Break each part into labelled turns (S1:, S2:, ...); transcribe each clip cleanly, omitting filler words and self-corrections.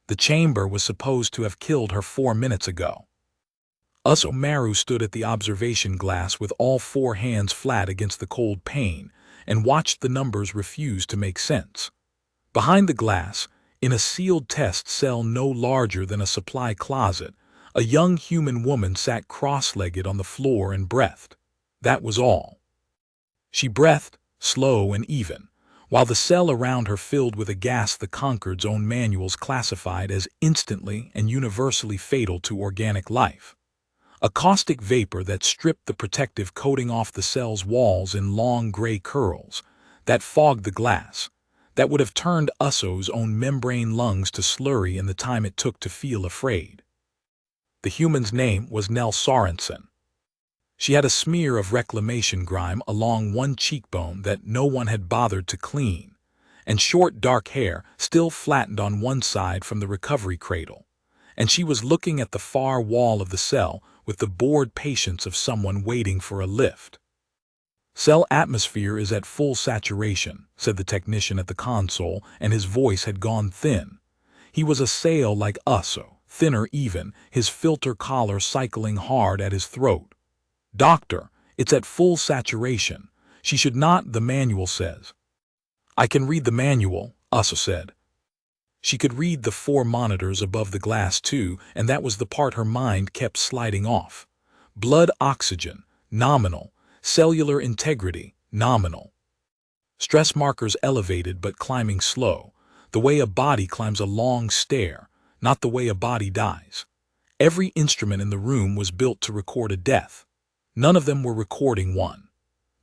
S1: The chamber was supposed to have killed her 4 minutes ago. Maru stood at the observation glass with all 4 hands flat against the cold pane and watched the numbers refuse to make sense. Behind the glass, in a sealed test cell no larger than a supply closet, a young human woman sat cross-legged on the floor and breathed. That was all. She breathed, slow and even, while the cell around her filled with a gas the Concord's own manuals classified as instantly and universally fatal to organic life. A caustic vapor that stripped the protective coating off the cell's walls in long gray curls, that fogged the glass, that would have turned Usso's own membrane lungs to slurry in the time it took to feel afraid. The human's name was Nell Sorensen. She had a smear of reclamation grime along one cheekbone that no one had bothered to clean, and short dark hair still flattened on one side from the recovery cradle, and she was looking at the far wall of the cell with the bored patience of someone waiting for a lift. "Cell atmosphere is at full saturation," said the technician at the console, and his voice had gone thin. He was a sail like Usso, thinner even, his filter collar cycling hard at his throat. "Doctor, it's at full saturation. She should not, the manual says." "I can read the manual," Usso said. She could read the 4 monitors above the glass too, and that was the part her mind kept sliding off. Blood oxygen, nominal. Cellular integrity, nominal. Stress markers elevated but climbing slow, the way a body climbs a long stair, not the way a body dies. Every instrument in the room was built to record a death. None of them were recording one.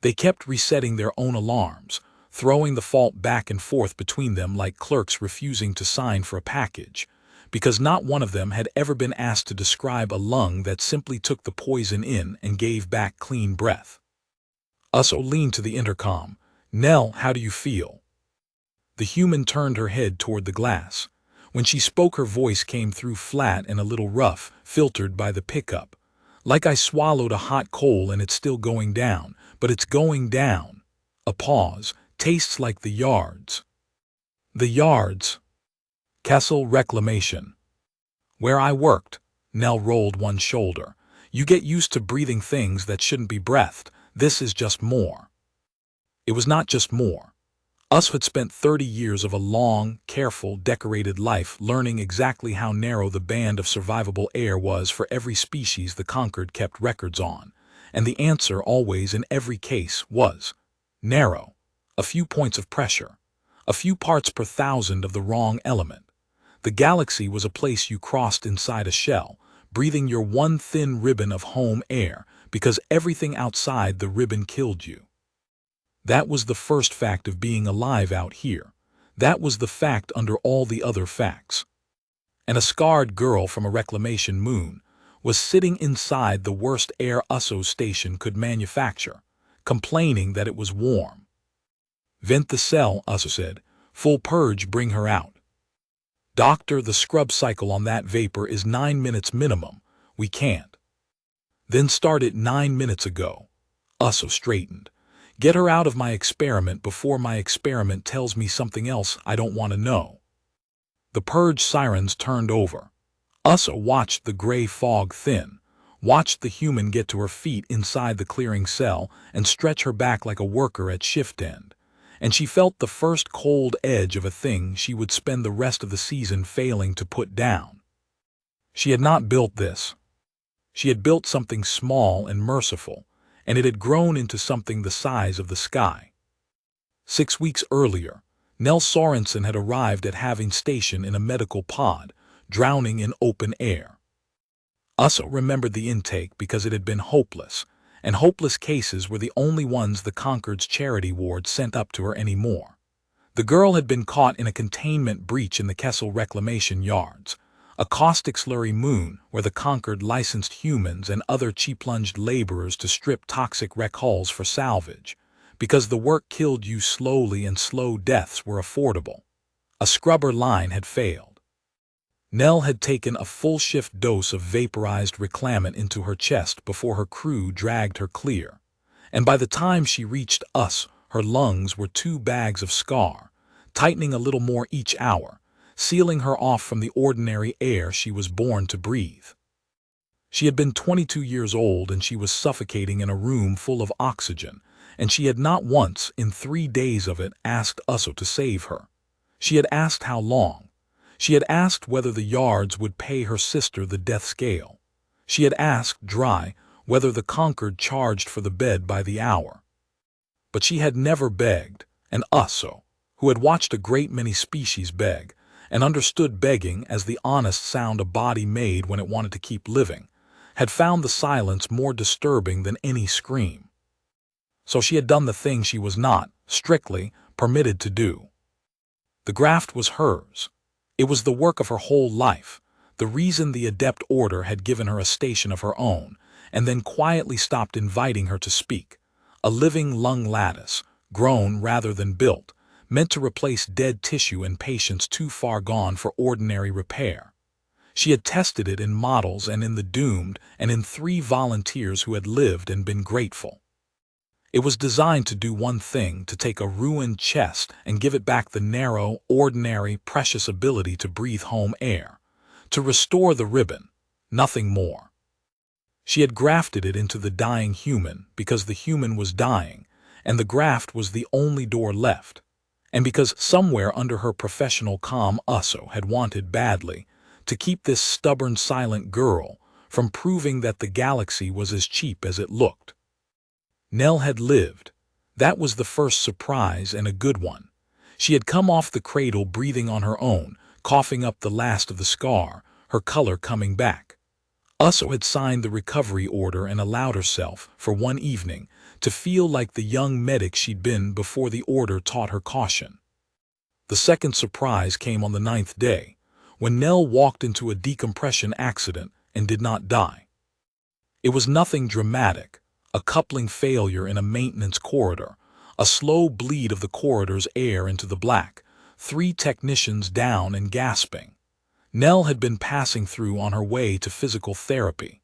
S1: They kept resetting their own alarms, throwing the fault back and forth between them like clerks refusing to sign for a package, because not one of them had ever been asked to describe a lung that simply took the poison in and gave back clean breath. Usso leaned to the intercom. "Nell, how do you feel?" The human turned her head toward the glass. When she spoke, her voice came through flat and a little rough, filtered by the pickup. "Like I swallowed a hot coal and it's still going down, but it's going down." A pause. "Tastes like the yards." "The yards?" "Kessel Reclamation. Where I worked." Nell rolled one shoulder. "You get used to breathing things that shouldn't be breathed. This is just more." It was not just more. Us had spent 30 years of a long, careful, decorated life learning exactly how narrow the band of survivable air was for every species the Concord kept records on, and the answer always in every case was narrow. A few points of pressure, a few parts per thousand of the wrong element. The galaxy was a place you crossed inside a shell, breathing your one thin ribbon of home air, because everything outside the ribbon killed you. That was the first fact of being alive out here. That was the fact under all the other facts. And a scarred girl from a reclamation moon was sitting inside the worst air Usso's station could manufacture, complaining that it was warm. "Vent the cell," Usso said. "Full purge, bring her out." "Doctor, the scrub cycle on that vapor is 9 minutes minimum. We can't." "Then start it 9 minutes ago." Usso straightened. "Get her out of my experiment before my experiment tells me something else I don't want to know." The purge sirens turned over. Usso watched the gray fog thin, watched the human get to her feet inside the clearing cell and stretch her back like a worker at shift end. And she felt the first cold edge of a thing she would spend the rest of the season failing to put down. She had not built this. She had built something small and merciful, and it had grown into something the size of the sky. 6 weeks earlier, Nell Sorensen had arrived at Having Station in a medical pod, drowning in open air. Usso remembered the intake because it had been hopeless, and hopeless cases were the only ones the Concord's charity ward sent up to her anymore. The girl had been caught in a containment breach in the Kessel Reclamation Yards, a caustic slurry moon where the Concord licensed humans and other cheap-lunged laborers to strip toxic wreck hulls for salvage, because the work killed you slowly and slow deaths were affordable. A scrubber line had failed. Nell had taken a full-shift dose of vaporized reclamant into her chest before her crew dragged her clear, and by the time she reached us, her lungs were 2 bags of scar, tightening a little more each hour, sealing her off from the ordinary air she was born to breathe. She had been 22 years old and she was suffocating in a room full of oxygen, and she had not once, in 3 days of it, asked Uso to save her. She had asked how long. She had asked whether the yards would pay her sister the death scale. She had asked, dry, whether the Concord charged for the bed by the hour. But she had never begged, and Uso, who had watched a great many species beg, and understood begging as the honest sound a body made when it wanted to keep living, had found the silence more disturbing than any scream. So she had done the thing she was not, strictly, permitted to do. The graft was hers. It was the work of her whole life, the reason the Adept Order had given her a station of her own, and then quietly stopped inviting her to speak. A living lung lattice, grown rather than built, meant to replace dead tissue in patients too far gone for ordinary repair. She had tested it in models and in the doomed and in 3 volunteers who had lived and been grateful. It was designed to do one thing, to take a ruined chest and give it back the narrow, ordinary, precious ability to breathe home air, to restore the ribbon, nothing more. She had grafted it into the dying human because the human was dying, and the graft was the only door left, and because somewhere under her professional calm Uso had wanted badly to keep this stubborn silent girl from proving that the galaxy was as cheap as it looked. Nell had lived. That was the first surprise, and a good one. She had come off the cradle breathing on her own, coughing up the last of the scar, her color coming back. Uso had signed the recovery order and allowed herself, for one evening, to feel like the young medic she'd been before the order taught her caution. The second surprise came on the 9th day, when Nell walked into a decompression accident and did not die. It was nothing dramatic, a coupling failure in a maintenance corridor, a slow bleed of the corridor's air into the black, 3 technicians down and gasping. Nell had been passing through on her way to physical therapy.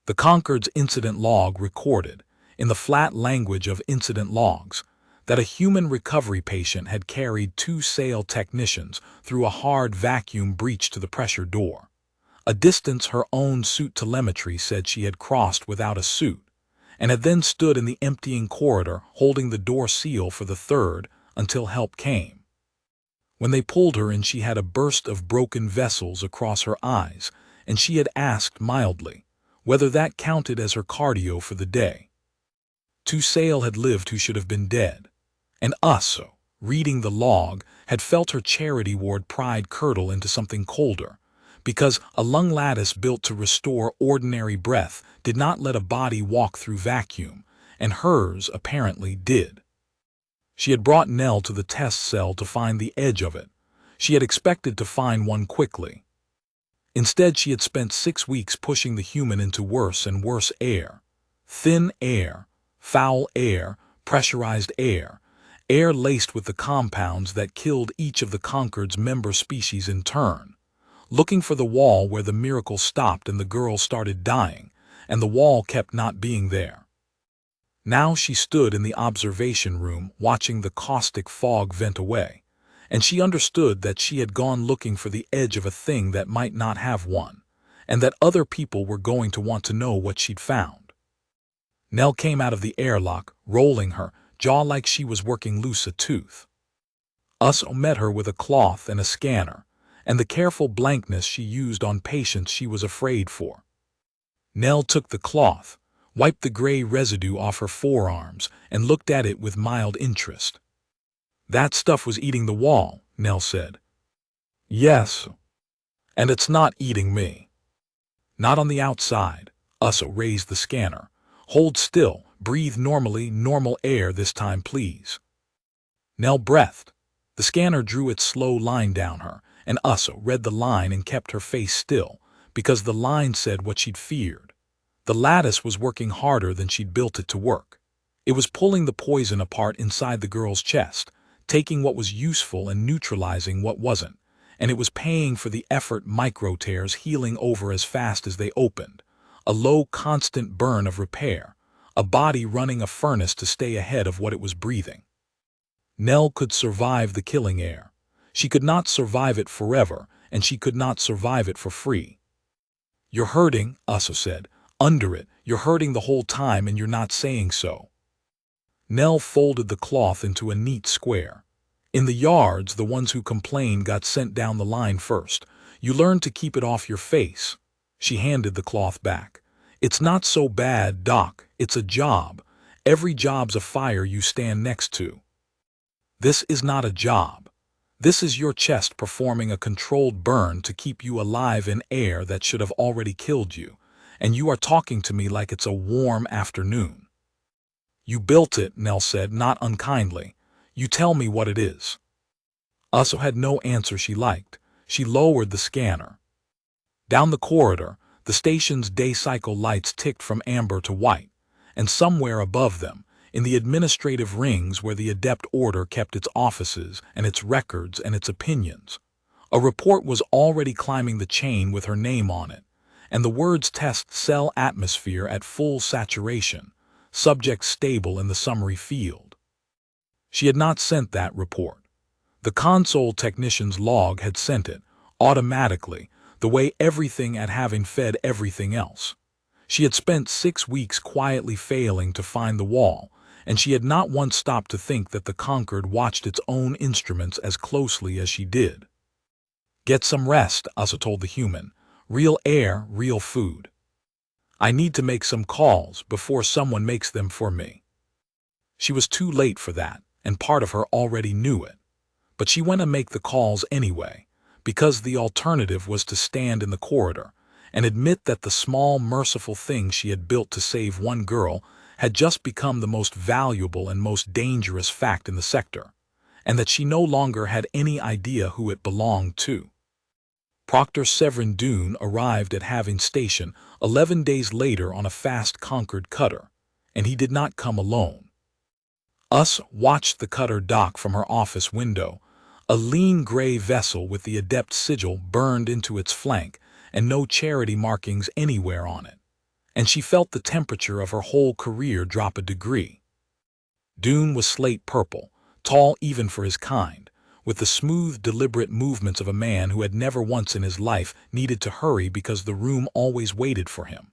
S1: The Concord's incident log recorded, in the flat language of incident logs, that a human recovery patient had carried 2 SAIL technicians through a hard vacuum breach to the pressure door, a distance her own suit telemetry said she had crossed without a suit, and had then stood in the emptying corridor holding the door seal for the 3rd until help came. When they pulled her in, she had a burst of broken vessels across her eyes, and she had asked mildly whether that counted as her cardio for the day. 2 SAIL had lived who should have been dead, and Uso, reading the log, had felt her charity ward pride curdle into something colder, because a lung lattice built to restore ordinary breath did not let a body walk through vacuum, and hers apparently did. She had brought Nell to the test cell to find the edge of it. She had expected to find one quickly. Instead, she had spent 6 weeks pushing the human into worse and worse air. Thin air, foul air, pressurized air, air laced with the compounds that killed each of the Concord's member species in turn, looking for the wall where the miracle stopped and the girl started dying, and the wall kept not being there. Now she stood in the observation room watching the caustic fog vent away, and she understood that she had gone looking for the edge of a thing that might not have one, and that other people were going to want to know what she'd found. Nell came out of the airlock, rolling her jaw like she was working loose a tooth. Uso met her with a cloth and a scanner, and the careful blankness she used on patients she was afraid for. Nell took the cloth, wiped the gray residue off her forearms, and looked at it with mild interest. "That stuff was eating the wall," Nell said. "Yes, and it's not eating me." "Not on the outside." Uso raised the scanner. "Hold still, breathe normally, normal air this time, please." Nell breathed. The scanner drew its slow line down her, and Uso read the line and kept her face still, because the line said what she'd feared. The lattice was working harder than she'd built it to work. It was pulling the poison apart inside the girl's chest, taking what was useful and neutralizing what wasn't, and it was paying for the effort micro tears healing over as fast as they opened, a low constant burn of repair, a body running a furnace to stay ahead of what it was breathing. Nell could survive the killing air. She could not survive it forever, and she could not survive it for free. "You're hurting," Uso said. "Under it, you're hurting the whole time and you're not saying so." Nell folded the cloth into a neat square. "In the yards, the ones who complained got sent down the line first. You learn to keep it off your face." She handed the cloth back. "It's not so bad, Doc. It's a job. Every job's a fire you stand next to. This is not a job. This is your chest performing a controlled burn to keep you alive in air that should have already killed you, and you are talking to me like it's a warm afternoon." "You built it," Nell said, not unkindly. "You tell me what it is." Uso had no answer she liked. She lowered the scanner. Down the corridor, the station's day cycle lights ticked from amber to white, and somewhere above them, in the administrative rings where the Adept Order kept its offices and its records and its opinions, a report was already climbing the chain with her name on it, and the words "test cell atmosphere at full saturation, subject stable in the summary field." She had not sent that report. The console technician's log had sent it, automatically, the way everything at having fed everything else. She had spent 6 weeks quietly failing to find the wall, and she had not once stopped to think that the Conquered watched its own instruments as closely as she did. "Get some rest," Uso told the human. "Real air, real food. I need to make some calls before someone makes them for me." She was too late for that, and part of her already knew it. But she went to make the calls anyway, because the alternative was to stand in the corridor and admit that the small, merciful thing she had built to save one girl had just become the most valuable and most dangerous fact in the sector, and that she no longer had any idea who it belonged to. Proctor Severin Dune arrived at Having Station 11 days later on a fast Conquered cutter, and he did not come alone. Us watched the cutter dock from her office window, a lean gray vessel with the Adept sigil burned into its flank and no charity markings anywhere on it, and she felt the temperature of her whole career drop a degree. Dune was slate purple, tall even for his kind, with the smooth, deliberate movements of a man who had never once in his life needed to hurry because the room always waited for him.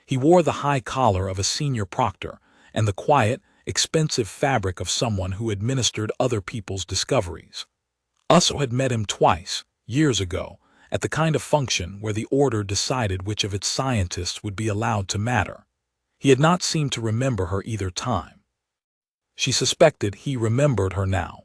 S1: He wore the high collar of a senior proctor and the quiet, expensive fabric of someone who administered other people's discoveries. Uso had met him twice, years ago, at the kind of function where the Order decided which of its scientists would be allowed to matter. He had not seemed to remember her either time. She suspected he remembered her now.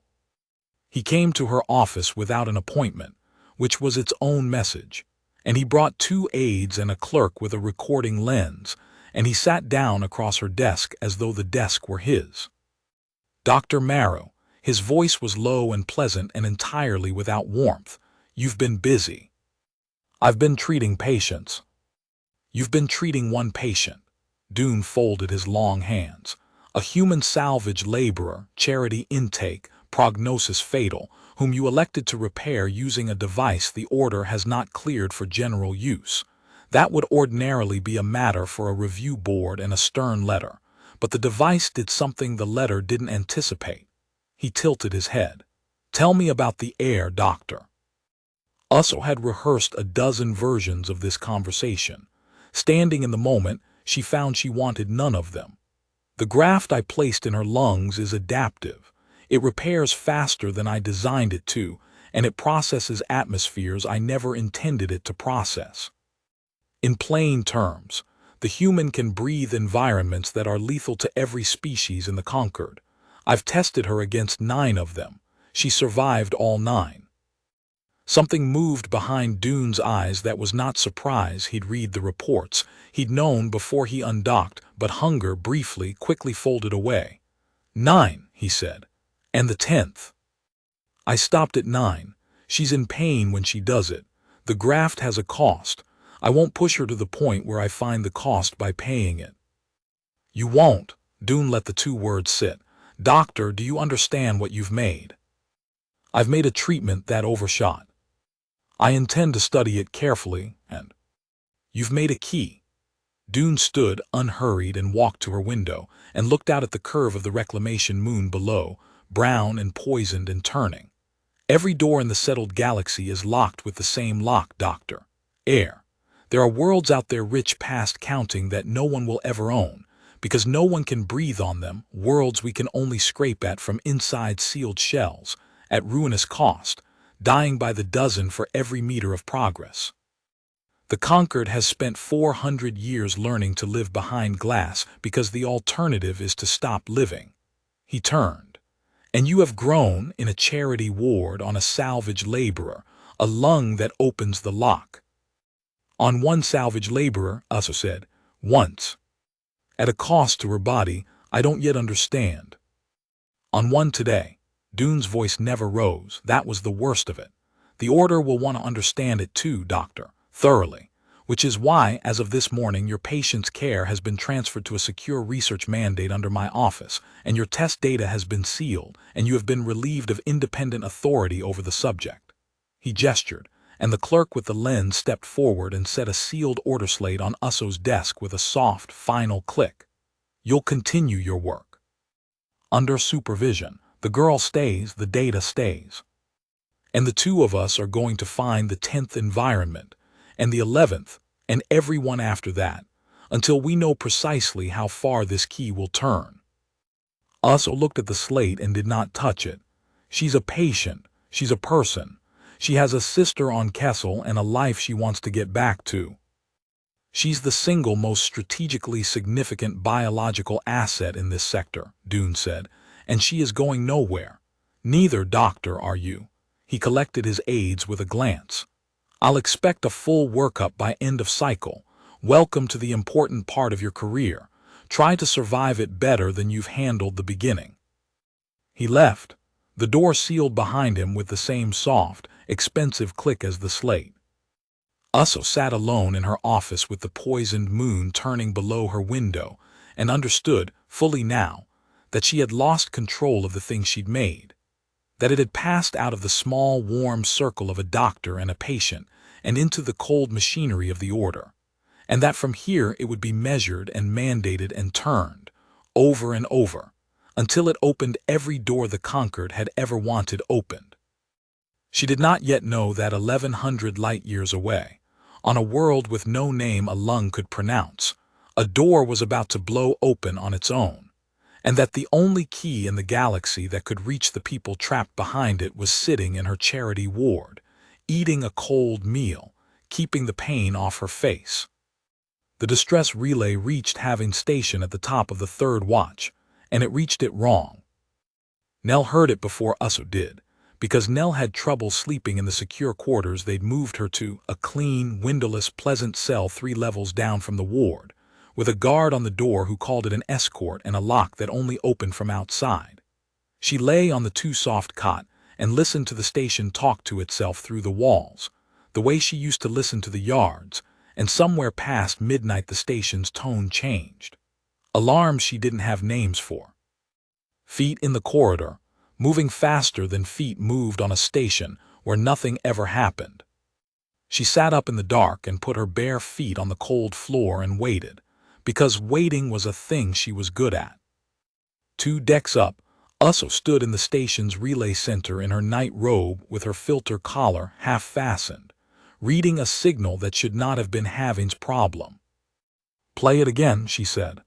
S1: He came to her office without an appointment, which was its own message, and he brought 2 aides and a clerk with a recording lens, and he sat down across her desk as though the desk were his. "Dr. Maru," his voice was low and pleasant and entirely without warmth. "You've been busy." "I've been treating patients." "You've been treating one patient." Dune folded his long hands. "A human salvage laborer, charity intake, prognosis fatal, whom you elected to repair using a device the Order has not cleared for general use. That would ordinarily be a matter for a review board and a stern letter, but the device did something the letter didn't anticipate." He tilted his head. "Tell me about the air, Doctor." Uso had rehearsed a dozen versions of this conversation. Standing in the moment, she found she wanted none of them. "The graft I placed in her lungs is adaptive. It repairs faster than I designed it to, and it processes atmospheres I never intended it to process. In plain terms, the human can breathe environments that are lethal to every species in the Conquered. I've tested her against 9 of them. She survived all 9. Something moved behind Dune's eyes that was not surprise he'd read the reports. He'd known before he undocked, but hunger quickly folded away. 9, he said. "And the 10th. I stopped at 9. She's in pain when she does it. The graft has a cost. I won't push her to the point where I find the cost by paying it." "You won't." Dune let the 2 words sit. "Doctor, do you understand what you've made?" "I've made a treatment that overshot. I intend to study it carefully, and you've made a key." Dune stood, unhurried, and walked to her window, and looked out at the curve of the reclamation moon below, brown and poisoned and turning. Every door in the settled galaxy is locked with the same lock, Doctor. Air. There are worlds out there rich past counting that no one will ever own, because no one can breathe on them, worlds we can only scrape at from inside sealed shells, at ruinous cost, dying by the dozen for every meter of progress. The conquered has spent 400 years learning to live behind glass because the alternative is to stop living. He turned. And you have grown in a charity ward on a salvage laborer, a lung that opens the lock. On one salvage laborer, Uso said, once. At a cost to her body I don't yet understand. On one today. Dune's voice never rose. That was the worst of it. The Order will want to understand it too, Doctor, thoroughly. Which is why, as of this morning, your patient's care has been transferred to a secure research mandate under my office, and your test data has been sealed, and you have been relieved of independent authority over the subject. He gestured, and the clerk with the lens stepped forward and set a sealed order slate on Uso's desk with a soft, final click. You'll continue your work. Under supervision. The girl stays, the data stays. And the two of us are going to find the 10th environment, and the 11th, and every one after that, until we know precisely how far this key will turn. Uso looked at the slate and did not touch it. She's a patient, she's a person. She has a sister on Kessel and a life she wants to get back to. She's the single most strategically significant biological asset in this sector, Dune said, and she is going nowhere. Neither, Doctor, are you. He collected his aides with a glance. I'll expect a full workup by end of cycle. Welcome to the important part of your career. Try to survive it better than you've handled the beginning. He left, the door sealed behind him with the same soft, expensive click as the slate. Uso sat alone in her office with the poisoned moon turning below her window, and understood, fully now, that she had lost control of the thing she'd made. That it had passed out of the small, warm circle of a doctor and a patient and into the cold machinery of the Order, and that from here it would be measured and mandated and turned, over and over, until it opened every door the conquered had ever wanted opened. She did not yet know that 1,100 light-years away, on a world with no name a lung could pronounce, a door was about to blow open on its own, and that the only key in the galaxy that could reach the people trapped behind it was sitting in her charity ward, eating a cold meal, keeping the pain off her face. The distress relay reached having station at the top of the third watch, and it reached it wrong. Nell heard it before Uso did, because Nell had trouble sleeping in the secure quarters they'd moved her to, a clean, windowless, pleasant cell 3 levels down from the ward, with a guard on the door who called it an escort and a lock that only opened from outside. She lay on the too-soft cot and listened to the station talk to itself through the walls, the way she used to listen to the yards, and somewhere past midnight the station's tone changed. Alarms she didn't have names for. Feet in the corridor, moving faster than feet moved on a station where nothing ever happened. She sat up in the dark and put her bare feet on the cold floor and waited, because waiting was a thing she was good at. 2 decks up, Uso stood in the station's relay center in her night robe with her filter collar half fastened, reading a signal that should not have been Having's problem. "Play it again," she said.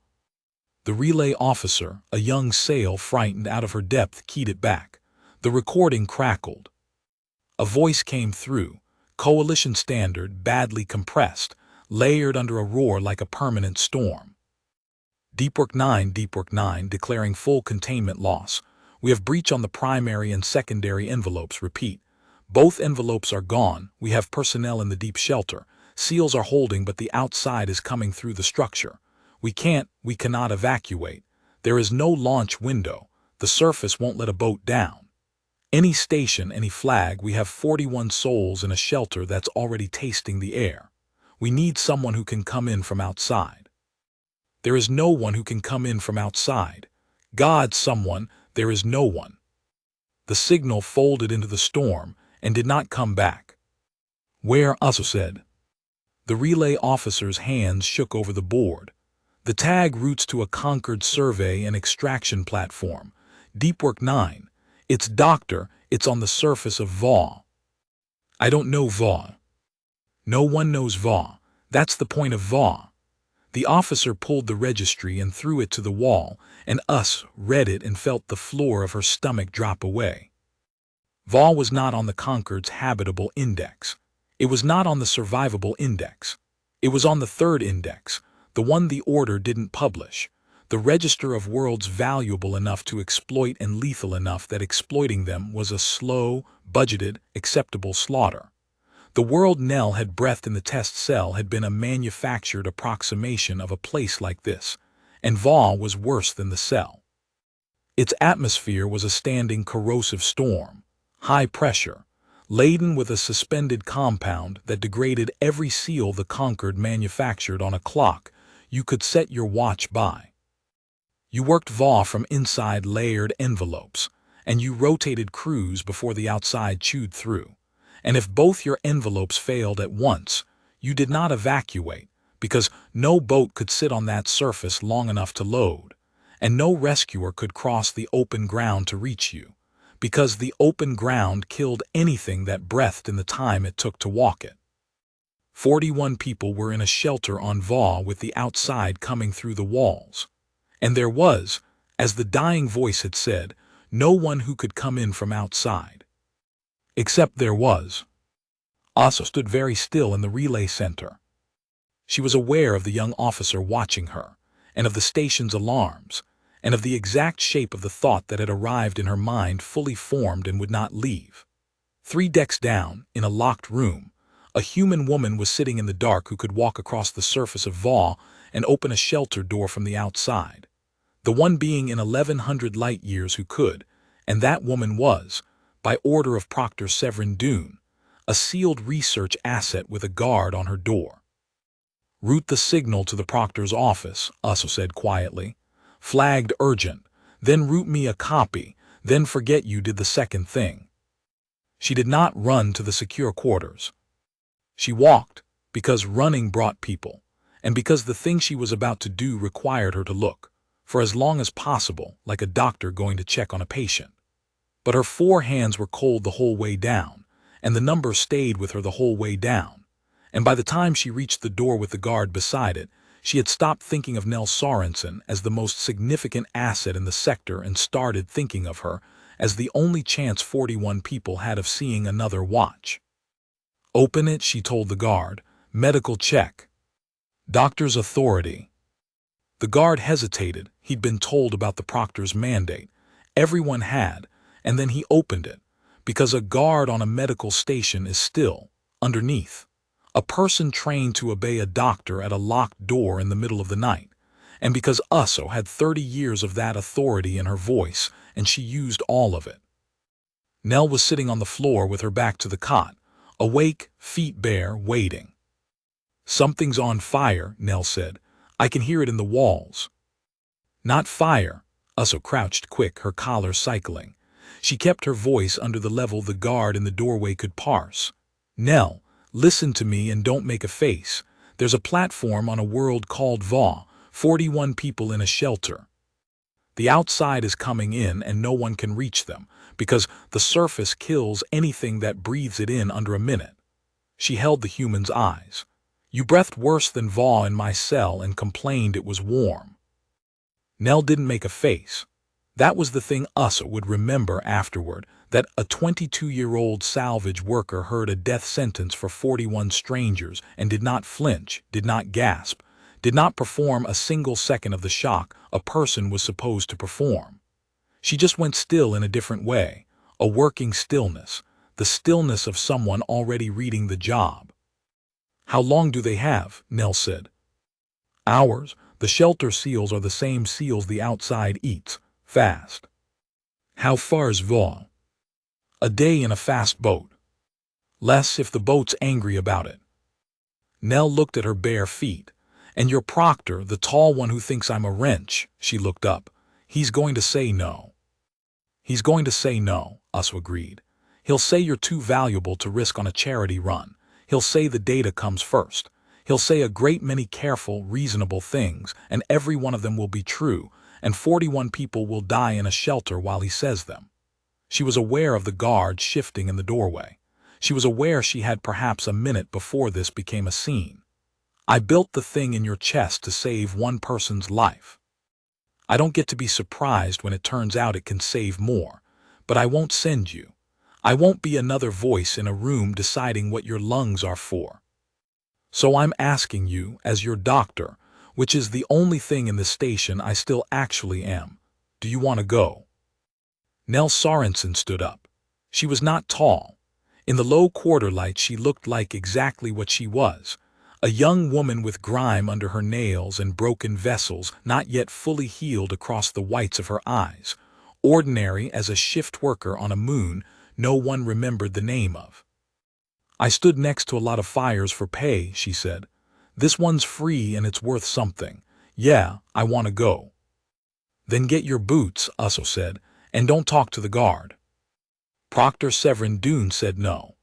S1: The relay officer, a young sail frightened out of her depth, keyed it back. The recording crackled. A voice came through, Coalition Standard, badly compressed, layered under a roar like a permanent storm. Deep Work 9, declaring full containment loss. We have breach on the primary and secondary envelopes. Repeat. Both envelopes are gone. We have personnel in the deep shelter. Seals are holding, but the outside is coming through the structure. We cannot evacuate. There is no launch window. The surface won't let a boat down. Any station, any flag, we have 41 souls in a shelter that's already tasting the air. We need someone who can come in from outside. There is no one who can come in from outside. God, someone, there is no one. The signal folded into the storm and did not come back. Where? Uso said. The relay officer's hands shook over the board. The tag routes to a conquered survey and extraction platform. Deep Work 9. It's Doctor, It's on the surface of VA. I don't know VA. No one knows VA. That's the point of VA. The officer pulled the registry and threw it to the wall, and us read it and felt the floor of her stomach drop away. VA was not on the Concord's habitable index. It was not on the survivable index. It was on the third index, the one the order didn't publish, the register of worlds valuable enough to exploit and lethal enough that exploiting them was a slow, budgeted, acceptable slaughter. The world Nell had breathed in the test cell had been a manufactured approximation of a place like this, and VA was worse than the cell. Its atmosphere was a standing corrosive storm, high pressure, laden with a suspended compound that degraded every seal the Concorde manufactured on a clock you could set your watch by. You worked VA from inside layered envelopes, and you rotated crews before the outside chewed through. And if both your envelopes failed at once, you did not evacuate, because no boat could sit on that surface long enough to load, and no rescuer could cross the open ground to reach you, because the open ground killed anything that breathed in the time it took to walk it. 41 people were in a shelter on VA with the outside coming through the walls, and there was, as the dying voice had said, no one who could come in from outside. Except there was. Asa stood very still in the relay center. She was aware of the young officer watching her, and of the station's alarms, and of the exact shape of the thought that had arrived in her mind fully formed and would not leave. 3 decks down, in a locked room, a human woman was sitting in the dark who could walk across the surface of VA and open a shelter door from the outside. The one being in 1100 light years who could, and that woman was, by order of Proctor Severin Doone, a sealed research asset with a guard on her door. Route the signal to the proctor's office, Asa said quietly. Flagged urgent, then route me a copy, then forget you did the second thing. She did not run to the secure quarters. She walked, because running brought people, and because the thing she was about to do required her to look, for as long as possible, like a doctor going to check on a patient. But her 4 hands were cold the whole way down, and the number stayed with her the whole way down, and by the time she reached the door with the guard beside it, she had stopped thinking of Nell Sorensen as the most significant asset in the sector and started thinking of her as the only chance 41 people had of seeing another watch. Open it, she told the guard. Medical check. Doctor's authority. The guard hesitated. He'd been told about the proctor's mandate. Everyone had. And then he opened it, because a guard on a medical station is still, underneath, a person trained to obey a doctor at a locked door in the middle of the night, and because Usso had 30 years of that authority in her voice, and she used all of it. Nell was sitting on the floor with her back to the cot, awake, feet bare, waiting. Something's on fire, Nell said. I can hear it in the walls. Not fire. Usso crouched quick, her collar cycling. She kept her voice under the level the guard in the doorway could parse. Nell, listen to me and don't make a face. There's a platform on a world called VA, 41 people in a shelter. The outside is coming in and no one can reach them, because the surface kills anything that breathes it in under a minute. She held the human's eyes. You breathed worse than VA in my cell and complained it was warm. Nell didn't make a face. That was the thing Ussa would remember afterward, that a 22-year-old salvage worker heard a death sentence for 41 strangers and did not flinch, did not gasp, did not perform a single second of the shock a person was supposed to perform. She just went still in a different way, a working stillness, the stillness of someone already reading the job. How long do they have? Nell said. Hours. The shelter seals are the same seals the outside eats. Fast. How far's VA? A day in a fast boat. Less if the boat's angry about it. Nell looked at her bare feet. And your proctor, the tall one who thinks I'm a wrench, she looked up. He's going to say no. He's going to say no, Usso agreed. He'll say you're too valuable to risk on a charity run. He'll say the data comes first. He'll say a great many careful, reasonable things, and every one of them will be true, and 41 people will die in a shelter while he says them. She was aware of the guard shifting in the doorway. She was aware she had perhaps a minute before this became a scene. I built the thing in your chest to save one person's life. I don't get to be surprised when it turns out it can save more, but I won't send you. I won't be another voice in a room deciding what your lungs are for. So I'm asking you, as your doctor, which is the only thing in the station I still actually am, do you want to go? Nell Sorensen stood up. She was not tall. In the low quarter light she looked like exactly what she was, a young woman with grime under her nails and broken vessels not yet fully healed across the whites of her eyes, ordinary as a shift worker on a moon no one remembered the name of. I stood next to a lot of fires for pay, she said. This one's free and it's worth something. Yeah, I want to go. Then get your boots, Usso said, and don't talk to the guard. Proctor Severin Doone said no.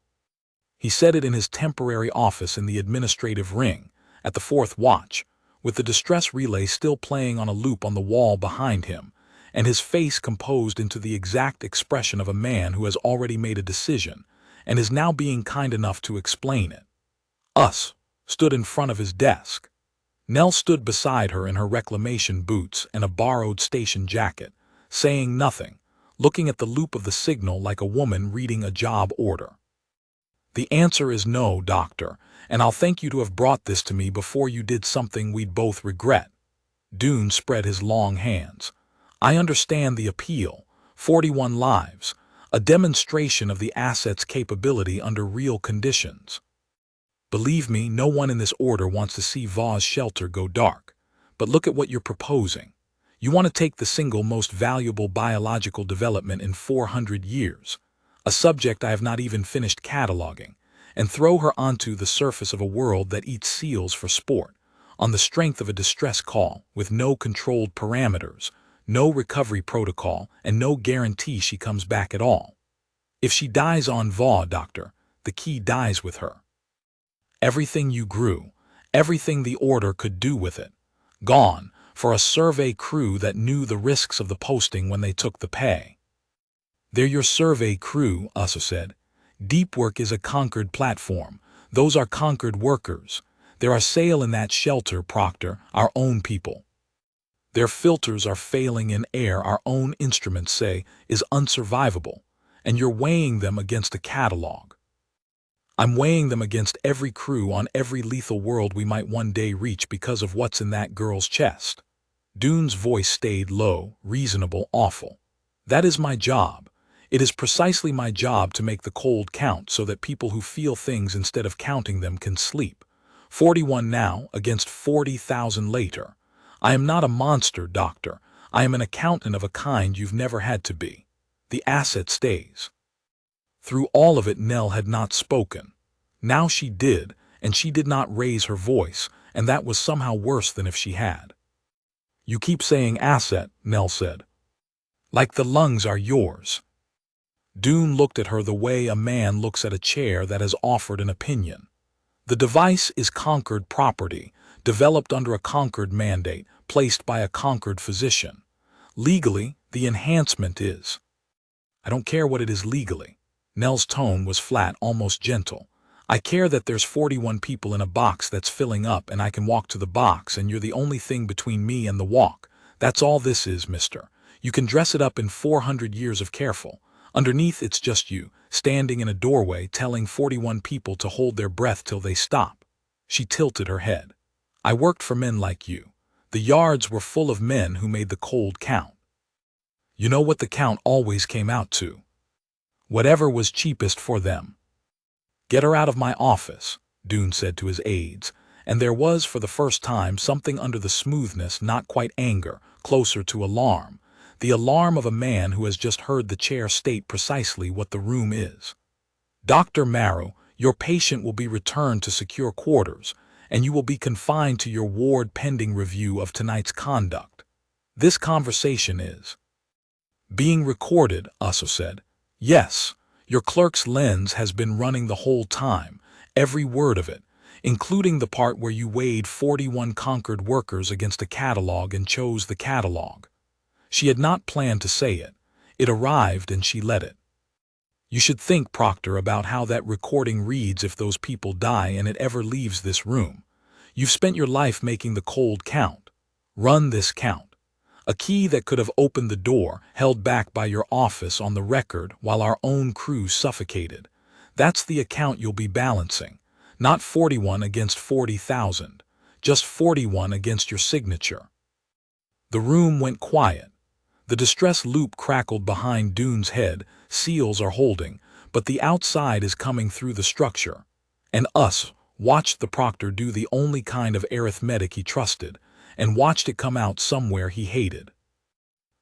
S1: He said it in his temporary office in the administrative ring, at the fourth watch, with the distress relay still playing on a loop on the wall behind him, and his face composed into the exact expression of a man who has already made a decision and is now being kind enough to explain it. Us stood in front of his desk. Nell stood beside her in her reclamation boots and a borrowed station jacket, saying nothing, looking at the loop of the signal like a woman reading a job order. The answer is no, Doctor, and I'll thank you to have brought this to me before you did something we'd both regret. Doone spread his long hands. I understand the appeal. 41 lives. A demonstration of the asset's capability under real conditions. Believe me, no one in this order wants to see Vaugh's shelter go dark. But look at what you're proposing. You want to take the single most valuable biological development in 400 years, a subject I have not even finished cataloging, and throw her onto the surface of a world that eats seals for sport, on the strength of a distress call, with no controlled parameters, no recovery protocol, and no guarantee she comes back at all. If she dies on Vau, Doctor, the key dies with her. Everything you grew, everything the Order could do with it, gone, for a survey crew that knew the risks of the posting when they took the pay. They're your survey crew, Usso said. Deep work is a conquered platform. Those are conquered workers. There are sail in that shelter, Proctor, our own people. Their filters are failing in air our own instruments say is unsurvivable, and you're weighing them against a catalog. I'm weighing them against every crew on every lethal world we might one day reach because of what's in that girl's chest. Doone's voice stayed low, reasonable, awful. That is my job. It is precisely my job to make the cold count so that people who feel things instead of counting them can sleep. 41 now against 40,000 later. I am not a monster, Doctor. I am an accountant of a kind you've never had to be. The asset stays. Through all of it, Nell had not spoken. Now she did, and she did not raise her voice, and that was somehow worse than if she had. You keep saying asset, Nell said. Like the lungs are yours. Doone looked at her the way a man looks at a chair that has offered an opinion. The device is conquered property, developed under a conquered mandate, placed by a conquered physician. Legally, the enhancement is. I don't care what it is legally. Nell's tone was flat, almost gentle. I care that there's 41 people in a box that's filling up and I can walk to the box and you're the only thing between me and the walk. That's all this is, mister. You can dress it up in 400 years of careful. Underneath it's just you, standing in a doorway telling 41 people to hold their breath till they stop. She tilted her head. I worked for men like you. The yards were full of men who made the cold count. You know what the count always came out to? Whatever was cheapest for them. Get her out of my office, Doone said to his aides, and there was for the first time something under the smoothness, not quite anger, closer to alarm, the alarm of a man who has just heard the chair state precisely what the room is. Dr. Marrow, your patient will be returned to secure quarters, and you will be confined to your ward pending review of tonight's conduct. This conversation is being recorded, Usso said. Yes, your clerk's lens has been running the whole time, every word of it, including the part where you weighed 41 conquered workers against a catalog and chose the catalog. She had not planned to say it. It arrived and she let it. You should think, Proctor, about how that recording reads if those people die and it ever leaves this room. You've spent your life making the cold count. Run this count. A key that could have opened the door, held back by your office on the record while our own crew suffocated. That's the account you'll be balancing. Not 41 against 40,000. Just 41 against your signature. The room went quiet. The distress loop crackled behind Dune's head. Seals are holding, but the outside is coming through the structure. And us watched the Proctor do the only kind of arithmetic he trusted, and watched it come out somewhere he hated.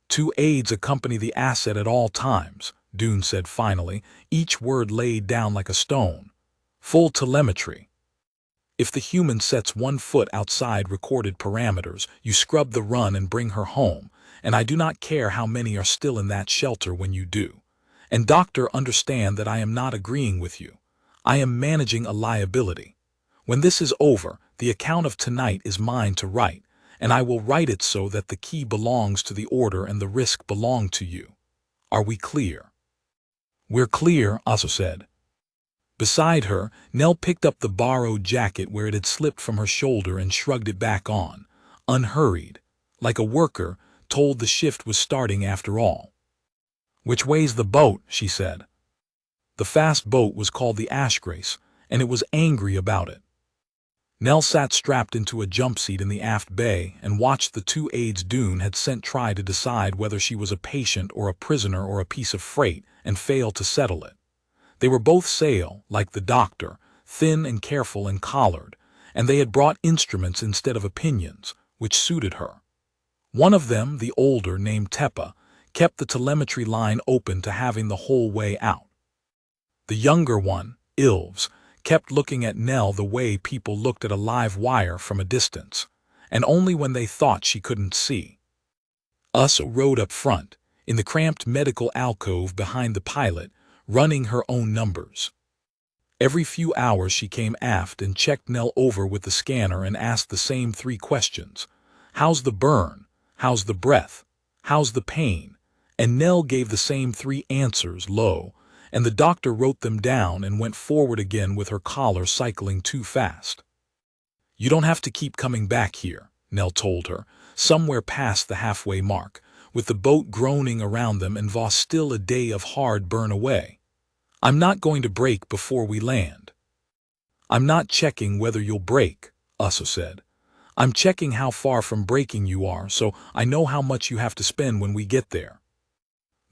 S1: 2 aides accompany the asset at all times, Dune said finally, each word laid down like a stone. Full telemetry. If the human sets 1 foot outside recorded parameters, you scrub the run and bring her home, and I do not care how many are still in that shelter when you do. And Doctor, understand that I am not agreeing with you. I am managing a liability. When this is over, the account of tonight is mine to write, and I will write it so that the key belongs to the order and the risk belong to you. Are we clear? We're clear, Aso said. Beside her, Nell picked up the borrowed jacket where it had slipped from her shoulder and shrugged it back on, unhurried, like a worker told the shift was starting after all. Which way's the boat? She said. The fast boat was called the Ashgrace, and it was angry about it. Nell sat strapped into a jump seat in the aft bay and watched the 2 aides Dune had sent try to decide whether she was a patient or a prisoner or a piece of freight, and fail to settle it. They were both sail, like the Doctor, thin and careful and collared, and they had brought instruments instead of opinions, which suited her. One of them, the older, named Tepa, kept the telemetry line open to having the whole way out. The younger one, Ilves, kept looking at Nell the way people looked at a live wire from a distance, and only when they thought she couldn't see. Us rode up front, in the cramped medical alcove behind the pilot, running her own numbers. Every few hours she came aft and checked Nell over with the scanner and asked the same 3 questions. How's the burn? How's the breath? How's the pain? And Nell gave the same 3 answers, low, and the Doctor wrote them down and went forward again with her collar cycling too fast. You don't have to keep coming back here, Nell told her, somewhere past the halfway mark, with the boat groaning around them and Voss still a day of hard burn away. I'm not going to break before we land. I'm not checking whether you'll break, Usso said. I'm checking how far from breaking you are so I know how much you have to spend when we get there.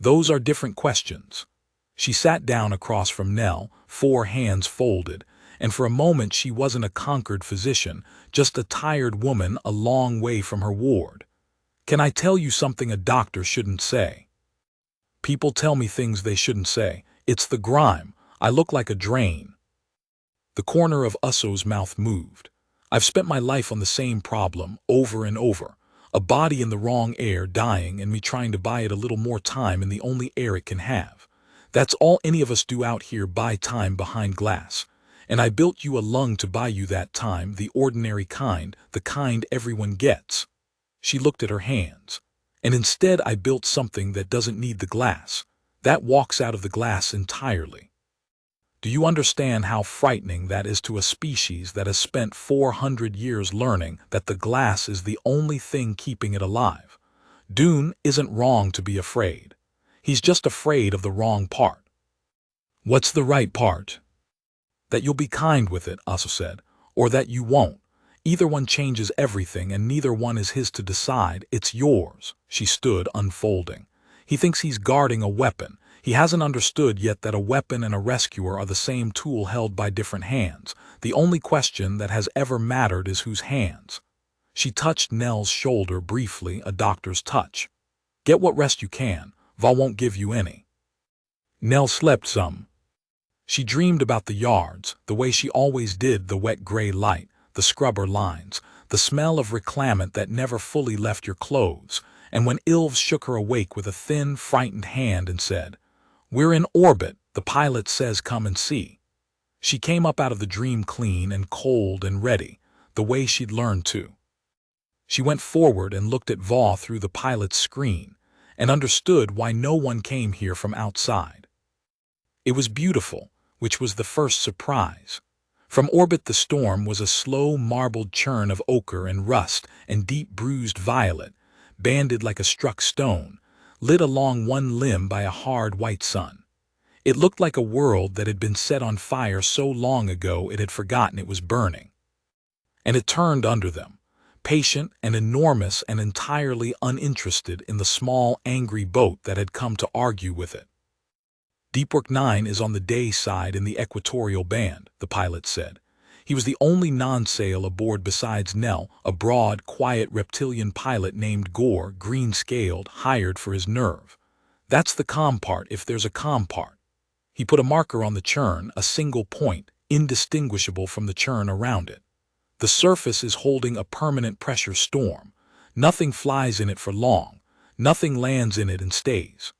S1: Those are different questions. She sat down across from Nell, 4 hands folded, and for a moment she wasn't a conquered physician, just a tired woman a long way from her ward. Can I tell you something a doctor shouldn't say? People tell me things they shouldn't say. It's the grime. I look like a drain. The corner of Usso's mouth moved. I've spent my life on the same problem, over and over. A body in the wrong air dying and me trying to buy it a little more time in the only air it can have. That's all any of us do out here, buy time behind glass. And I built you a lung to buy you that time, the ordinary kind, the kind everyone gets. She looked at her hands. And instead I built something that doesn't need the glass. That walks out of the glass entirely. Do you understand how frightening that is to a species that has spent 400 years learning that the glass is the only thing keeping it alive? Dune isn't wrong to be afraid. He's just afraid of the wrong part. What's the right part? That you'll be kind with it, Asa said, or that you won't. Either one changes everything and neither one is his to decide. It's yours. She stood unfolding. He thinks he's guarding a weapon. He hasn't understood yet that a weapon and a rescuer are the same tool held by different hands. The only question that has ever mattered is whose hands. She touched Nell's shoulder briefly, a doctor's touch. Get what rest you can. Val won't give you any. Nell slept some. She dreamed about the yards, the way she always did, the wet gray light, the scrubber lines, the smell of reclamant that never fully left your clothes, and when Ilves shook her awake with a thin, frightened hand and said, "We're in orbit, the pilot says come and see." She came up out of the dream clean and cold and ready, the way she'd learned to. She went forward and looked at Vaugh through the pilot's screen, and understood why no one came here from outside. It was beautiful, which was the first surprise. From orbit the storm was a slow marbled churn of ochre and rust and deep bruised violet, banded like a struck stone, lit along one limb by a hard white sun. It looked like a world that had been set on fire so long ago it had forgotten it was burning. And it turned under them, patient and enormous and entirely uninterested in the small, angry boat that had come to argue with it. Deepwork 9 is on the day side in the equatorial band, the pilot said. He was the only non-sail aboard besides Nell, a broad, quiet reptilian pilot named Gore, green-scaled, hired for his nerve. That's the com part if there's a com part. He put a marker on the churn, a single point, indistinguishable from the churn around it. The surface is holding a permanent pressure storm. Nothing flies in it for long. Nothing lands in it and stays.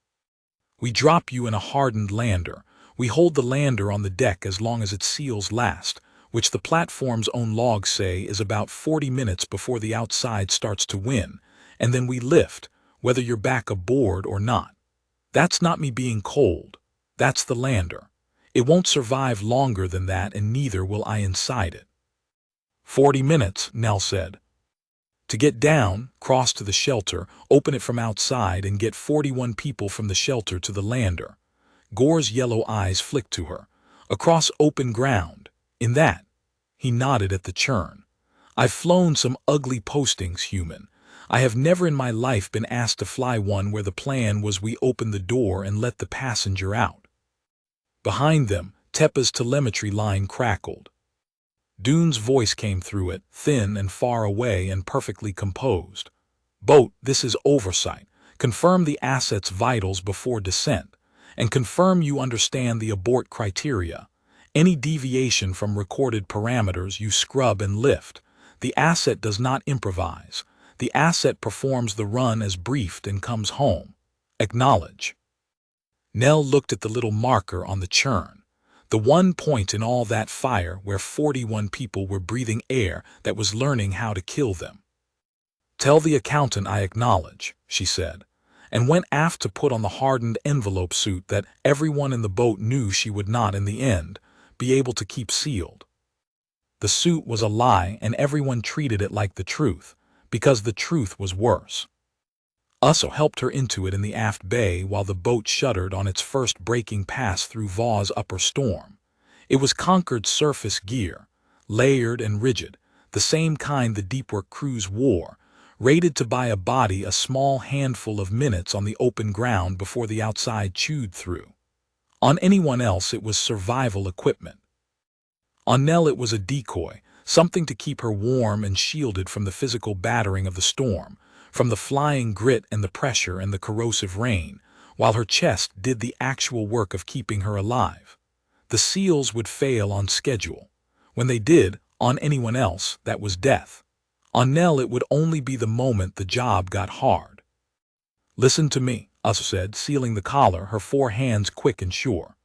S1: We drop you in a hardened lander. We hold the lander on the deck as long as its seals last, which the platform's own logs say is about 40 minutes before the outside starts to win, and then we lift, whether you're back aboard or not. That's not me being cold. That's the lander. It won't survive longer than that, and neither will I inside it. 40 minutes, Nell said. To get down, cross to the shelter, open it from outside, and get 41 people from the shelter to the lander. Gore's yellow eyes flicked to her. Across open ground. In that. He nodded at the churn. I've flown some ugly postings, human. I have never in my life been asked to fly one where the plan was we open the door and let the passenger out. Behind them, Teppa's telemetry line crackled. Dune's voice came through it, thin and far away and perfectly composed. Boat, this is oversight. Confirm the asset's vitals before descent, and confirm you understand the abort criteria. Any deviation from recorded parameters you scrub and lift. The asset does not improvise. The asset performs the run as briefed and comes home. Acknowledge. Nell looked at the little marker on the churn. The one point in all that fire where 41 people were breathing air that was learning how to kill them. Tell the accountant I acknowledge, she said, and went aft to put on the hardened envelope suit that everyone in the boat knew she would not in the end be able to keep sealed. The suit was a lie, and everyone treated it like the truth, because the truth was worse. Usso helped her into it in the aft bay while the boat shuddered on its first breaking pass through Vaw's upper storm. It was Concord surface gear, layered and rigid, the same kind the Deepwork crews wore, rated to buy a body a small handful of minutes on the open ground before the outside chewed through. On anyone else it was survival equipment. On Nell it was a decoy, something to keep her warm and shielded from the physical battering of the storm, from the flying grit and the pressure and the corrosive rain, while her chest did the actual work of keeping her alive. The seals would fail on schedule. When they did, on anyone else, that was death. On Nell it would only be the moment the job got hard. Listen to me, Usso said, sealing the collar, her 4 hands quick and sure.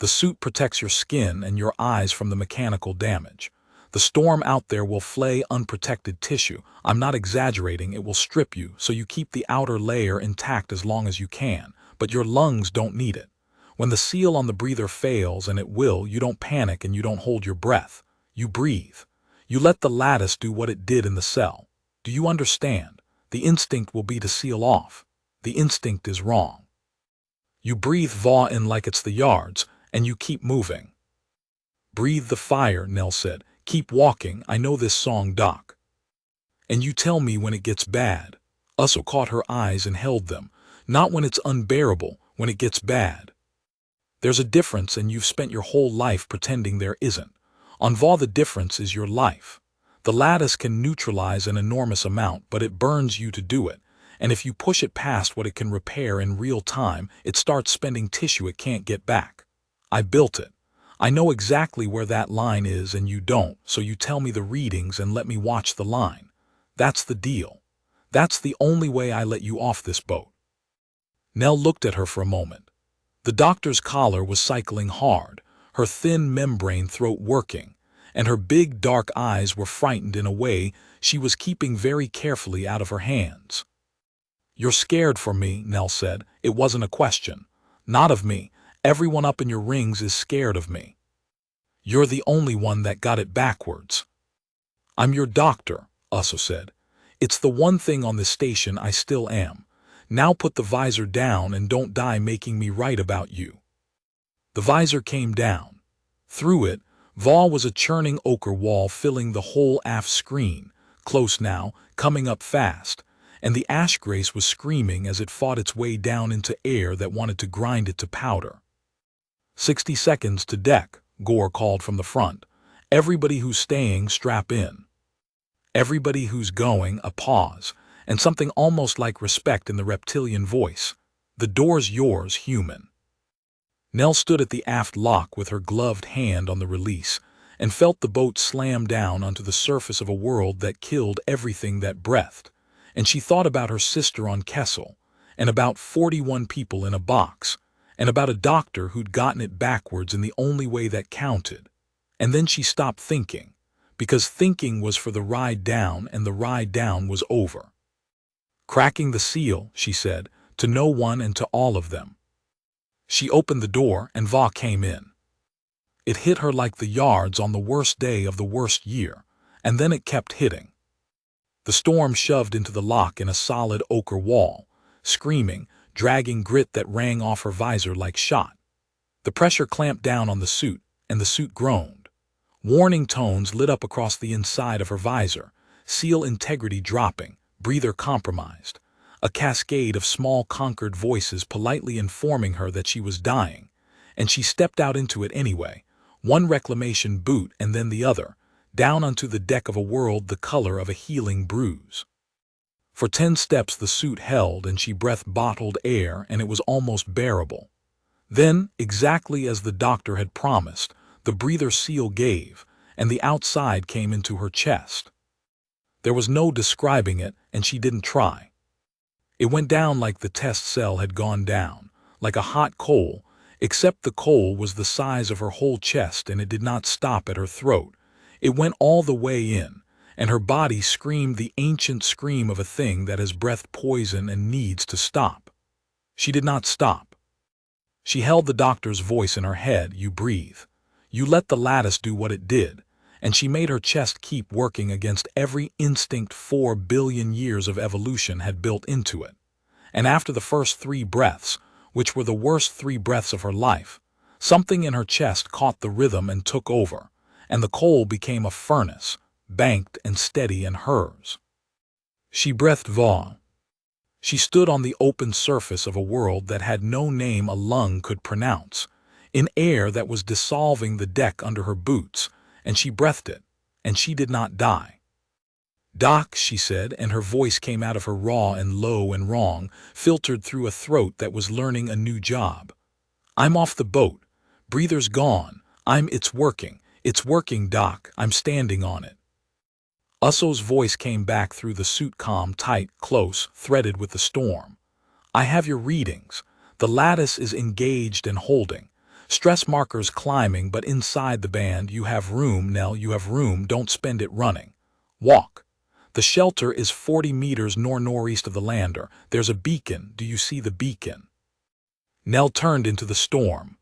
S1: The suit protects your skin and your eyes from the mechanical damage. The storm out there will flay unprotected tissue. I'm not exaggerating, it will strip you, so you keep the outer layer intact as long as you can, but your lungs don't need it. When the seal on the breather fails, and it will, you don't panic and you don't hold your breath. You breathe. You let the lattice do what it did in the cell. Do you understand? The instinct will be to seal off. The instinct is wrong. You breathe Vaw in like it's the yards, and you keep moving. Breathe the fire, Nell said. Keep walking, I know this song, Doc. And you tell me when it gets bad. Usso caught her eyes and held them. Not when it's unbearable, when it gets bad. There's a difference, and you've spent your whole life pretending there isn't. On Vaw the difference is your life. The lattice can neutralize an enormous amount, but it burns you to do it. And if you push it past what it can repair in real time, it starts spending tissue it can't get back. I built it. I know exactly where that line is and you don't, so you tell me the readings and let me watch the line. That's the deal. That's the only way I let you off this boat. Nell looked at her for a moment. The doctor's collar was cycling hard, her thin membrane throat working, and her big dark eyes were frightened in a way she was keeping very carefully out of her hands. You're scared for me, Nell said. It wasn't a question. Not of me. Everyone up in your rings is scared of me. You're the only one that got it backwards. I'm your doctor, Uso said. It's the one thing on this station I still am. Now put the visor down and don't die making me write about you. The visor came down. Through it, VA was a churning ochre wall filling the whole aft screen, close now, coming up fast, and the ash grace was screaming as it fought its way down into air that wanted to grind it to powder. 60 seconds to deck, Gore called from the front. Everybody who's staying, strap in. Everybody who's going, a pause, and something almost like respect in the reptilian voice. The door's yours, human. Nell stood at the aft lock with her gloved hand on the release and felt the boat slam down onto the surface of a world that killed everything that breathed. And she thought about her sister on Kessel, and about 41 people in a box, and about a doctor who'd gotten it backwards in the only way that counted. And then she stopped thinking, because thinking was for the ride down and the ride down was over. Cracking the seal, she said, to no one and to all of them. She opened the door and Va came in. It hit her like the yards on the worst day of the worst year, and then it kept hitting. The storm shoved into the lock in a solid ochre wall, screaming, dragging grit that rang off her visor like shot. The pressure clamped down on the suit, and the suit groaned. Warning tones lit up across the inside of her visor, seal integrity dropping, breather compromised. A cascade of small conquered voices politely informing her that she was dying, and she stepped out into it anyway, one reclamation boot and then the other, down onto the deck of a world the color of a healing bruise. For 10 steps the suit held and she breathed bottled air and it was almost bearable. Then, exactly as the doctor had promised, the breather seal gave, and the outside came into her chest. There was no describing it, and she didn't try. It went down like the test cell had gone down, like a hot coal, except the coal was the size of her whole chest and it did not stop at her throat. It went all the way in, and her body screamed the ancient scream of a thing that has breathed poison and needs to stop. She did not stop. She held the doctor's voice in her head, you breathe. You let the lattice do what it did, and she made her chest keep working against every instinct 4 billion years of evolution had built into it. And after the first 3 breaths, which were the worst 3 breaths of her life, something in her chest caught the rhythm and took over, and the coal became a furnace, banked and steady and hers. She breathed Va. She stood on the open surface of a world that had no name a lung could pronounce, in air that was dissolving the deck under her boots, and she breathed it, and she did not die. Doc, she said, and her voice came out of her raw and low and wrong, filtered through a throat that was learning a new job. I'm off the boat. Breather's gone. It's working, Doc. I'm standing on it. Uso's voice came back through the suit comm, tight, close, threaded with the storm. I have your readings. The lattice is engaged and holding. Stress markers climbing, but inside the band you have room, Nell, you have room, don't spend it running. Walk. The shelter is 40 meters northeast of the lander. There's a beacon. Do you see the beacon? Nell turned into the storm.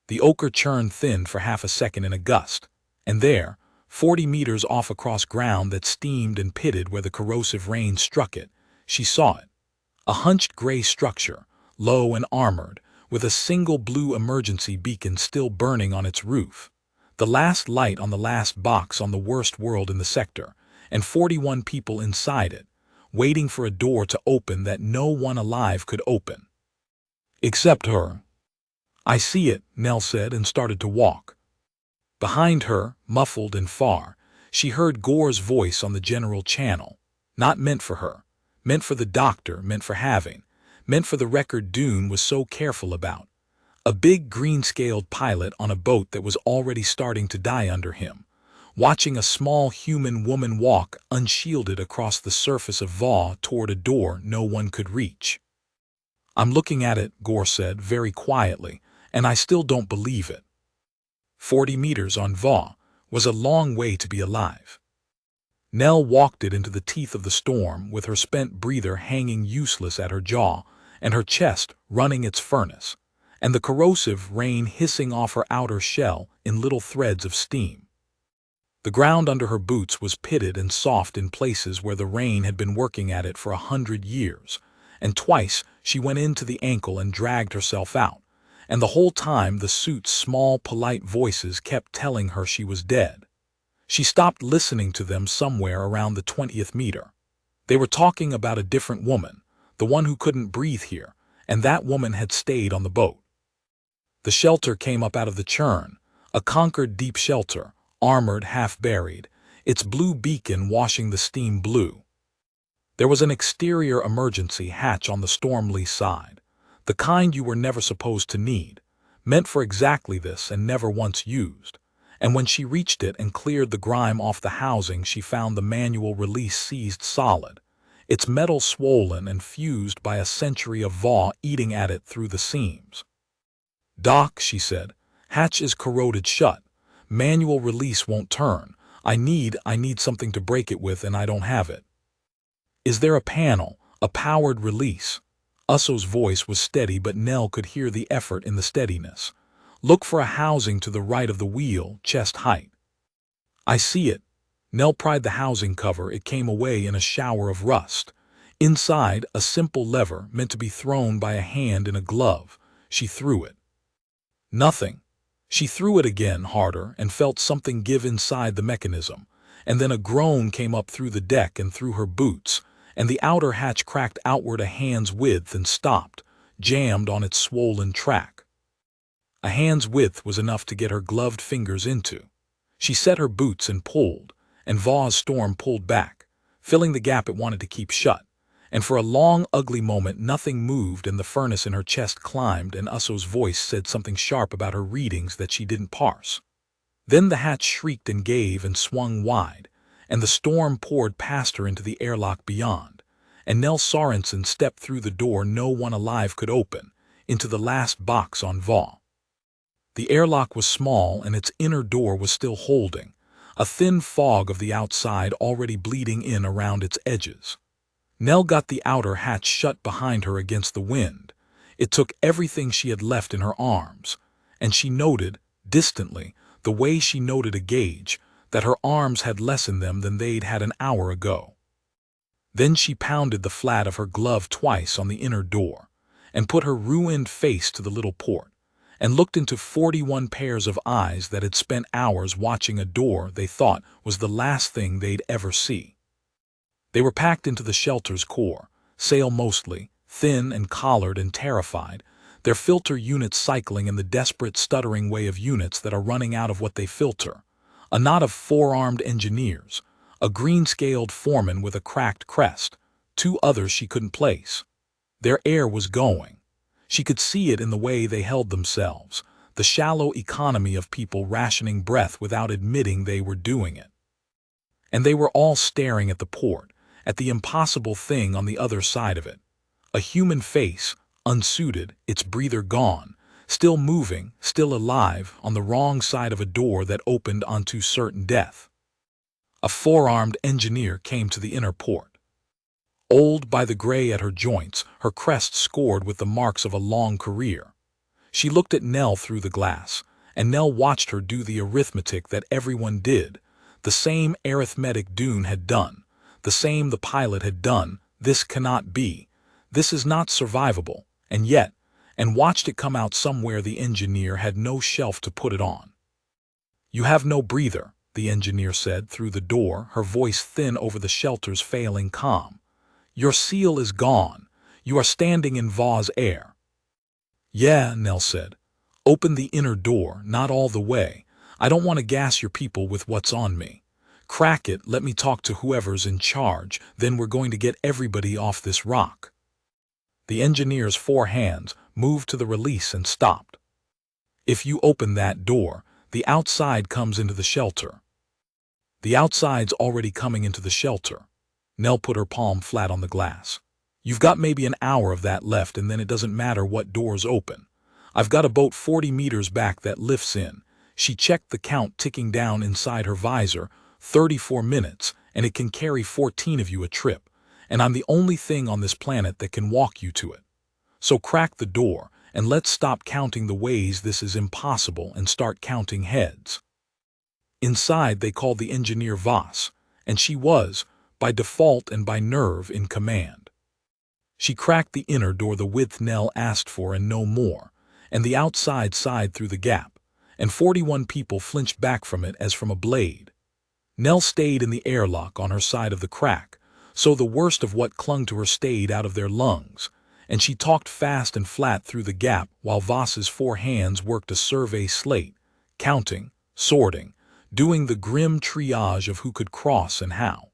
S1: The ochre churn thinned for half a second in a gust, and there, 40 meters off across ground that steamed and pitted where the corrosive rain struck it, she saw it. A hunched gray structure, low and armored, with a single blue emergency beacon still burning on its roof. The last light on the last box on the worst world in the sector, and 41 people inside it, waiting for a door to open that no one alive could open. Except her. I see it, Nell said and started to walk. Behind her, muffled and far, she heard Gore's voice on the general channel. Not meant for her. Meant for the doctor, meant for having. Meant for the record Dune was so careful about. A big green-scaled pilot on a boat that was already starting to die under him, watching a small human woman walk unshielded across the surface of Va toward a door no one could reach. I'm looking at it, Gore said very quietly, and I still don't believe it. 40 meters on Va was a long way to be alive. Nell walked it into the teeth of the storm with her spent breather hanging useless at her jaw and her chest running its furnace. and the corrosive rain hissing off her outer shell in little threads of steam. The ground under her boots was pitted and soft in places where the rain had been working at it for 100 years, and twice she went into the ankle and dragged herself out, and the whole time the suit's small, polite voices kept telling her she was dead. She stopped listening to them somewhere around the 20th meter. They were talking about a different woman, the one who couldn't breathe here, and that woman had stayed on the boat. The shelter came up out of the churn, a conquered deep shelter, armored, half-buried, its blue beacon washing the steam blue. There was an exterior emergency hatch on the storm lee side, the kind you were never supposed to need, meant for exactly this and never once used. And when she reached it and cleared the grime off the housing, she found the manual release seized solid, its metal swollen and fused by a century of VAW eating at it through the seams. "Doc," she said, "hatch is corroded shut. Manual release won't turn. I need something to break it with, and I don't have it." "Is there a panel, a powered release?" Usso's voice was steady, but Nell could hear the effort in the steadiness. "Look for a housing to the right of the wheel, chest height." "I see it." Nell pried the housing cover. It came away in a shower of rust. Inside, a simple lever meant to be thrown by a hand in a glove. She threw it. Nothing. She threw it again, harder, and felt something give inside the mechanism, and then a groan came up through the deck and through her boots, and the outer hatch cracked outward a hand's width and stopped, jammed on its swollen track. A hand's width was enough to get her gloved fingers into. She set her boots and pulled, and VAW's storm pulled back, filling the gap it wanted to keep shut. And for a long, ugly moment nothing moved, and the furnace in her chest climbed, and Usso's voice said something sharp about her readings that she didn't parse. Then the hatch shrieked and gave and swung wide, and the storm poured past her into the airlock beyond, and Nell Sorensen stepped through the door no one alive could open, into the last box on VAW. The airlock was small, and its inner door was still holding, a thin fog of the outside already bleeding in around its edges. Nell got the outer hatch shut behind her against the wind. It took everything she had left in her arms, and she noted, distantly, the way she noted a gauge, that her arms had less in them than they'd had an hour ago. Then she pounded the flat of her glove twice on the inner door, and put her ruined face to the little port, and looked into 41 pairs of eyes that had spent hours watching a door they thought was the last thing they'd ever see. They were packed into the shelter's core, sail mostly, thin and collared and terrified, their filter units cycling in the desperate, stuttering way of units that are running out of what they filter. A knot of four-armed engineers, a green-scaled foreman with a cracked crest, two others she couldn't place. Their air was going. She could see it in the way they held themselves, the shallow economy of people rationing breath without admitting they were doing it. And they were all staring at the port, at the impossible thing on the other side of it. A human face, unsuited, its breather gone, still moving, still alive, on the wrong side of a door that opened onto certain death. A four-armed engineer came to the inner port. Old by the gray at her joints, her crest scored with the marks of a long career. She looked at Nell through the glass, and Nell watched her do the arithmetic that everyone did, the same arithmetic Dune had done, the same the pilot had done. This cannot be. This is not survivable. And yet, and watched it come out somewhere the engineer had no shelf to put it on. "You have no breather," the engineer said through the door, her voice thin over the shelter's failing calm. "Your seal is gone. You are standing in VAW's air." "Yeah," Nell said. "Open the inner door, not all the way. I don't want to gas your people with what's on me. Crack it, let me talk to whoever's in charge, then we're going to get everybody off this rock." The engineer's four hands moved to the release and stopped. "If you open that door, the outside comes into the shelter." "The outside's already coming into the shelter." Nell put her palm flat on the glass. "You've got maybe an hour of that left, and then it doesn't matter what doors open. I've got a boat 40 meters back that lifts in." She checked the count ticking down inside her visor, 34 minutes, and it can carry 14 of you a trip, and I'm the only thing on this planet that can walk you to it. So crack the door, and let's stop counting the ways this is impossible and start counting heads. Inside they called the engineer Voss, and she was, by default and by nerve, in command. She cracked the inner door the width Nell asked for and no more, and the outside side through the gap, and 41 people flinched back from it as from a blade. Nell stayed in the airlock on her side of the crack, so the worst of what clung to her stayed out of their lungs, and she talked fast and flat through the gap while Voss's 4 hands worked a survey slate, counting, sorting, doing the grim triage of who could cross and how.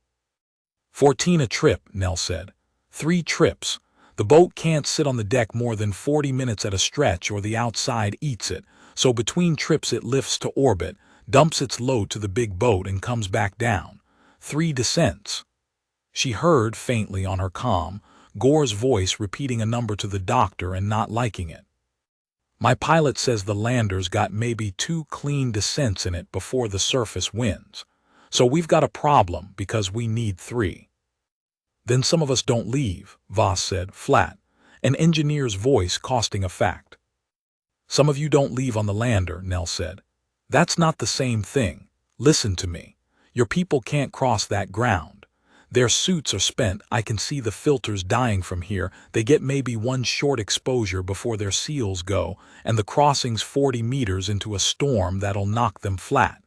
S1: 14 a trip, Nell said. 3 trips. The boat can't sit on the deck more than 40 minutes at a stretch or the outside eats it, so between trips it lifts to orbit, dumps its load to the big boat and comes back down. 3 descents. She heard, faintly on her comm, Gore's voice repeating a number to the doctor and not liking it. My pilot says the lander's got maybe 2 clean descents in it before the surface wins. So we've got a problem because we need 3. Then some of us don't leave, Voss said, flat, an engineer's voice costing a fact. Some of you don't leave on the lander, Nell said. That's not the same thing. Listen to me. Your people can't cross that ground. Their suits are spent, I can see the filters dying from here, they get maybe 1 short exposure before their seals go, and the crossing's 40 meters into a storm that'll knock them flat.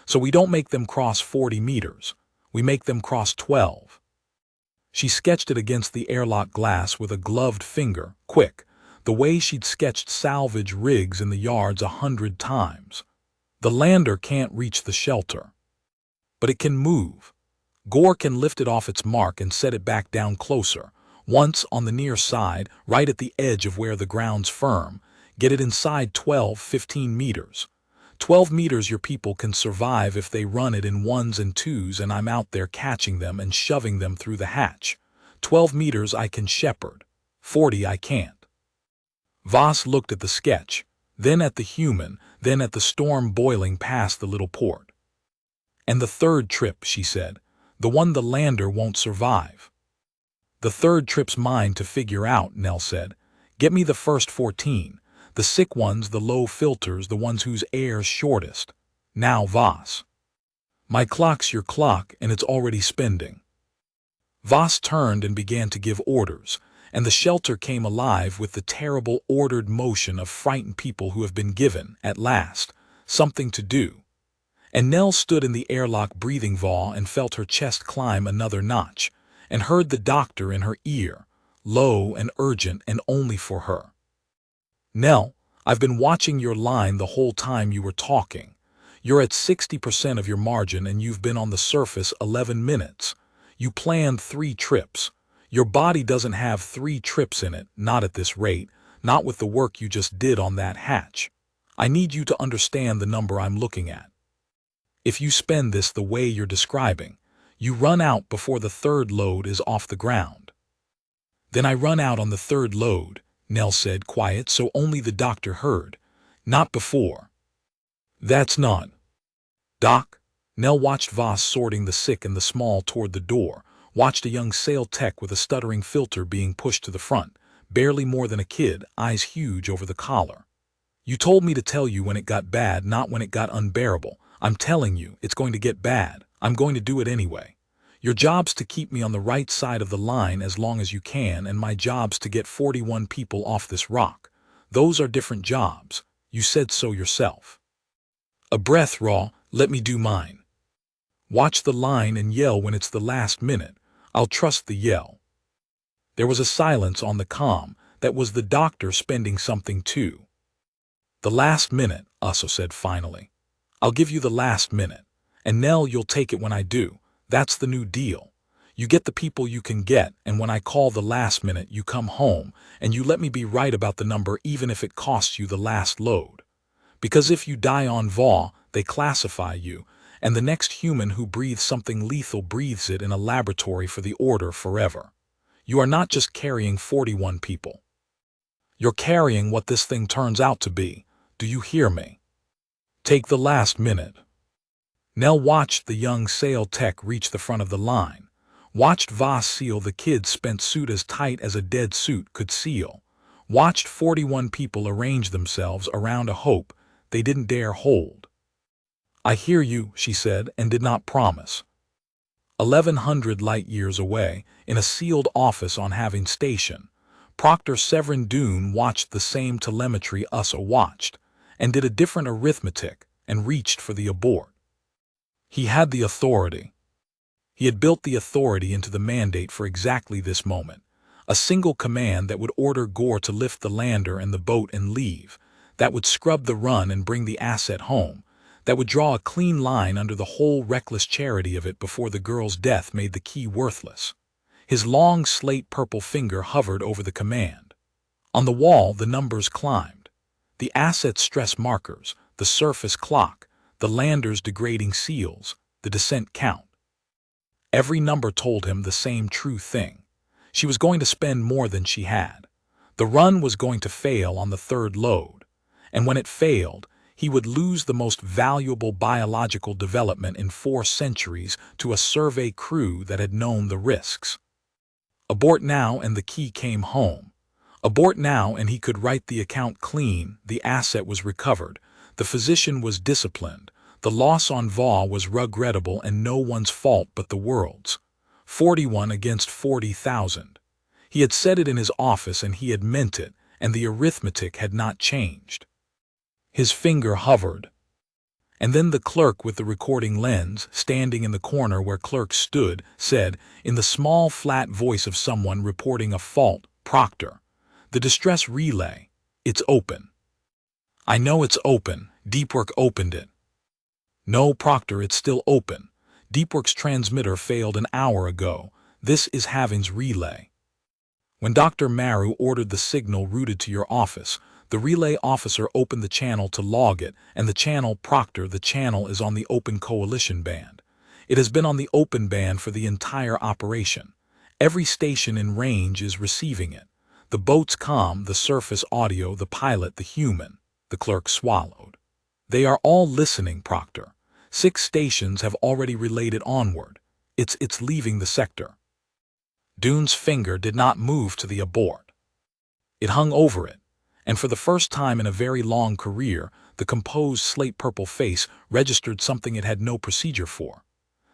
S1: So we don't make them cross 40 meters. We make them cross 12. She sketched it against the airlock glass with a gloved finger, quick, the way she'd sketched salvage rigs in the yards 100 times. The lander can't reach the shelter. But it can move. Gore can lift it off its mark and set it back down closer, once on the near side, right at the edge of where the ground's firm, get it inside 12-15 meters. 12 meters your people can survive if they run it in 1s and 2s and I'm out there catching them and shoving them through the hatch. 12 meters I can shepherd. 40 I can't. Voss looked at the sketch, then at the human, then at the storm boiling past the little port. And the 3rd trip, she said, the one the lander won't survive. The 3rd trip's mine to figure out, Nell said. Get me the first 14. The sick ones, the low filters, the ones whose air's shortest. Now, Voss. My clock's your clock, and it's already spending. Voss turned and began to give orders, and the shelter came alive with the terrible ordered motion of frightened people who have been given, at last, something to do. And Nell stood in the airlock breathing Vaugh and felt her chest climb another notch, and heard the doctor in her ear, low and urgent and only for her. Nell, I've been watching your line the whole time you were talking. You're at 60% of your margin and you've been on the surface 11 minutes. You planned 3 trips. Your body doesn't have 3 trips in it, not at this rate, not with the work you just did on that hatch. I need you to understand the number I'm looking at. If you spend this the way you're describing, you run out before the 3rd load is off the ground. Then I run out on the 3rd load, Nell said, quiet so only the doctor heard. Not before. That's not. Doc? Nell watched Voss sorting the sick and the small toward the door, watched a young sail tech with a stuttering filter being pushed to the front, barely more than a kid, eyes huge over the collar. You told me to tell you when it got bad, not when it got unbearable. I'm telling you, it's going to get bad. I'm going to do it anyway. Your job's to keep me on the right side of the line as long as you can, and my job's to get 41 people off this rock. Those are different jobs. You said so yourself. A breath, Raw, let me do mine. Watch the line and yell when it's the last minute. I'll trust the yell. There was a silence on the comm. That was the doctor spending something too. The last minute, Usso said finally. I'll give you the last minute. And Nell, you'll take it when I do. That's the new deal. You get the people you can get, and when I call the last minute, you come home, and you let me be right about the number even if it costs you the last load. Because if you die on Vaugh, they classify you, and the next human who breathes something lethal breathes it in a laboratory for the order forever. You are not just carrying 41 people. You're carrying what this thing turns out to be. Do you hear me? Take the last minute. Nell watched the young sail tech reach the front of the line, watched Voss seal the kid's spent suit as tight as a dead suit could seal, watched 41 people arrange themselves around a hope they didn't dare hold. "I hear you," she said, and did not promise. 1,100 light-years away, in a sealed office on Having Station, Proctor Severin Dune watched the same telemetry USA watched, and did a different arithmetic, and reached for the abort. He had the authority. He had built the authority into the mandate for exactly this moment. A single command that would order Gore to lift the lander and the boat and leave, that would scrub the run and bring the asset home, that would draw a clean line under the whole reckless charity of it before the girl's death made the key worthless. His long slate-purple finger hovered over the command. On the wall the numbers climbed. The asset's stress markers, the surface clock, the lander's degrading seals, the descent count. Every number told him the same true thing. She was going to spend more than she had. The run was going to fail on the third load, and when it failed, he would lose the most valuable biological development in 4 centuries to a survey crew that had known the risks. Abort now and the key came home. Abort now and he could write the account clean, the asset was recovered, the physician was disciplined, the loss on VA was regrettable and no one's fault but the world's. 41 against 40,000. He had said it in his office and he had meant it, and the arithmetic had not changed. His finger hovered. And then the clerk with the recording lens, standing in the corner where clerks stood, said, in the small flat voice of someone reporting a fault, "Proctor, the distress relay, it's open." "I know it's open. Deepwork opened it." "No, Proctor, it's still open. Deepwork's transmitter failed an hour ago. This is Having's relay." When Dr. Maru ordered the signal routed to your office, the relay officer opened the channel to log it, and the channel, "Proctor, the channel is on the open coalition band. It has been on the open band for the entire operation. Every station in range is receiving it. The boat's comm, the surface audio, the pilot, the human." The clerk swallowed. "They are all listening, Proctor. 6 stations have already relayed it onward. It's leaving the sector." Dune's finger did not move to the abort. It hung over it, and for the first time in a very long career, the composed slate-purple face registered something it had no procedure for.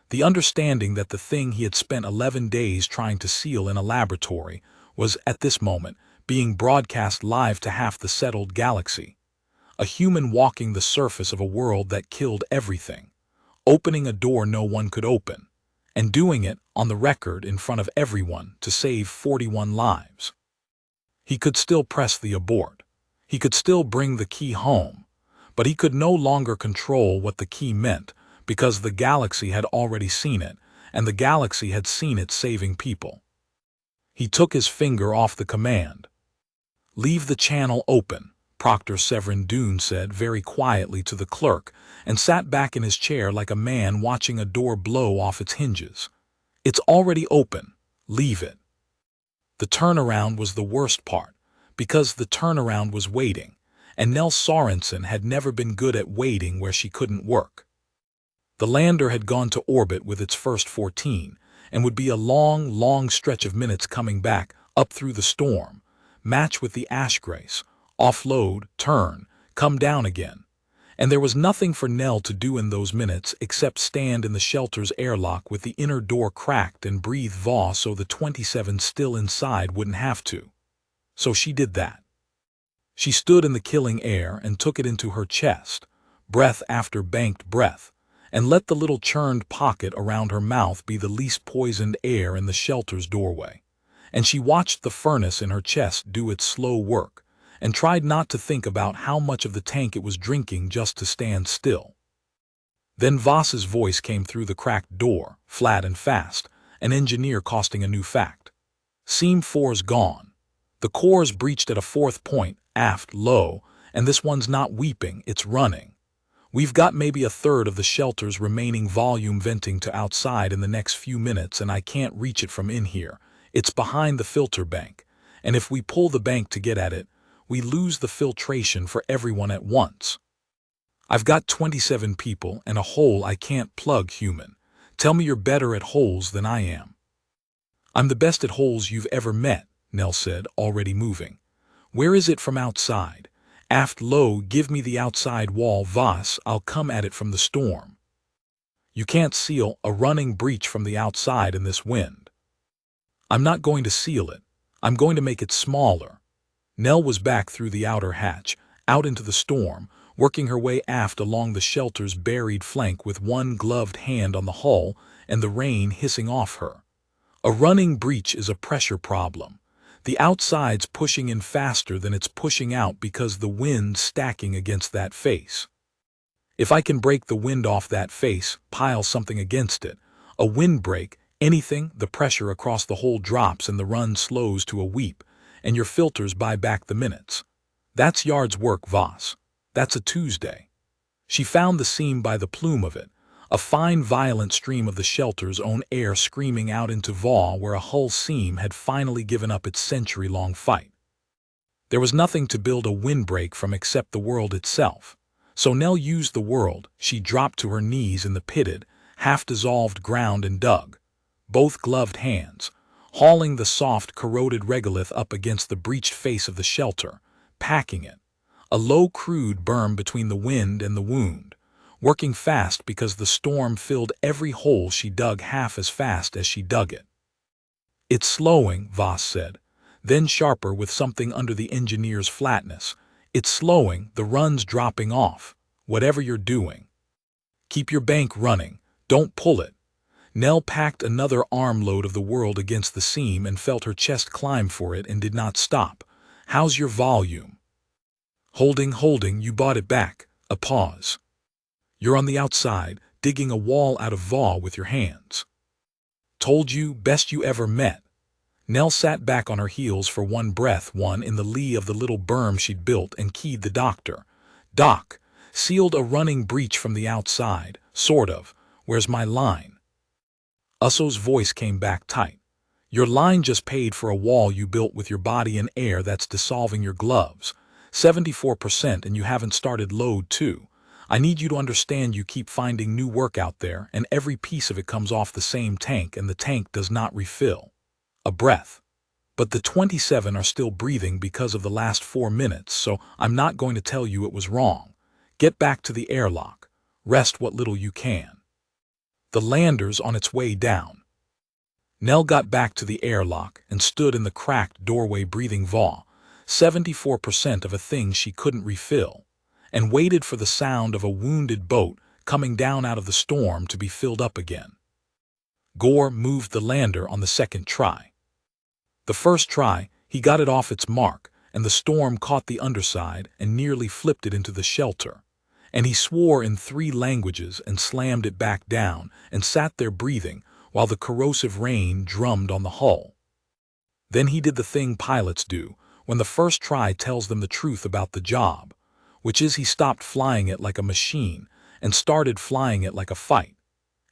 S1: The understanding that the thing he had spent 11 days trying to seal in a laboratory was, at this moment, being broadcast live to half the settled galaxy. A human walking the surface of a world that killed everything, opening a door no one could open, and doing it on the record in front of everyone to save 41 lives. He could still press the abort. He could still bring the key home, but he could no longer control what the key meant because the galaxy had already seen it, and the galaxy had seen it saving people. He took his finger off the command. "Leave the channel open," Proctor Severin Dune said very quietly to the clerk, and sat back in his chair like a man watching a door blow off its hinges. "It's already open. Leave it." The turnaround was the worst part, because the turnaround was waiting, and Nell Sorensen had never been good at waiting where she couldn't work. The lander had gone to orbit with its first 14, and would be a long, long stretch of minutes coming back, up through the storm, match with the Ashgrace, offload, turn, come down again. And there was nothing for Nell to do in those minutes except stand in the shelter's airlock with the inner door cracked and breathe VA so the 27 still inside wouldn't have to. So she did that. She stood in the killing air and took it into her chest, breath after banked breath, and let the little churned pocket around her mouth be the least poisoned air in the shelter's doorway. And she watched the furnace in her chest do its slow work, and tried not to think about how much of the tank it was drinking just to stand still. Then Voss's voice came through the cracked door, flat and fast, an engineer costing a new fact. "Seam 4's gone. The core's breached at a 4th point, aft, low, and this one's not weeping, it's running. We've got maybe a third of the shelter's remaining volume venting to outside in the next few minutes, and I can't reach it from in here. It's behind the filter bank, and if we pull the bank to get at it, we lose the filtration for everyone at once. I've got 27 people and a hole I can't plug, human. Tell me you're better at holes than I am." "I'm the best at holes you've ever met," Nell said, already moving. Where is it from outside? Aft low, give me the outside wall, Voss, I'll come at it from the storm. You can't seal a running breach from the outside in this wind. I'm not going to seal it. I'm going to make it smaller. Nell was back through the outer hatch, out into the storm, working her way aft along the shelter's buried flank with one gloved hand on the hull and the rain hissing off her. A running breach is a pressure problem. The outside's pushing in faster than it's pushing out because the wind's stacking against that face. If I can break the wind off that face, pile something against it, a windbreak, anything, the pressure across the hole drops and the run slows to a weep, and your filters buy back the minutes. That's yard's work, Voss. That's a Tuesday. She found the seam by the plume of it, a fine violent stream of the shelter's own air screaming out into Vaugh where a hull seam had finally given up its century-long fight. There was nothing to build a windbreak from except the world itself. So Nell used the world. She dropped to her knees in the pitted, half-dissolved ground and dug, both gloved hands, hauling the soft, corroded regolith up against the breached face of the shelter, packing it, a low, crude berm between the wind and the wound, working fast because the storm filled every hole she dug half as fast as she dug it. It's slowing, Voss said, then sharper with something under the engineer's flatness. It's slowing, the run's dropping off, whatever you're doing. Keep your bank running, don't pull it. Nell packed another armload of the world against the seam and felt her chest climb for it and did not stop. How's your volume? Holding, you bought it back. A pause. You're on the outside, digging a wall out of Vaugh with your hands. Told you, best you ever met. Nell sat back on her heels for one breath, one in the lee of the little berm she'd built, and keyed the doctor. Doc, sealed a running breach from the outside, sort of. Where's my line? Usso's voice came back tight. Your line just paid for a wall you built with your body in air that's dissolving your gloves. 74% and you haven't started load 2. I need you to understand you keep finding new work out there and every piece of it comes off the same tank and the tank does not refill. A breath. But the 27 are still breathing because of the last 4 minutes, so I'm not going to tell you it was wrong. Get back to the airlock. Rest what little you can. The lander's on its way down. Nell got back to the airlock and stood in the cracked doorway breathing Vaugh, 74% of a thing she couldn't refill, and waited for the sound of a wounded boat coming down out of the storm to be filled up again. Gore moved the lander on the second try. The first try, he got it off its mark, and the storm caught the underside and nearly flipped it into the shelter. And he swore in 3 languages and slammed it back down and sat there breathing while the corrosive rain drummed on the hull. Then he did the thing pilots do when the first try tells them the truth about the job, which is he stopped flying it like a machine and started flying it like a fight.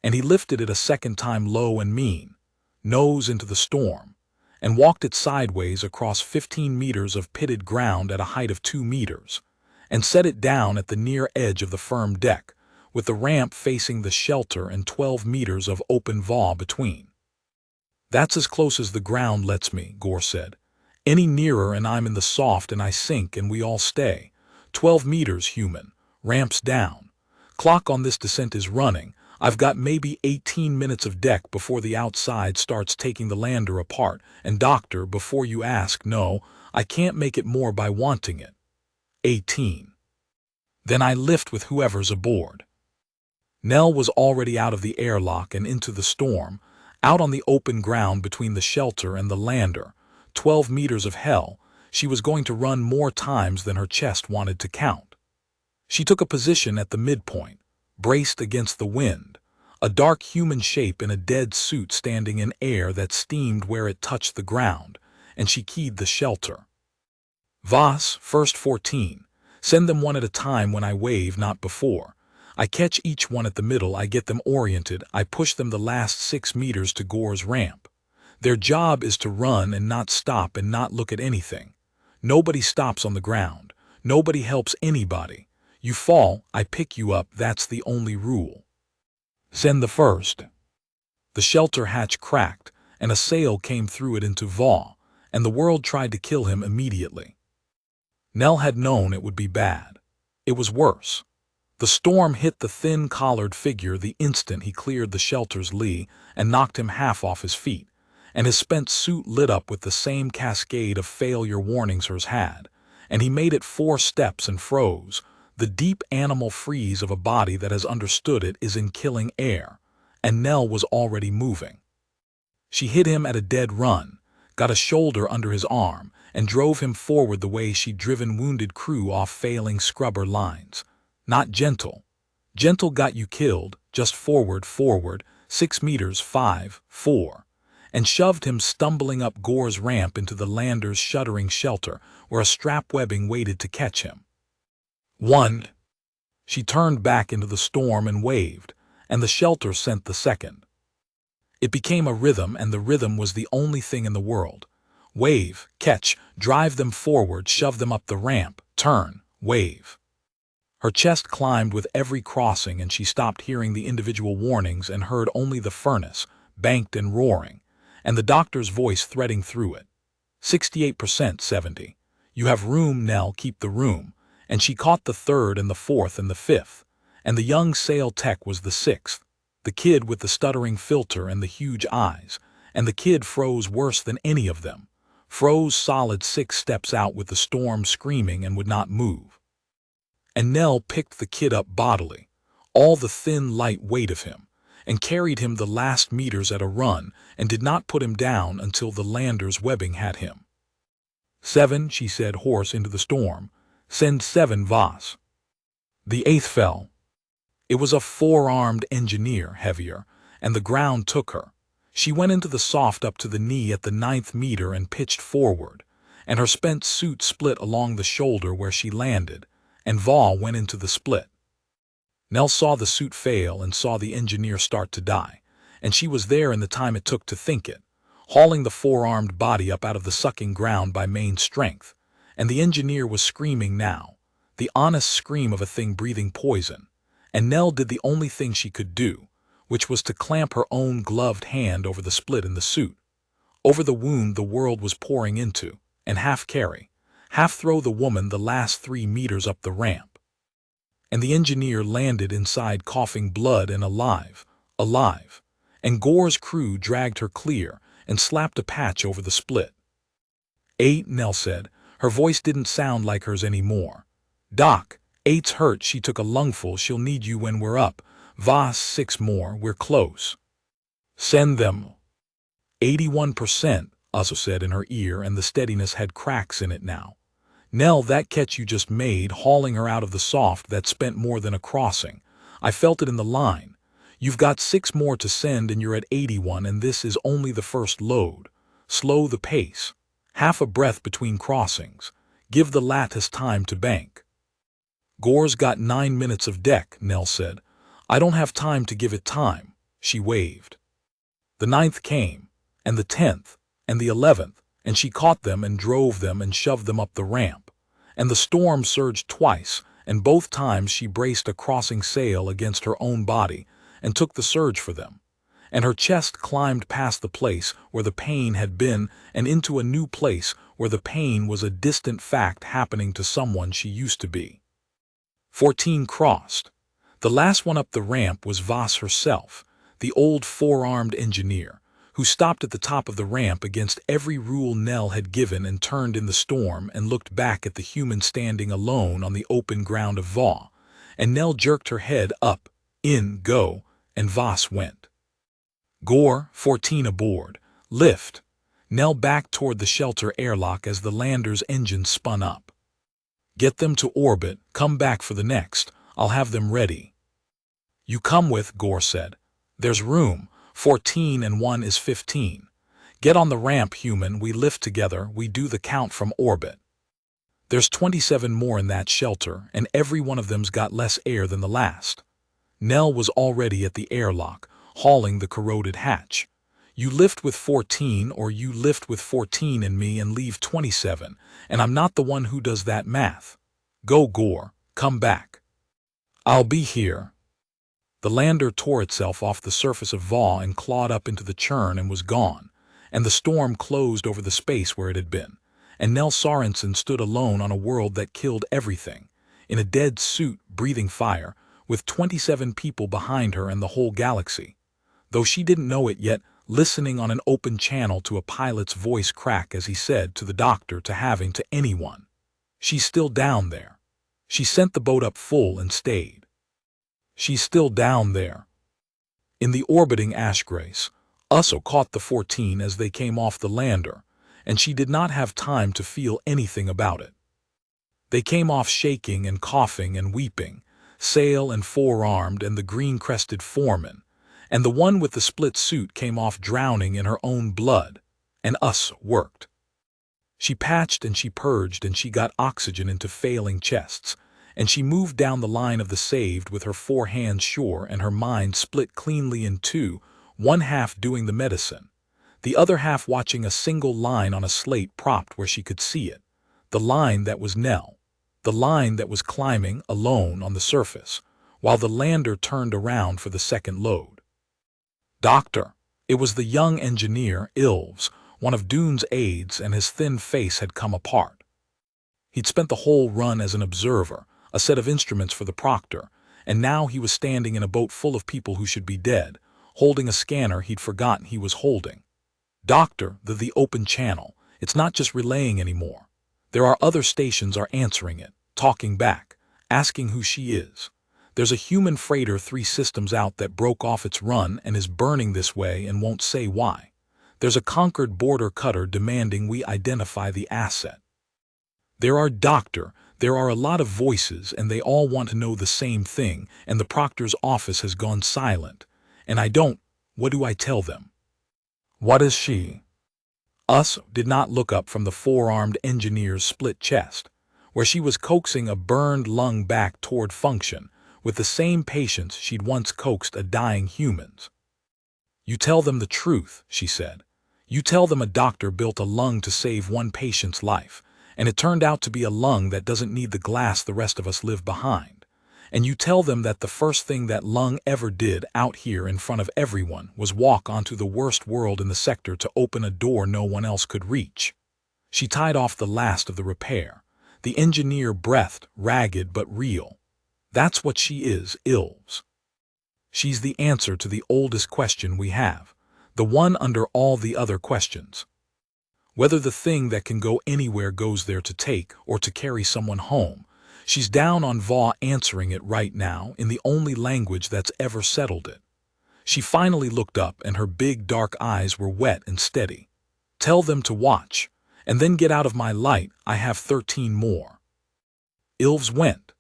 S1: And he lifted it a second time low and mean, nose into the storm, and walked it sideways across 15 meters of pitted ground at a height of 2 meters, and set it down at the near edge of the firm deck, with the ramp facing the shelter and 12 meters of open Vaugh between. That's as close as the ground lets me, Gore said. Any nearer and I'm in the soft and I sink and we all stay. 12 meters, human. Ramps down. Clock on this descent is running. I've got maybe 18 minutes of deck before the outside starts taking the lander apart, and doctor, before you ask, no, I can't make it more by wanting it. 18. Then I lift with whoever's aboard. Nell was already out of the airlock and into the storm, out on the open ground between the shelter and the lander, 12 meters of hell. She was going to run more times than her chest wanted to count. She took a position at the midpoint, braced against the wind, a dark human shape in a dead suit standing in air that steamed where it touched the ground, and she keyed the shelter. Voss, first 14. Send them one at a time when I wave, not before. I catch each one at the middle, I get them oriented, I push them the last 6 meters to Gore's ramp. Their job is to run and not stop and not look at anything. Nobody stops on the ground. Nobody helps anybody. You fall, I pick you up, that's the only rule. Send the first. The shelter hatch cracked, and a sail came through it into Vaugh, and the world tried to kill him immediately. Nell had known it would be bad. It was worse. The storm hit the thin-collared figure the instant he cleared the shelter's lee and knocked him half off his feet, and his spent suit lit up with the same cascade of failure warnings hers had, and he made it 4 steps and froze. The deep animal freeze of a body that has understood it is in killing air, and Nell was already moving. She hit him at a dead run, got a shoulder under his arm, and drove him forward the way she'd driven wounded crew off failing scrubber lines. Not gentle. Gentle got you killed, just forward, 6 meters, 5, 4, and shoved him stumbling up Gore's ramp into the lander's shuddering shelter, where a strap webbing waited to catch him. 1. She turned back into the storm and waved, and the shelter sent the second. It became a rhythm, and the rhythm was the only thing in the world. Wave, catch, drive them forward, shove them up the ramp, turn, wave. Her chest climbed with every crossing, and she stopped hearing the individual warnings and heard only the furnace, banked and roaring, and the doctor's voice threading through it. 68%, 70. You have room, Nell, keep the room. And she caught the 3rd and the 4th and the 5th, and the young sail tech was the 6th, the kid with the stuttering filter and the huge eyes, and the kid froze worse than any of them, froze solid 6 steps out with the storm screaming and would not move. And Nell picked the kid up bodily, all the thin light weight of him, and carried him the last meters at a run and did not put him down until the lander's webbing had him. 7, she said hoarse into the storm. Send 7 Voss. The 8th fell. It was a 4-armed engineer, heavier, and the ground took her. She went into the soft up to the knee at the 9th meter and pitched forward, and her spent suit split along the shoulder where she landed, and Va went into the split. Nell saw the suit fail and saw the engineer start to die, and she was there in the time it took to think it, hauling the 4-armed body up out of the sucking ground by main strength, and the engineer was screaming now, the honest scream of a thing breathing poison, and Nell did the only thing she could do, which was to clamp her own gloved hand over the split in the suit, over the wound the world was pouring into, and half carry, half throw the woman the last 3 meters up the ramp. And the engineer landed inside coughing blood and alive, and Gore's crew dragged her clear and slapped a patch over the split. 8, Nell said. Her voice didn't sound like hers anymore. Doc, 8's hurt, she took a lungful, she'll need you when we're up. Voss, 6 more, we're close. Send them. 81%, Usso said in her ear, and the steadiness had cracks in it now. Nell, that catch you just made, hauling her out of the soft, that spent more than a crossing. I felt it in the line. You've got 6 more to send and you're at 81, and this is only the first load. Slow the pace. Half a breath between crossings. Give the lattice time to bank. Gore's got 9 minutes of deck, Nell said. I don't have time to give it time. She waved. The 9th came, and the 10th, and the 11th, and she caught them and drove them and shoved them up the ramp. And the storm surged twice, and both times she braced a crossing sail against her own body and took the surge for them. And her chest climbed past the place where the pain had been and into a new place where the pain was a distant fact happening to someone she used to be. 14 crossed. The last one up the ramp was Voss herself, the old 4-armed engineer, who stopped at the top of the ramp against every rule Nell had given and turned in the storm and looked back at the human standing alone on the open ground of Va, and Nell jerked her head up, in, go, and Voss went. Gore, 14 aboard. Lift. Nell backed toward the shelter airlock as the lander's engine spun up. Get them to orbit, come back for the next. I'll have them ready. You come with, Gore said. There's room. 14 and 1 is 15. Get on the ramp, human. We lift together. We do the count from orbit. There's 27 more in that shelter, and every one of them's got less air than the last. Nell was already at the airlock, hauling the corroded hatch. You lift with 14, or you lift with 14 and me and leave 27, and I'm not the one who does that math. Go, Gore. Come back. I'll be here. The lander tore itself off the surface of Va and clawed up into the churn and was gone, and the storm closed over the space where it had been, and Nell Sorensen stood alone on a world that killed everything, in a dead suit breathing fire, with 27 people behind her and the whole galaxy. Though she didn't know it yet, listening on an open channel to a pilot's voice crack as he said to the doctor to having to anyone. She's still down there. She sent the boat up full and stayed. She's still down there. In the orbiting Ashgrace, Uso caught the 14 as they came off the lander, and she did not have time to feel anything about it. They came off shaking and coughing and weeping, Sail and four-armed and the green-crested foreman, and the one with the split suit came off drowning in her own blood, and us worked. She patched and she purged and she got oxygen into failing chests, and she moved down the line of the saved with her 4 hands sure and her mind split cleanly in two, one half doing the medicine, the other half watching a single line on a slate propped where she could see it, the line that was Nell, the line that was climbing alone on the surface, while the lander turned around for the second load. Doctor, it was the young engineer, Ilves, one of Dune's aides, and his thin face had come apart. He'd spent the whole run as an observer, a set of instruments for the proctor, and now he was standing in a boat full of people who should be dead, holding a scanner he'd forgotten he was holding. Doctor, the open channel, it's not just relaying anymore. There are other stations are answering it, talking back, asking who she is. There's a human freighter 3 systems out that broke off its run and is burning this way and won't say why. There's a Concord border cutter demanding we identify the asset. There are a lot of voices and they all want to know the same thing, and the proctor's office has gone silent. And what do I tell them? What is she? Us did not look up from the four-armed engineer's split chest, where she was coaxing a burned lung back toward function, with the same patience she'd once coaxed a dying human's. You tell them the truth, she said. You tell them a doctor built a lung to save one patient's life, and it turned out to be a lung that doesn't need the glass the rest of us live behind. And you tell them that the first thing that lung ever did out here in front of everyone was walk onto the worst world in the sector to open a door no one else could reach. She tied off the last of the repair. The engineer breathed, ragged but real. That's what she is, Ilves. She's the answer to the oldest question we have, the one under all the other questions. Whether the thing that can go anywhere goes there to take or to carry someone home, she's down on Va answering it right now in the only language that's ever settled it. She finally looked up and her big dark eyes were wet and steady. Tell them to watch, and then get out of my light, I have 13 more. Ilves went,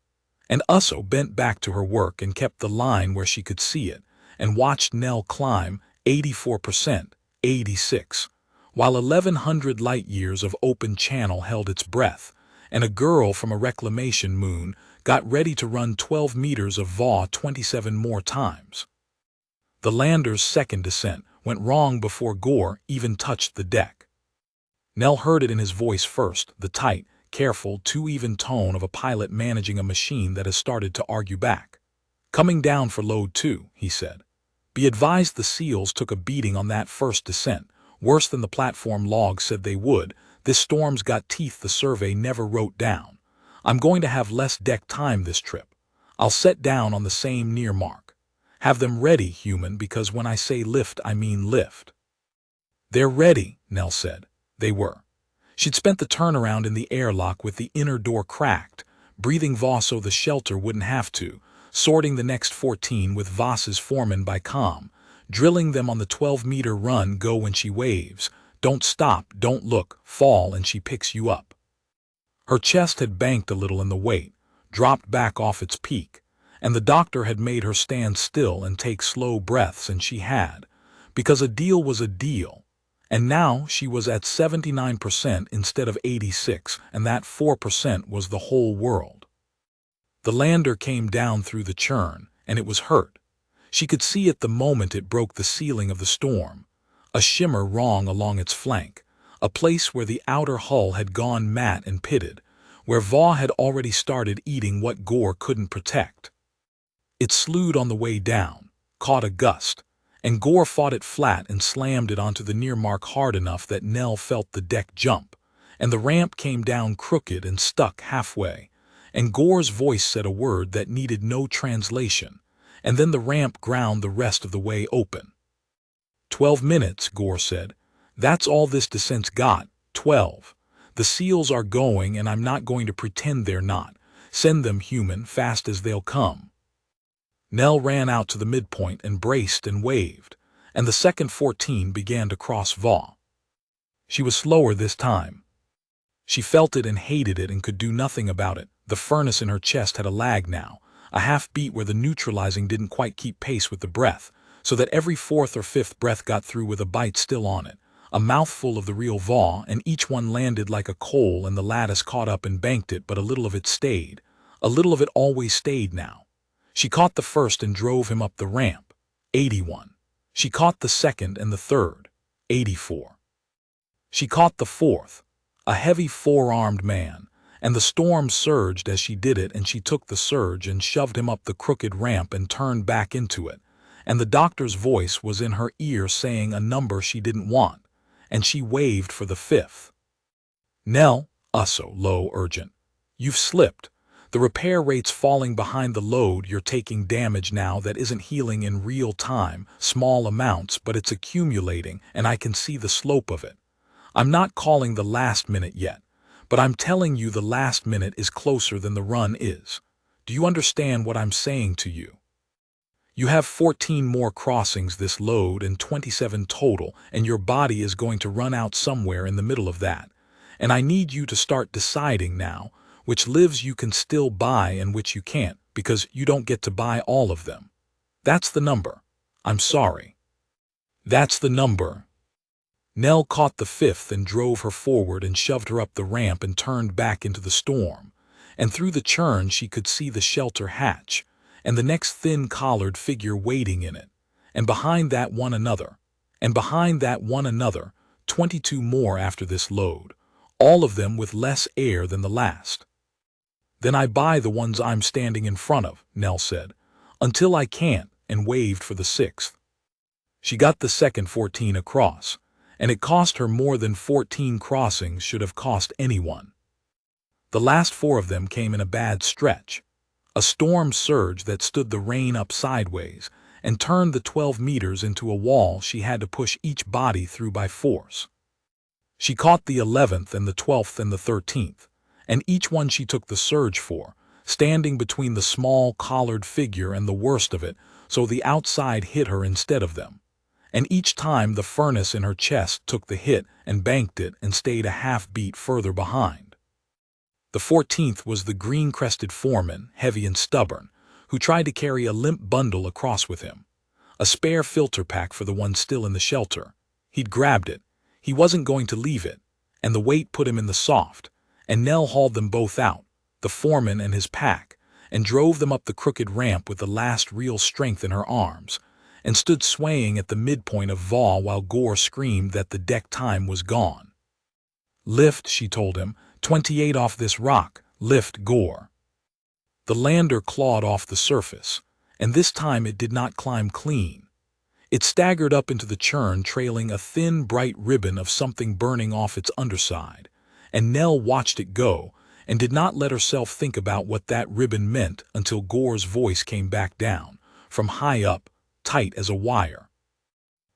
S1: and Uso bent back to her work and kept the line where she could see it, and watched Nell climb 84%, 86, while 1,100 light-years of open channel held its breath, and a girl from a reclamation moon got ready to run 12 meters of VAW 27 more times. The lander's second descent went wrong before Gore even touched the deck. Nell heard it in his voice first, the tight, careful, too-even tone of a pilot managing a machine that has started to argue back. Coming down for load 2, he said. Be advised the SEALs took a beating on that first descent, worse than the platform logs said they would. This storm's got teeth the survey never wrote down. I'm going to have less deck time this trip. I'll set down on the same near mark. Have them ready, human, because when I say lift, I mean lift. They're ready, Nell said. They were. She'd spent the turnaround in the airlock with the inner door cracked, breathing Voss so the shelter wouldn't have to, sorting the next 14 with Voss's foreman by comm, drilling them on the 12-meter run go when she waves. Don't stop, don't look, fall and she picks you up. Her chest had banked a little in the weight, dropped back off its peak, and the doctor had made her stand still and take slow breaths, and she had, because a deal was a deal, and now she was at 79% instead of 86, and that 4% was the whole world. The lander came down through the churn, and it was hurt. She could see it the moment it broke the ceiling of the storm. A shimmer wrong along its flank, a place where the outer hull had gone matte and pitted, where Va had already started eating what Gore couldn't protect. It slewed on the way down, caught a gust, and Gore fought it flat and slammed it onto the near mark hard enough that Nell felt the deck jump, and the ramp came down crooked and stuck halfway, and Gore's voice said a word that needed no translation, and then the ramp ground the rest of the way open. 12 minutes, Gore said. That's all this descent's got, 12. The SEALs are going, and I'm not going to pretend they're not. Send them, human, fast as they'll come. Nell ran out to the midpoint and braced and waved, and the second 14 began to cross VA. She was slower this time. She felt it and hated it and could do nothing about it. The furnace in her chest had a lag now, a half beat where the neutralizing didn't quite keep pace with the breath, so that every fourth or fifth breath got through with a bite still on it, a mouthful of the real VA, and each one landed like a coal, and the lattice caught up and banked it, but a little of it stayed. A little of it always stayed now. She caught the first and drove him up the ramp, 81. She caught the second and the third, 84. She caught the fourth, a heavy four-armed man, and the storm surged as she did it, and she took the surge and shoved him up the crooked ramp and turned back into it, and the doctor's voice was in her ear saying a number she didn't want, and she waved for the fifth. Nell, also low, urgent. You've slipped. The repair rate's falling behind the load. You're taking damage now that isn't healing in real time, small amounts, but it's accumulating, and I can see the slope of it. I'm not calling the last minute yet, but I'm telling you the last minute is closer than the run is. Do you understand what I'm saying to you? You have 14 more crossings this load and 27 total, and your body is going to run out somewhere in the middle of that. And I need you to start deciding now which lives you can still buy and which you can't, because you don't get to buy all of them. That's the number. I'm sorry. That's the number. Nell caught the fifth and drove her forward and shoved her up the ramp and turned back into the storm, and through the churn she could see the shelter hatch, and the next thin-collared figure waiting in it, and behind that one another, and behind that one another, 22 more after this load, all of them with less air than the last. Then I buy the ones I'm standing in front of, Nell said, until I can't, and waved for the sixth. She got the second 14 across, and it cost her more than 14 crossings should have cost anyone. The last 4 of them came in a bad stretch, a storm surge that stood the rain up sideways and turned the 12 meters into a wall she had to push each body through by force. She caught the 11th and the 12th and the 13th, and each one she took the surge for, standing between the small collared figure and the worst of it, so the outside hit her instead of them. And each time the furnace in her chest took the hit and banked it and stayed a half beat further behind. The 14th was the green-crested foreman, heavy and stubborn, who tried to carry a limp bundle across with him, a spare filter pack for the one still in the shelter. He'd grabbed it. He wasn't going to leave it, and the weight put him in the soft, and Nell hauled them both out, the foreman and his pack, and drove them up the crooked ramp with the last real strength in her arms, and stood swaying at the midpoint of VA while Gore screamed that the deck time was gone. Lift, she told him, 28 off this rock, lift, Gore. The lander clawed off the surface, and this time it did not climb clean. It staggered up into the churn, trailing a thin, bright ribbon of something burning off its underside, and Nell watched it go and did not let herself think about what that ribbon meant until Gore's voice came back down, from high up, tight as a wire.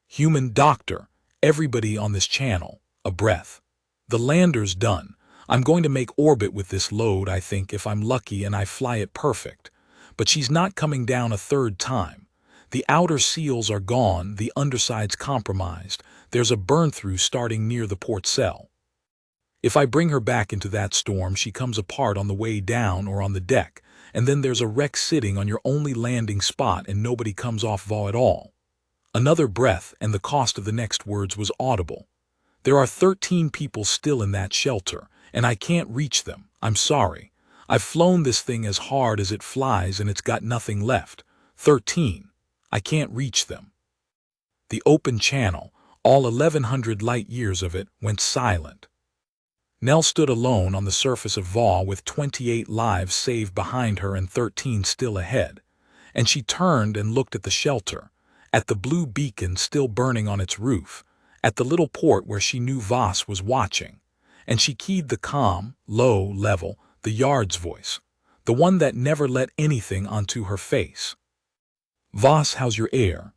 S1: Human doctor, everybody on this channel, a breath. The lander's done. I'm going to make orbit with this load, I think, if I'm lucky and I fly it perfect. But she's not coming down a third time. The outer seals are gone, the underside's compromised. There's a burn-through starting near the port cell. If I bring her back into that storm, she comes apart on the way down or on the deck, and then there's a wreck sitting on your only landing spot and nobody comes off VA at all. Another breath, and the cost of the next words was audible. There are 13 people still in that shelter, and I can't reach them. I'm sorry. I've flown this thing as hard as it flies and it's got nothing left. 13. I can't reach them. The open channel, all 1,100 light years of it, went silent. Nell stood alone on the surface of VA with 28 lives saved behind her and 13 still ahead, and she turned and looked at the shelter, at the blue beacon still burning on its roof, at the little port where she knew Voss was watching, and she keyed the calm, low level, the yard's voice, the one that never let anything onto her face. "Voss, how's your air?"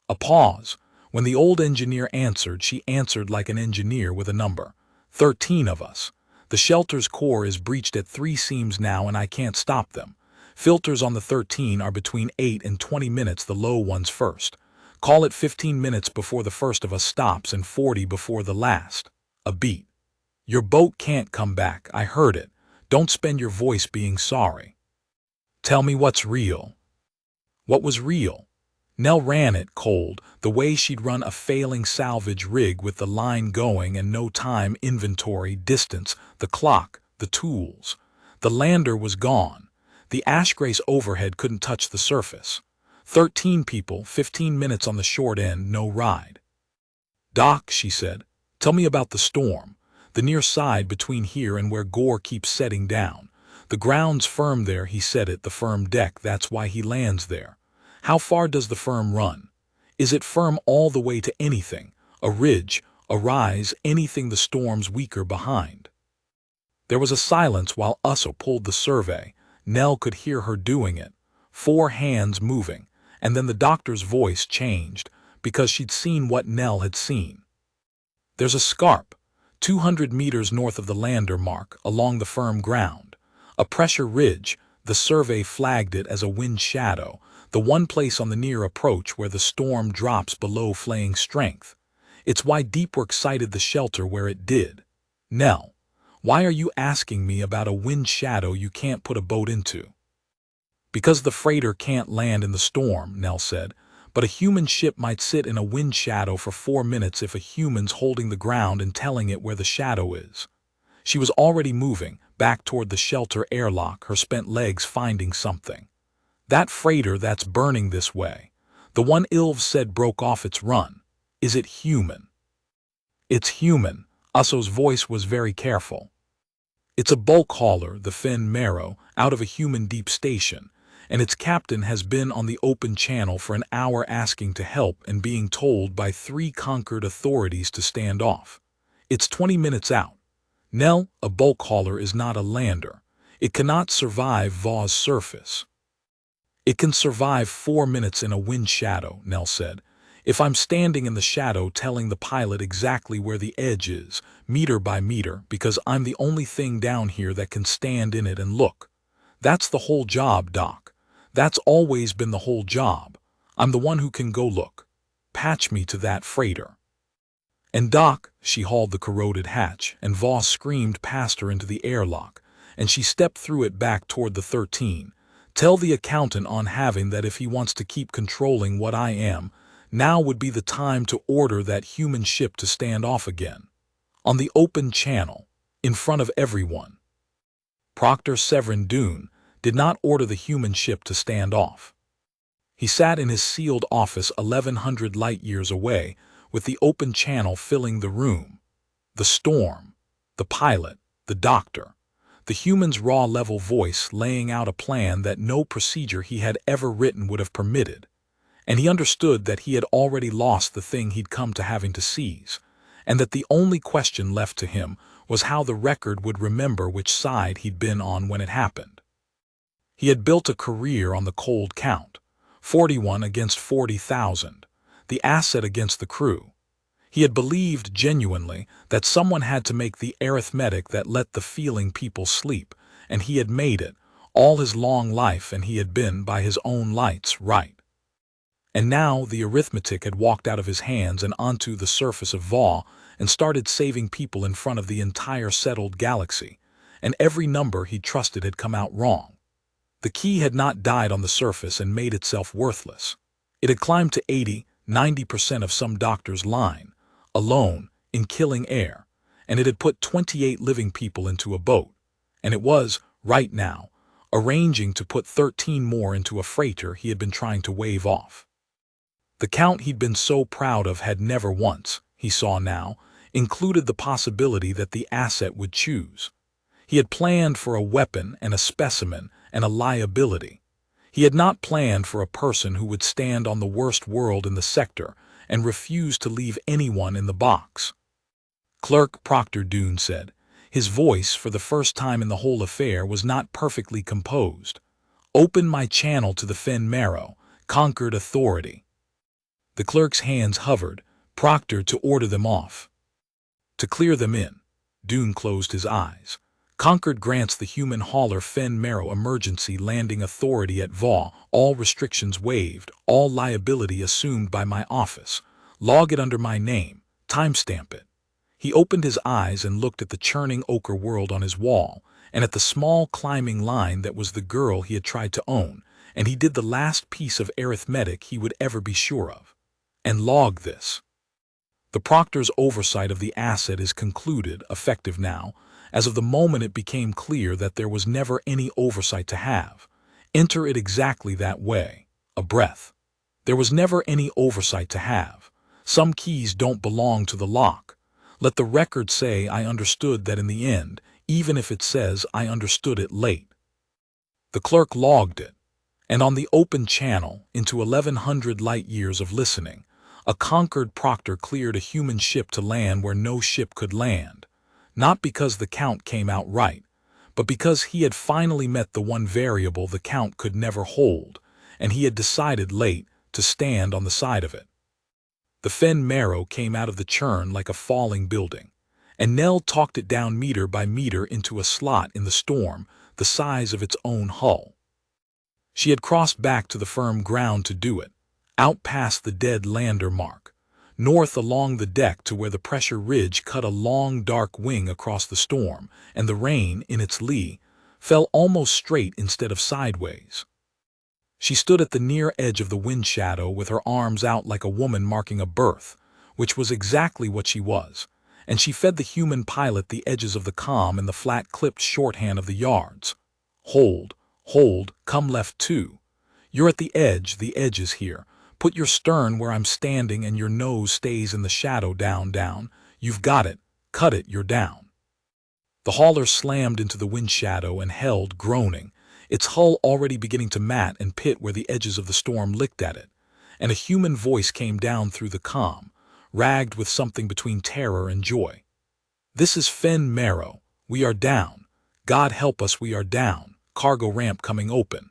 S1: A pause. When the old engineer answered, she answered like an engineer with a number. 13 of us. The shelter's core is breached at 3 seams now and I can't stop them. Filters on the 13 are between 8 and 20 minutes, the low ones first. Call it 15 minutes before the first of us stops and 40 before the last. A beat. "Your boat can't come back, I heard it. Don't spend your voice being sorry. Tell me what's real." What was real? Nell ran it cold, the way she'd run a failing salvage rig with the line going and no time, inventory, distance, the clock, the tools. The lander was gone. The Ashgrace overhead couldn't touch the surface. 13 people, 15 minutes on the short end, no ride. "Doc," she said, "tell me about the storm. The near side between here and where Gore keeps setting down. The ground's firm there," he said it, "the firm deck, that's why he lands there. How far does the firm run? Is it firm all the way to anything, a ridge, a rise, anything the storm's weaker behind?" There was a silence while Usso pulled the survey. Nell could hear her doing it, 4 hands moving, and then the doctor's voice changed, because she'd seen what Nell had seen. "There's a scarp, 200 meters north of the lander mark, along the firm ground. A pressure ridge," the survey flagged it as a wind shadow, the one place on the near approach where the storm drops below flaying strength. It's why Deepwork sighted the shelter where it did. "Nell, why are you asking me about a wind shadow you can't put a boat into?" "Because the freighter can't land in the storm," Nell said, "but a human ship might sit in a wind shadow for 4 minutes if a human's holding the ground and telling it where the shadow is." She was already moving, back toward the shelter airlock, her spent legs finding something. "That freighter that's burning this way, the one Ilv said broke off its run, is it human?" "It's human." Usso's voice was very careful. "It's a bulk hauler, the Fen Marrow, out of a human deep station, and its captain has been on the open channel for an hour asking to help and being told by 3 conquered authorities to stand off. It's 20 minutes out. Nell, a bulk hauler is not a lander. It cannot survive Vaw's surface." "It can survive 4 minutes in a wind shadow," Nell said. "If I'm standing in the shadow telling the pilot exactly where the edge is, meter by meter, because I'm the only thing down here that can stand in it and look. That's the whole job, Doc. That's always been the whole job. I'm the one who can go look. Patch me to that freighter." "And Doc," she hauled the corroded hatch, and Voss screamed past her into the airlock, and she stepped through it back toward the 13. "Tell the accountant on having that if he wants to keep controlling what I am, now would be the time to order that human ship to stand off again. On the open channel, in front of everyone." Proctor Severin Dune did not order the human ship to stand off. He sat in his sealed office 1,100 light-years away, with the open channel filling the room. The storm, the pilot, the doctor, the human's raw-level voice laying out a plan that no procedure he had ever written would have permitted. And he understood that he had already lost the thing he'd come to having to seize, and that the only question left to him was how the record would remember which side he'd been on when it happened. He had built a career on the cold count, 41 against 40,000, the asset against the crew. He had believed genuinely that someone had to make the arithmetic that let the feeling people sleep, and he had made it all his long life, and he had been, by his own lights, right. And now the arithmetic had walked out of his hands and onto the surface of Vaw and started saving people in front of the entire settled galaxy, and every number he trusted had come out wrong. The key had not died on the surface and made itself worthless. It had climbed to 80–90% of some doctor's line, alone, in killing air, and it had put 28 living people into a boat, and it was, right now, arranging to put 13 more into a freighter he had been trying to wave off. The count he'd been so proud of had never once, he saw now, included the possibility that the asset would choose. He had planned for a weapon and a specimen and a liability. He had not planned for a person who would stand on the worst world in the sector and refuse to leave anyone in the box. Clerk Proctor Dune said. His voice, for the first time in the whole affair, was not perfectly composed. Open my channel to the Fen Marrow, conquered authority. The clerk's hands hovered, Proctor to order them off. To clear them in. Dune closed his eyes. Concord grants the human hauler Fen Marrow emergency landing authority at VA, all restrictions waived, all liability assumed by my office. Log it under my name, timestamp it. He opened his eyes and looked at the churning ochre world on his wall, and at the small climbing line that was the girl he had tried to own, and he did the last piece of arithmetic he would ever be sure of. And log this. The proctor's oversight of the asset is concluded, effective now, as of the moment it became clear that there was never any oversight to have. Enter it exactly that way, a breath. There was never any oversight to have. Some keys don't belong to the lock. Let the record say I understood that in the end, even if it says I understood it late. The clerk logged it, and on the open channel, into 1100 light-years of listening, a conquered proctor cleared a human ship to land where no ship could land. Not because the count came out right, but because he had finally met the one variable the count could never hold, and he had decided late to stand on the side of it. The Fen Marrow came out of the churn like a falling building, and Nell talked it down meter by meter into a slot in the storm the size of its own hull. She had crossed back to the firm ground to do it, out past the dead lander mark, north along the deck to where the pressure ridge cut a long dark wing across the storm, and the rain, in its lee, fell almost straight instead of sideways. She stood at the near edge of the wind shadow with her arms out like a woman marking a berth, which was exactly what she was, and she fed the human pilot the edges of the comm and the flat-clipped shorthand of the yards. Hold, come left 2. You're at the edge is here. Put your stern where I'm standing and your nose stays in the shadow down. You've got it. Cut it, you're down. The hauler slammed into the wind shadow and held, groaning, its hull already beginning to mat and pit where the edges of the storm licked at it, and a human voice came down through the comm, ragged with something between terror and joy. This is Fen Marrow. We are down. God help us, we are down. Cargo ramp coming open.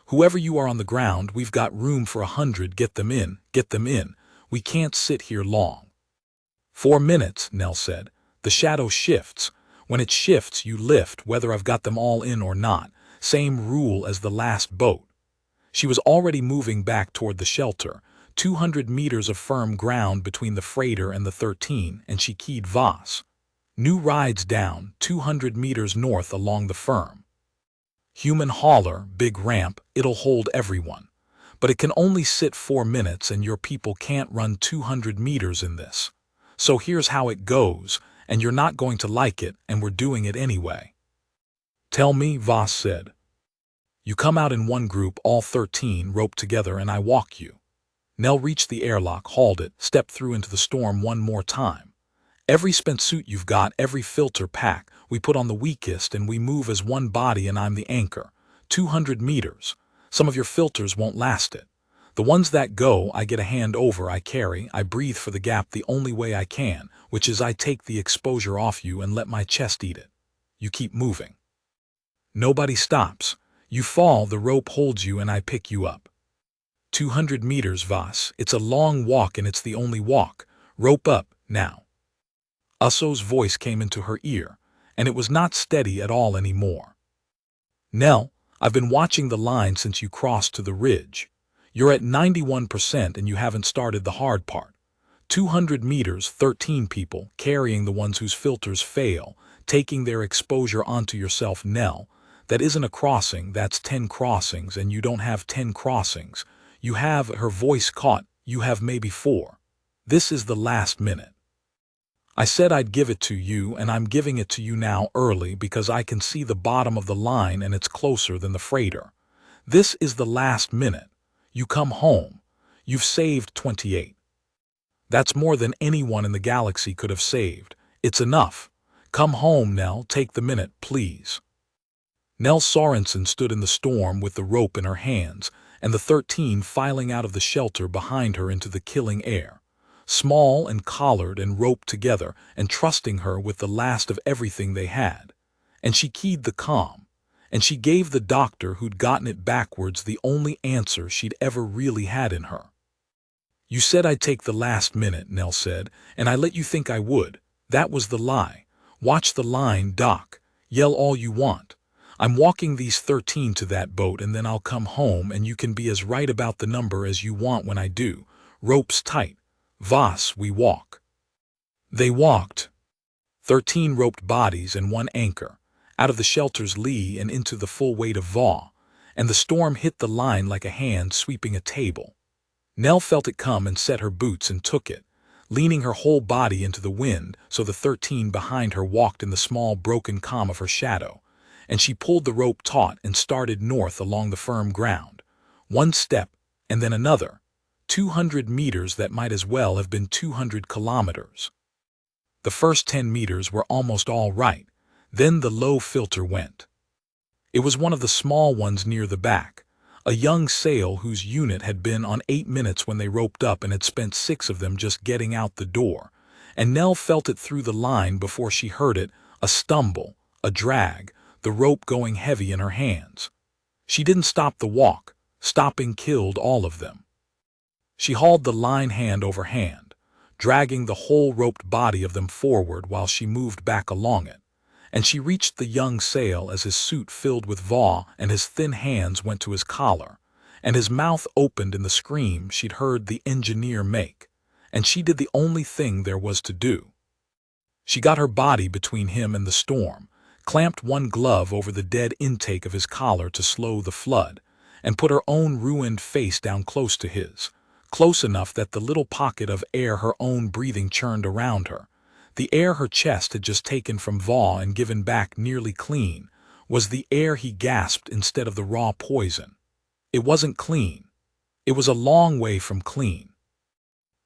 S1: Whoever you are on the ground, we've got room for 100. Get them in. We can't sit here long. 4 minutes, Nell said. The shadow shifts. When it shifts, you lift, whether I've got them all in or not. Same rule as the last boat. She was already moving back toward the shelter, 200 meters of firm ground between the freighter and the 13, and she keyed Voss. New rides down, 200 meters north along the firm. Human hauler, big ramp, it'll hold everyone. But it can only sit 4 minutes and your people can't run 200 meters in this. So here's how it goes, and you're not going to like it, and we're doing it anyway. Tell me, Voss said. You come out in one group, all 13, roped together, and I walk you. Nell reached the airlock, hauled it, stepped through into the storm one more time. Every spent suit you've got, every filter pack, we put on the weakest and we move as one body and I'm the anchor. 200 meters. Some of your filters won't last it. The ones that go, I get a hand over, I carry, I breathe for the gap the only way I can, which is I take the exposure off you and let my chest eat it. You keep moving. Nobody stops. You fall, the rope holds you and I pick you up. 200 meters, Voss. It's a long walk and it's the only walk. Rope up, now. Usso's voice came into her ear, and it was not steady at all anymore. Nell, I've been watching the line since you crossed to the ridge. You're at 91% and you haven't started the hard part. 200 meters, 13 people, carrying the ones whose filters fail, taking their exposure onto yourself, Nell. That isn't a crossing, that's 10 crossings, and you don't have 10 crossings. You have, her voice caught, you have maybe 4. This is the last minute. I said I'd give it to you, and I'm giving it to you now early because I can see the bottom of the line and it's closer than the freighter. This is the last minute. You come home. You've saved 28. That's more than anyone in the galaxy could have saved. It's enough. Come home, Nell. Take the minute, please. Nell Sorensen stood in the storm with the rope in her hands, and the 13 filing out of the shelter behind her into the killing air. small and collared and roped together and trusting her with the last of everything they had. And she keyed the comm, and she gave the doctor who'd gotten it backwards the only answer she'd ever really had in her. "You said I'd take the last minute," Nell said, "and I let you think I would. That was the lie. Watch the line, Doc. Yell all you want. I'm walking these 13 to that boat, and then I'll come home and you can be as right about the number as you want when I do. Ropes tight. Voss, we walk." They walked. 13 roped bodies and one anchor, out of the shelter's lee and into the full weight of Vaugh, and the storm hit the line like a hand sweeping a table. Nell felt it come and set her boots and took it, leaning her whole body into the wind so the 13 behind her walked in the small broken calm of her shadow, and she pulled the rope taut and started north along the firm ground. One step, and then another. 200 meters that might as well have been 200 kilometers. The first 10 meters were almost all right. Then the low filter went. It was one of the small ones near the back, a young sail whose unit had been on 8 minutes when they roped up and had spent 6 of them just getting out the door, and Nell felt it through the line before she heard it, a stumble, a drag, the rope going heavy in her hands. She didn't stop the walk. Stopping killed all of them. She hauled the line hand over hand, dragging the whole roped body of them forward while she moved back along it, and she reached the young sail as his suit filled with Vaugh and his thin hands went to his collar, and his mouth opened in the scream she'd heard the engineer make, and she did the only thing there was to do. She got her body between him and the storm, clamped one glove over the dead intake of his collar to slow the flood, and put her own ruined face down close to his, close enough that the little pocket of air her own breathing churned around her, the air her chest had just taken from Vaugh and given back nearly clean, was the air he gasped instead of the raw poison. It wasn't clean. It was a long way from clean.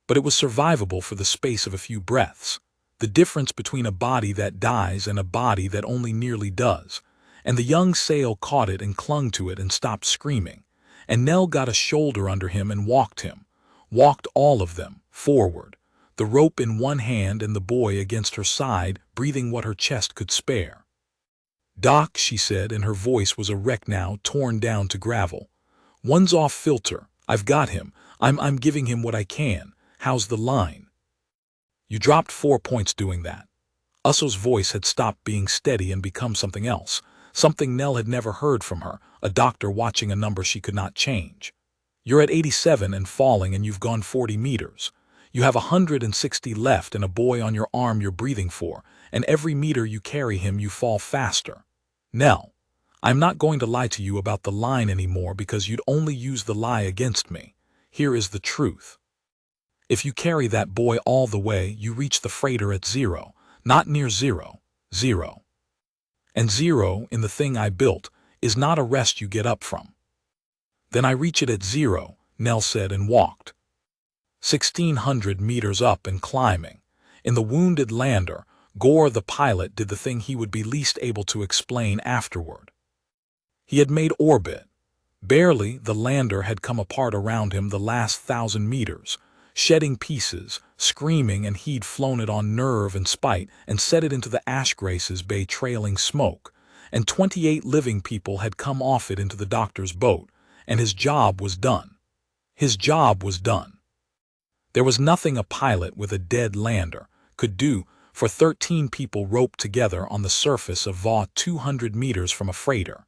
S1: But it was survivable for the space of a few breaths. The difference between a body that dies and a body that only nearly does, and the young sail caught it and clung to it and stopped screaming, and Nell got a shoulder under him and walked all of them, forward, the rope in one hand and the boy against her side, breathing what her chest could spare. "Doc," she said, and her voice was a wreck now, torn down to gravel. "One's off filter. I've got him. I'm giving him what I can. How's the line?" "You dropped 4 points doing that." Usso's voice had stopped being steady and become something else, something Nell had never heard from her, a doctor watching a number she could not change. "You're at 87 and falling, and you've gone 40 meters. You have 160 left and a boy on your arm you're breathing for, and every meter you carry him you fall faster. Nell, I'm not going to lie to you about the line anymore because you'd only use the lie against me. Here is the truth. If you carry that boy all the way, you reach the freighter at 0, not near 0, 0. And 0, in the thing I built, is not a rest you get up from." "Then I reach it at 0, Nell said and walked. 1,600 meters up and climbing. In the wounded lander, Gore the pilot did the thing he would be least able to explain afterward. He had made orbit. Barely the lander had come apart around him the last 1,000 meters, shedding pieces, screaming, and he'd flown it on nerve and spite and set it into the Ashgrace's bay trailing smoke, and 28 living people had come off it into the doctor's boat, and his job was done. His job was done. There was nothing a pilot with a dead lander could do for 13 people roped together on the surface of Vaugh 200 meters from a freighter,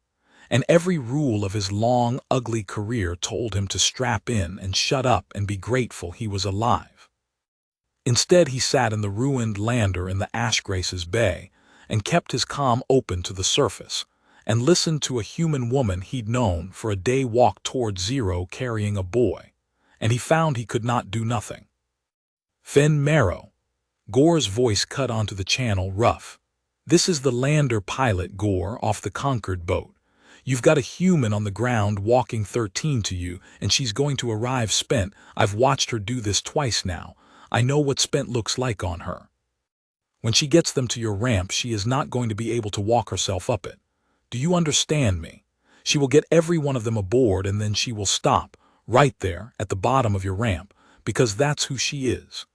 S1: and every rule of his long, ugly career told him to strap in and shut up and be grateful he was alive. Instead, he sat in the ruined lander in the Ashgrace's bay and kept his comm open to the surface, and listened to a human woman he'd known for a day walk toward 0 carrying a boy, and he found he could not do nothing. "Fen Marrow." Gore's voice cut onto the channel rough. "This is the lander pilot, Gore, off the Concord boat. You've got a human on the ground walking 13 to you, and she's going to arrive spent. I've watched her do this twice now. I know what spent looks like on her. When she gets them to your ramp, she is not going to be able to walk herself up it. Do you understand me? She will get every one of them aboard, and then she will stop, right there, at the bottom of your ramp, because that's who she is.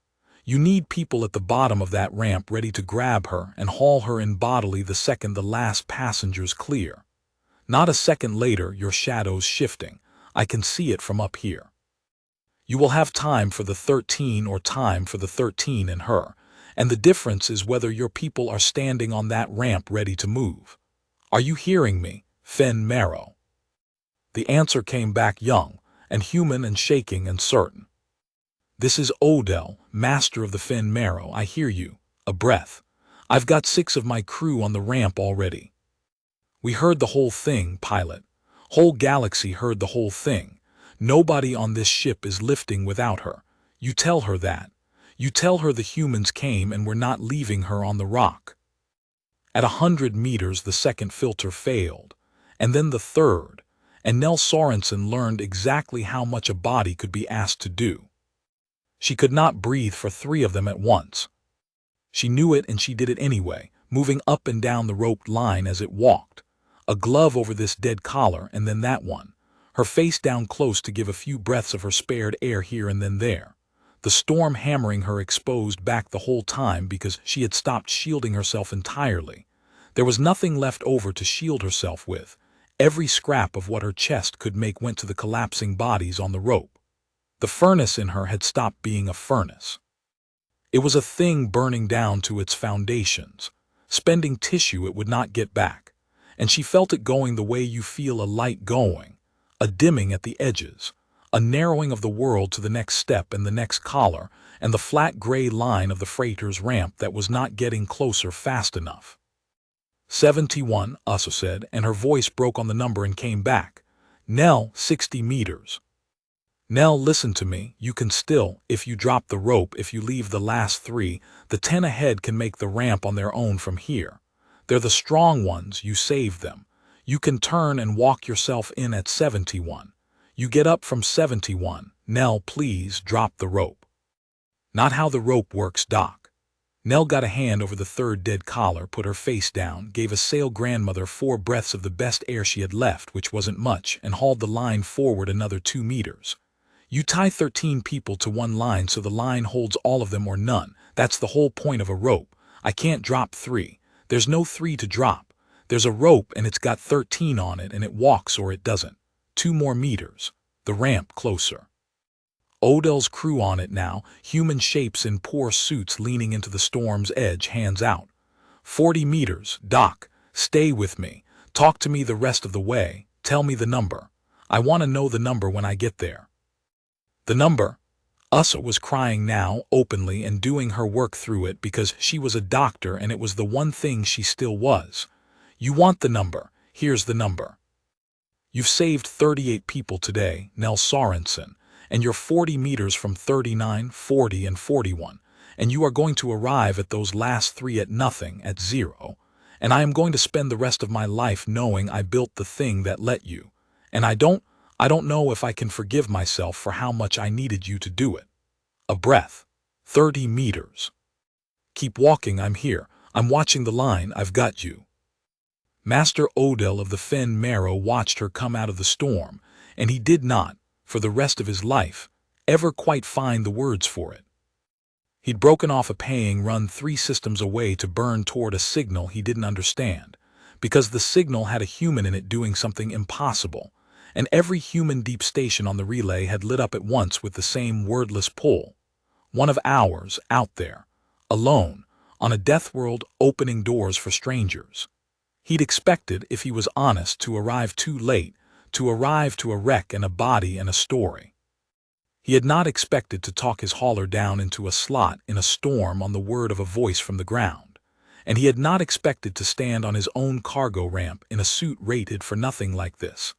S1: You need people at the bottom of that ramp ready to grab her and haul her in bodily the second the last passenger's clear. Not a second later, your shadow's shifting. I can see it from up here. You will have time for the 13 or time for the 13 and her, and the difference is whether your people are standing on that ramp ready to move. Are you hearing me, Fen Marrow? The answer came back young and human and shaking and certain. This is Odell, master of the Fen Marrow. I hear you. A breath. I've got 6 of my crew on the ramp already. We heard the whole thing, pilot. Whole galaxy heard the whole thing. Nobody on this ship is lifting without her. You tell her that. You tell her the humans came and we're not leaving her on the rock. At 100 meters the second filter failed, and then the third, and Nell Sorensen learned exactly how much a body could be asked to do. She could not breathe for 3 of them at once. She knew it and she did it anyway, moving up and down the roped line as it walked. A glove over this dead collar and then that one, her face down close to give a few breaths of her spared air here and then there. The storm hammering her exposed back the whole time because she had stopped shielding herself entirely. There was nothing left over to shield herself with. Every scrap of what her chest could make went to the collapsing bodies on the rope. The furnace in her had stopped being a furnace. It was a thing burning down to its foundations, spending tissue it would not get back, and she felt it going the way you feel a light going, a dimming at the edges, a narrowing of the world to the next step and the next collar, and the flat gray line of the freighter's ramp that was not getting closer fast enough. 71, Uso said, and her voice broke on the number and came back. Nell, 60 meters. Nell, listen to me. You can still, if you drop the rope, if you leave the last 3, the 10 ahead can make the ramp on their own from here. They're the strong ones, you saved them. You can turn and walk yourself in at 71. You get up from 71. Nell, please drop the rope. Not how the rope works, Doc. Nell got a hand over the third dead collar, put her face down, gave a sail grandmother 4 breaths of the best air she had left, which wasn't much, and hauled the line forward another 2 meters. You tie 13 people to one line so the line holds all of them or none. That's the whole point of a rope. I can't drop 3. There's no 3 to drop. There's a rope and it's got 13 on it and it walks or it doesn't. 2 more meters. The ramp closer. Odell's crew on it now, human shapes in poor suits leaning into the storm's edge, hands out. 40 meters, Doc. Stay with me. Talk to me the rest of the way. Tell me the number. I want to know the number when I get there. The number? Uso was crying now, openly, and doing her work through it because she was a doctor and it was the one thing she still was. You want the number. Here's the number. You've saved 38 people today, Nell Sorensen, and you're 40 meters from 39, 40, and 41, and you are going to arrive at those last 3 at nothing, at 0, and I am going to spend the rest of my life knowing I built the thing that let you, and I don't know if I can forgive myself for how much I needed you to do it. A breath. 30 meters. Keep walking, I'm here. I'm watching the line, I've got you. Master Odell of the Fen Marrow watched her come out of the storm, and he did not, for the rest of his life, ever quite find the words for it. He'd broken off a paying run 3 systems away to burn toward a signal he didn't understand, because the signal had a human in it doing something impossible, and every human deep station on the relay had lit up at once with the same wordless pull. One of ours, out there, alone, on a death world opening doors for strangers. He'd expected, if he was honest, to arrive too late, to arrive to a wreck and a body and a story. He had not expected to talk his hauler down into a slot in a storm on the word of a voice from the ground, and he had not expected to stand on his own cargo ramp in a suit rated for nothing like this,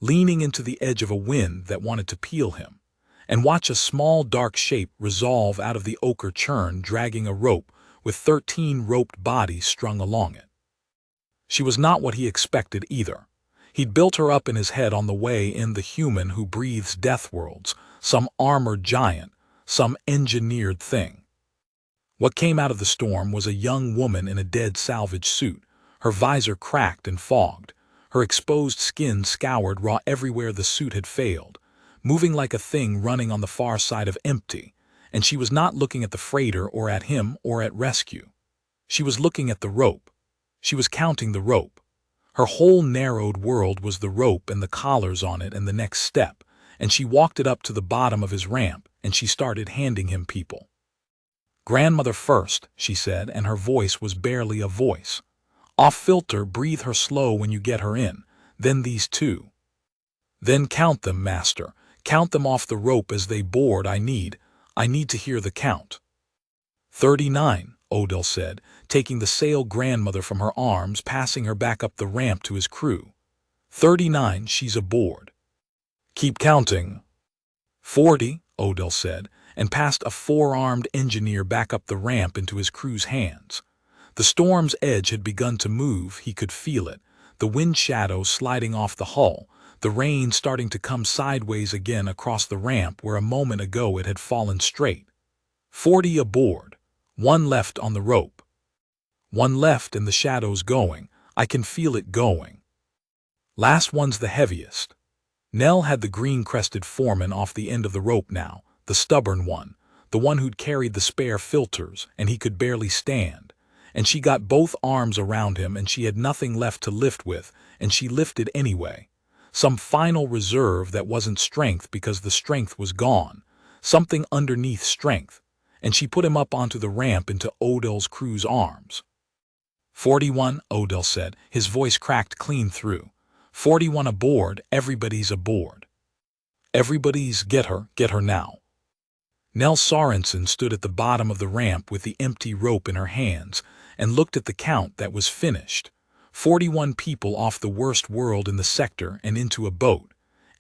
S1: leaning into the edge of a wind that wanted to peel him, and watch a small dark shape resolve out of the ochre churn dragging a rope with 13 roped bodies strung along it. She was not what he expected either. He'd built her up in his head on the way in the human who breathes death worlds, some armored giant, some engineered thing. What came out of the storm was a young woman in a dead salvage suit, her visor cracked and fogged, her exposed skin scoured raw everywhere the suit had failed, moving like a thing running on the far side of empty, and she was not looking at the freighter or at him or at rescue. She was looking at the rope. She was counting the rope. Her whole narrowed world was the rope and the collars on it and the next step, and she walked it up to the bottom of his ramp, and she started handing him people. "Grandmother first," she said, and her voice was barely a voice. "Off filter, breathe her slow when you get her in. Then these two. Then count them, master. Count them off the rope as they board. I need to hear the count." 39, Odell said, taking the sail grandmother from her arms, passing her back up the ramp to his crew. 39, she's aboard. "Keep counting." 40, Odell said, and passed a four-armed engineer back up the ramp into his crew's hands. The storm's edge had begun to move. He could feel it, the wind shadow sliding off the hull, the rain starting to come sideways again across the ramp where a moment ago it had fallen straight. 40 aboard. One left on the rope. One left and the shadow's going. I can feel it going. Last one's the heaviest. Nell had the green-crested foreman off the end of the rope now, the stubborn one, the one who'd carried the spare filters, and he could barely stand. And she got both arms around him, and she had nothing left to lift with, and she lifted anyway. Some final reserve that wasn't strength because the strength was gone, something underneath strength, and she put him up onto the ramp into Odell's crew's arms. 41, Odell said, his voice cracked clean through. 41 aboard, everybody's aboard. Everybody's get her now. Nell Sorensen stood at the bottom of the ramp with the empty rope in her hands and looked at the count that was finished. 41 people off the worst world in the sector and into a boat,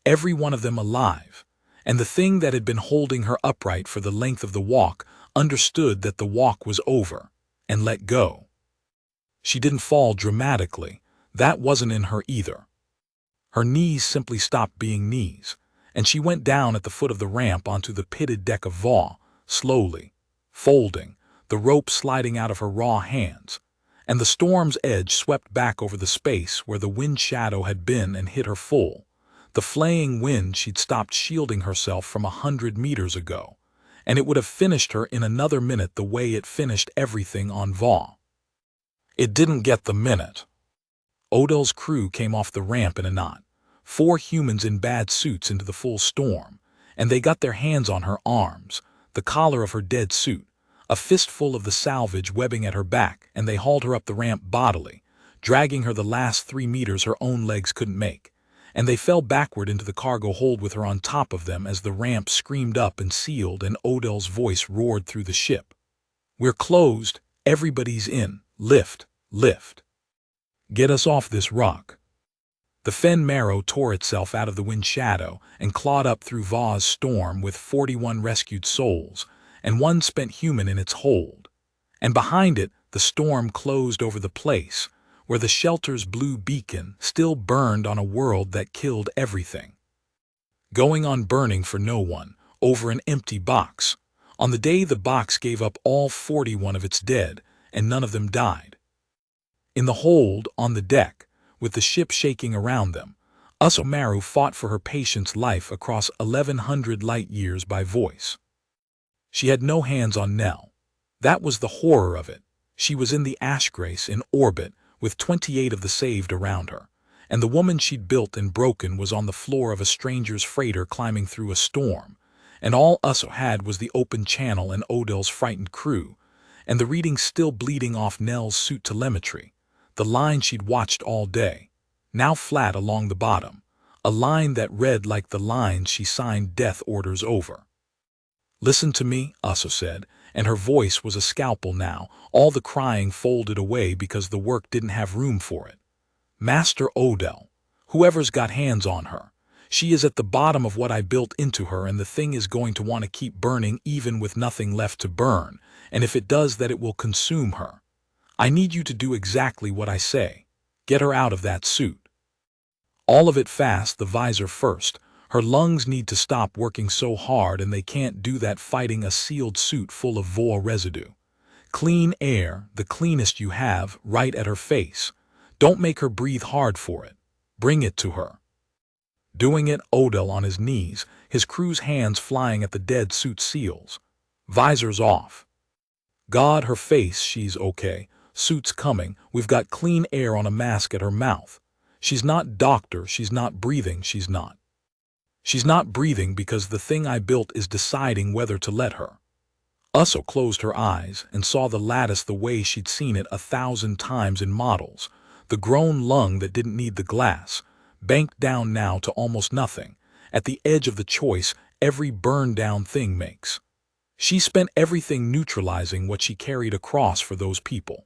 S1: every one of them alive, and the thing that had been holding her upright for the length of the walk understood that the walk was over, and let go. She didn't fall dramatically. That wasn't in her either. Her knees simply stopped being knees, and she went down at the foot of the ramp onto the pitted deck of Vaugh, slowly, folding, the rope sliding out of her raw hands, and the storm's edge swept back over the space where the wind shadow had been and hit her full, the flaying wind she'd stopped shielding herself from 100 meters ago, and it would have finished her in another minute the way it finished everything on Vaugh. It didn't get the minute. Odell's crew came off the ramp in a knot, 4 humans in bad suits into the full storm, and they got their hands on her arms, the collar of her dead suit, a fistful of the salvage webbing at her back, and they hauled her up the ramp bodily, dragging her the last 3 meters her own legs couldn't make, and they fell backward into the cargo hold with her on top of them as the ramp screamed up and sealed and Odell's voice roared through the ship. "We're closed. Everybody's in. Lift, lift. Get us off this rock." The fen marrow tore itself out of the wind shadow and clawed up through Vaugh's storm with 41 rescued souls and 1 spent human in its hold. And behind it, the storm closed over the place where the shelter's blue beacon still burned on a world that killed everything. Going on burning for no one, over an empty box, on the day the box gave up all 41 of its dead, and none of them died. In the hold, on the deck, with the ship shaking around them, Usomaru fought for her patient's life across 1,100 light-years by voice. She had no hands on Nell. That was the horror of it. She was in the Ashgrace in orbit, with 28 of the saved around her, and the woman she'd built and broken was on the floor of a stranger's freighter climbing through a storm, and all Uso had was the open channel and Odell's frightened crew, and the reading still bleeding off Nell's suit telemetry, the line she'd watched all day, now flat along the bottom, a line that read like the lines she signed death orders over. "Listen to me," Uso said, and her voice was a scalpel now, all the crying folded away because the work didn't have room for it. "Master Odell, whoever's got hands on her, she is at the bottom of what I built into her, and the thing is going to want to keep burning even with nothing left to burn, and if it does that it will consume her. I need you to do exactly what I say. Get her out of that suit. All of it fast, the visor first. Her lungs need to stop working so hard, and they can't do that fighting a sealed suit full of Voa residue. Clean air, the cleanest you have, right at her face. Don't make her breathe hard for it. Bring it to her." Doing it, Odell on his knees, his crew's hands flying at the dead suit seals. Visors off. God, her face, she's okay. Suit's coming, we've got clean air on a mask at her mouth. She's not doctor, she's not breathing, she's not. She's not breathing because the thing I built is deciding whether to let her. Uso closed her eyes and saw the lattice the way she'd seen it 1,000 times in models, the grown lung that didn't need the glass, banked down now to almost nothing, at the edge of the choice every burned-down thing makes. She spent everything neutralizing what she carried across for those people.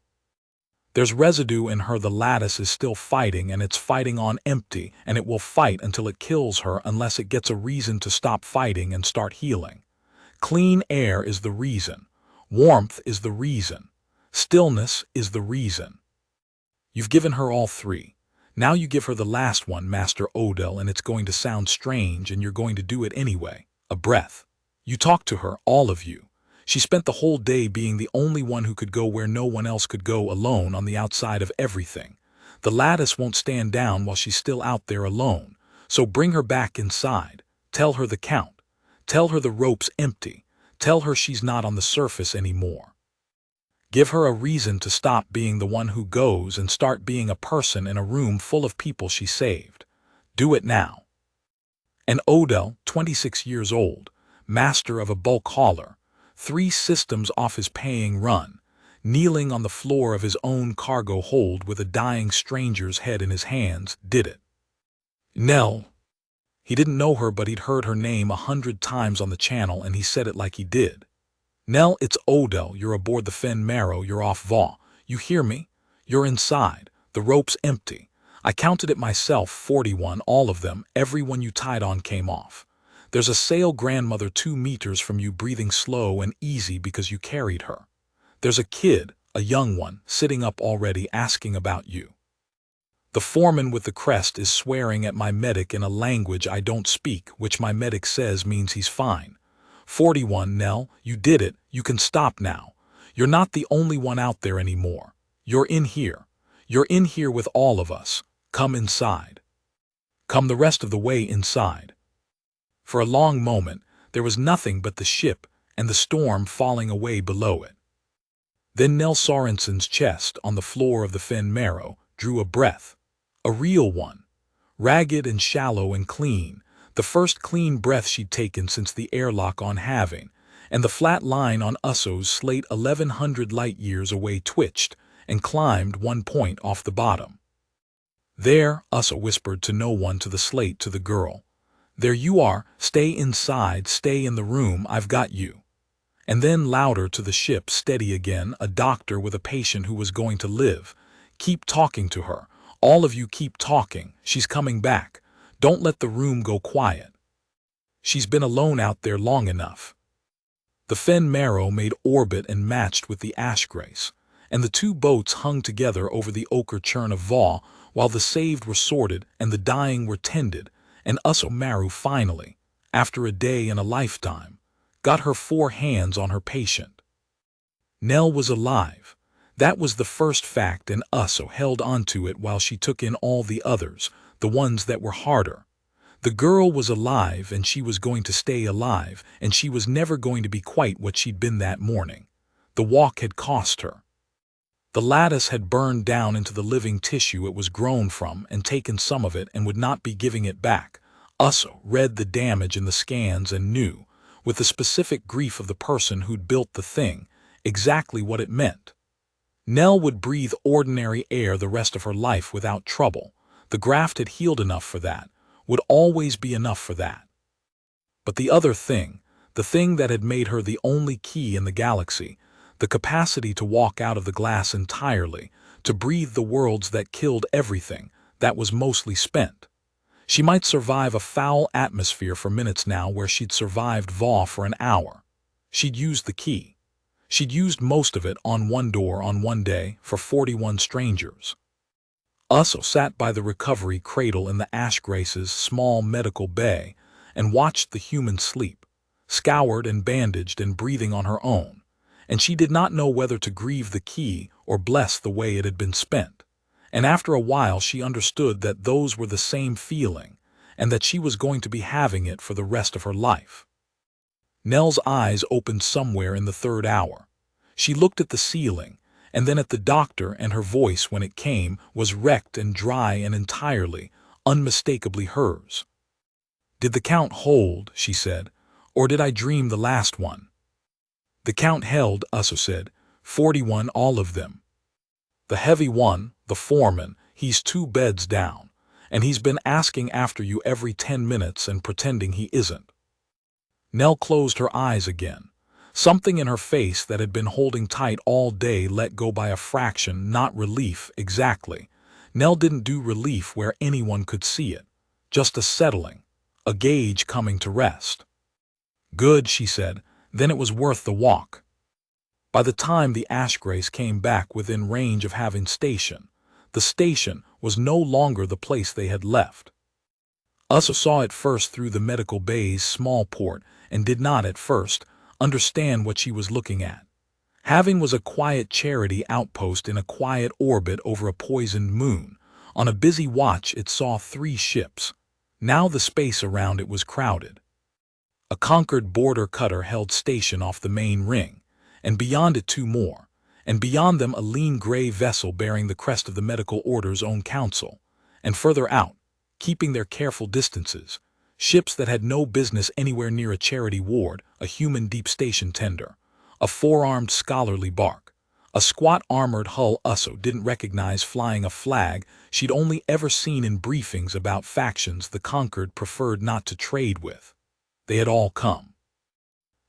S1: There's residue in her. The lattice is still fighting, and it's fighting on empty, and it will fight until it kills her unless it gets a reason to stop fighting and start healing. Clean air is the reason. Warmth is the reason. Stillness is the reason. You've given her all three. Now you give her the last one, Master Odell, and it's going to sound strange, and you're going to do it anyway. A breath. You talk to her, all of you. She spent the whole day being the only one who could go where no one else could go, alone on the outside of everything. The lattice won't stand down while she's still out there alone. So bring her back inside. Tell her the count. Tell her the rope's empty. Tell her she's not on the surface anymore. Give her a reason to stop being the one who goes and start being a person in a room full of people she saved. Do it now. And Odell, 26 years old, master of a bulk hauler, 3 systems off his paying run, kneeling on the floor of his own cargo hold with a dying stranger's head in his hands, did it. Nell. He didn't know her, but he'd heard her name 100 times on the channel, and he said it like he did. Nell, it's Odell. You're aboard the Fen Marrow. You're off Vaw. You hear me? You're inside. The rope's empty. I counted it myself, 41, all of them. Everyone you tied on came off. There's a sail grandmother 2 meters from you, breathing slow and easy because you carried her. There's a kid, a young one, sitting up already asking about you. The foreman with the crest is swearing at my medic in a language I don't speak, which my medic says means he's fine. 41, Nell, you did it. You can stop now. You're not the only one out there anymore. You're in here. You're in here with all of us. Come inside. Come the rest of the way inside. For a long moment, there was nothing but the ship and the storm falling away below it. Then Nell Sorensen's chest on the floor of the Fen Marrow drew a breath. A real one. Ragged and shallow and clean. The first clean breath she'd taken since the airlock on Having, and the flat line on Uso's slate 1,100 light-years away twitched and climbed 1 point off the bottom. There, Uso whispered to no one, to the slate, to the girl. There you are. Stay inside. Stay in the room. I've got you. And then louder to the ship, steady again, a doctor with a patient who was going to live. Keep talking to her. All of you keep talking. She's coming back. Don't let the room go quiet. She's been alone out there long enough. The Fen Marrow made orbit and matched with the Ashgrace, and the 2 boats hung together over the ochre churn of Vaw while the saved were sorted and the dying were tended, and Uso Maru finally, after a day and a lifetime, got her 4 hands on her patient. Nell was alive. That was the first fact, and Uso held onto it while she took in all the others, the ones that were harder. The girl was alive, and she was going to stay alive, and she was never going to be quite what she'd been that morning. The walk had cost her. The lattice had burned down into the living tissue it was grown from and taken some of it and would not be giving it back. Uso read the damage in the scans and knew, with the specific grief of the person who'd built the thing, exactly what it meant. Nell would breathe ordinary air the rest of her life without trouble. The graft had healed enough for that, would always be enough for that. But the other thing, the thing that had made her the only key in the galaxy, the capacity to walk out of the glass entirely, to breathe the worlds that killed everything, that was mostly spent. She might survive a foul atmosphere for minutes now where she'd survived Vaw for an hour. She'd used the key. She'd used most of it on one door on one day for 41 strangers. Uso sat by the recovery cradle in the Ashgrace's small medical bay and watched the human sleep, scoured and bandaged and breathing on her own, and she did not know whether to grieve the key or bless the way it had been spent. And after a while she understood that those were the same feeling, and that she was going to be having it for the rest of her life. Nell's eyes opened somewhere in the third hour. She looked at the ceiling, and then at the doctor, and her voice, when it came, was wrecked and dry and entirely, unmistakably hers. "Did the count hold," she said, "or did I dream the last one?" "The count held," Uso said. 41, all of them. The heavy one, the foreman, he's 2 beds down, and he's been asking after you every 10 minutes and pretending he isn't." Nell closed her eyes again. Something in her face that had been holding tight all day let go by a fraction, not relief exactly. Nell didn't do relief where anyone could see it. Just a settling, a gauge coming to rest. "Good," she said, "then it was worth the walk." By the time the Ashgrays came back within range of having station, the station was no longer the place they had left. Uso saw it first through the medical bay's small port and did not at first understand what she was looking at. Having was a quiet charity outpost in a quiet orbit over a poisoned moon. On a busy watch it saw 3 ships. Now the space around it was crowded. A Concord border cutter held station off the main ring, and beyond it 2 more, and beyond them a lean gray vessel bearing the crest of the Medical Order's own council, and further out, keeping their careful distances, ships that had no business anywhere near a charity ward, a human deep station tender, a 4-armed scholarly bark, a squat armored hull Uso didn't recognize flying a flag she'd only ever seen in briefings about factions the Concord preferred not to trade with. They had all come.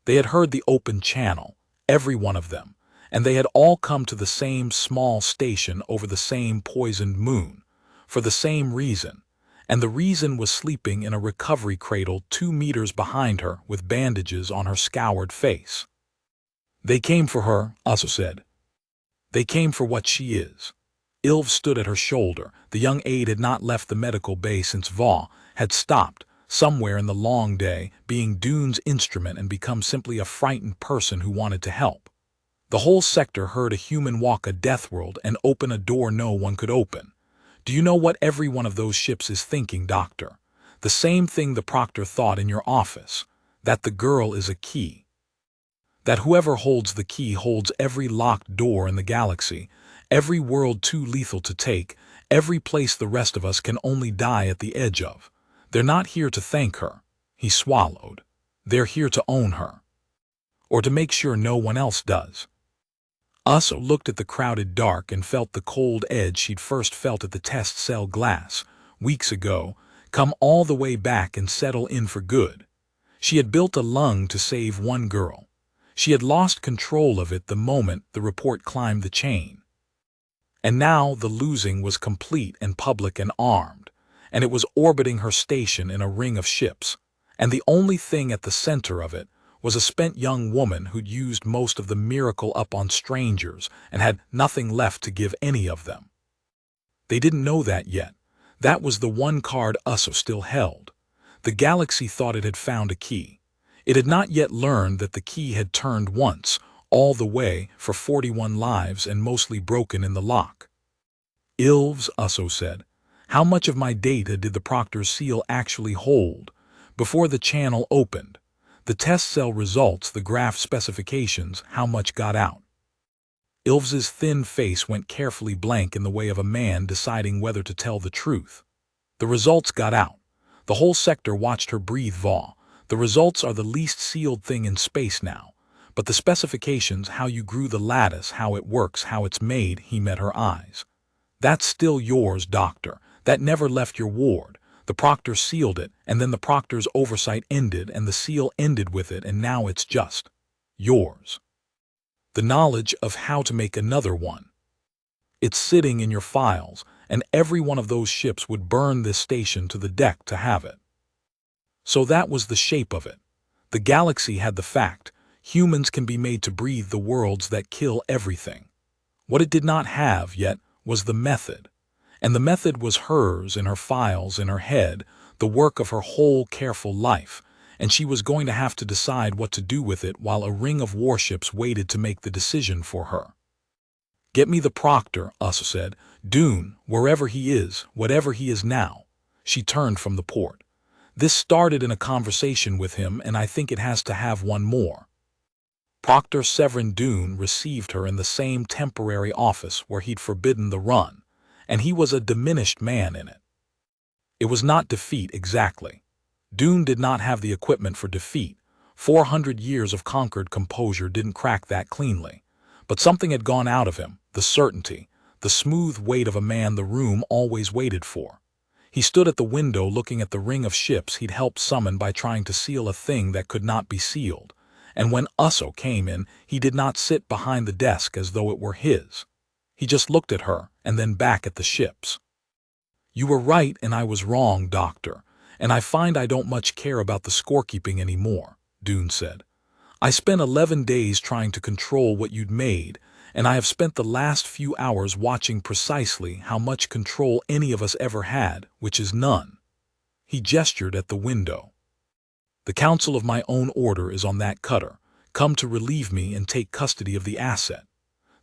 S1: They had heard the open channel, every one of them, and they had all come to the same small station over the same poisoned moon, for the same reason, and the reason was sleeping in a recovery cradle 2 meters behind her with bandages on her scoured face. "They came for her," Uso said. "They came for what she is." Ilv stood at her shoulder. The young aide had not left the medical bay since Va had stopped, somewhere in the long day, being Dune's instrument and become simply a frightened person who wanted to help. The whole sector heard a human walk a death world and open a door no one could open. "Do you know what every one of those ships is thinking, Doctor? The same thing the proctor thought in your office, that the girl is a key. That whoever holds the key holds every locked door in the galaxy, every world too lethal to take, every place the rest of us can only die at the edge of. They're not here to thank her," he swallowed. "They're here to own her. Or to make sure no one else does." Uso looked at the crowded dark and felt the cold edge she'd first felt at the test cell glass, weeks ago, come all the way back and settle in for good. She had built a lung to save one girl. She had lost control of it the moment the report climbed the chain. And now the losing was complete and public and armed, and it was orbiting her station in a ring of ships, and the only thing at the center of it was a spent young woman who'd used most of the miracle up on strangers and had nothing left to give any of them. They didn't know that yet. That was the one card Uso still held. The galaxy thought it had found a key. It had not yet learned that the key had turned once, all the way, for 41 lives and mostly broken in the lock. "Ilves," Uso said, "how much of my data did the proctor's seal actually hold before the channel opened? The test cell results, the graph specifications, how much got out?" Ilves's thin face went carefully blank in the way of a man deciding whether to tell the truth. "The results got out." The whole sector watched her breathe. "Va, the results are the least sealed thing in space now. But the specifications, how you grew the lattice, how it works, how it's made," he met her eyes. "That's still yours, Doctor. That never left your ward. The proctor sealed it, and then the proctor's oversight ended, and the seal ended with it, and now it's just yours. The knowledge of how to make another one. It's sitting in your files, and every one of those ships would burn this station to the deck to have it." So that was the shape of it. The galaxy had the fact: humans can be made to breathe the worlds that kill everything. What it did not have yet was the method. And the method was hers, in her files, in her head, the work of her whole careful life, and she was going to have to decide what to do with it while a ring of warships waited to make the decision for her. "Get me the proctor," Uso said. "Dune, wherever he is, whatever he is now." She turned from the port. This started in a conversation with him, and I think it has to have one more. Proctor Severin Doone received her in the same temporary office where he'd forbidden the run, and he was a diminished man in it. It was not defeat exactly. Doone did not have the equipment for defeat. 400 years of conquered composure didn't crack that cleanly. But something had gone out of him, the certainty, the smooth weight of a man the room always waited for. He stood at the window looking at the ring of ships he'd helped summon by trying to seal a thing that could not be sealed. And when Usso came in, he did not sit behind the desk as though it were his. He just looked at her and then back at the ships. "You were right and I was wrong, Doctor, and I find I don't much care about the scorekeeping anymore," Doone said. "I spent 11 days trying to control what you'd made, and I have spent the last few hours watching precisely how much control any of us ever had, which is none." He gestured at the window. "The council of my own order is on that cutter, come to relieve me and take custody of the asset.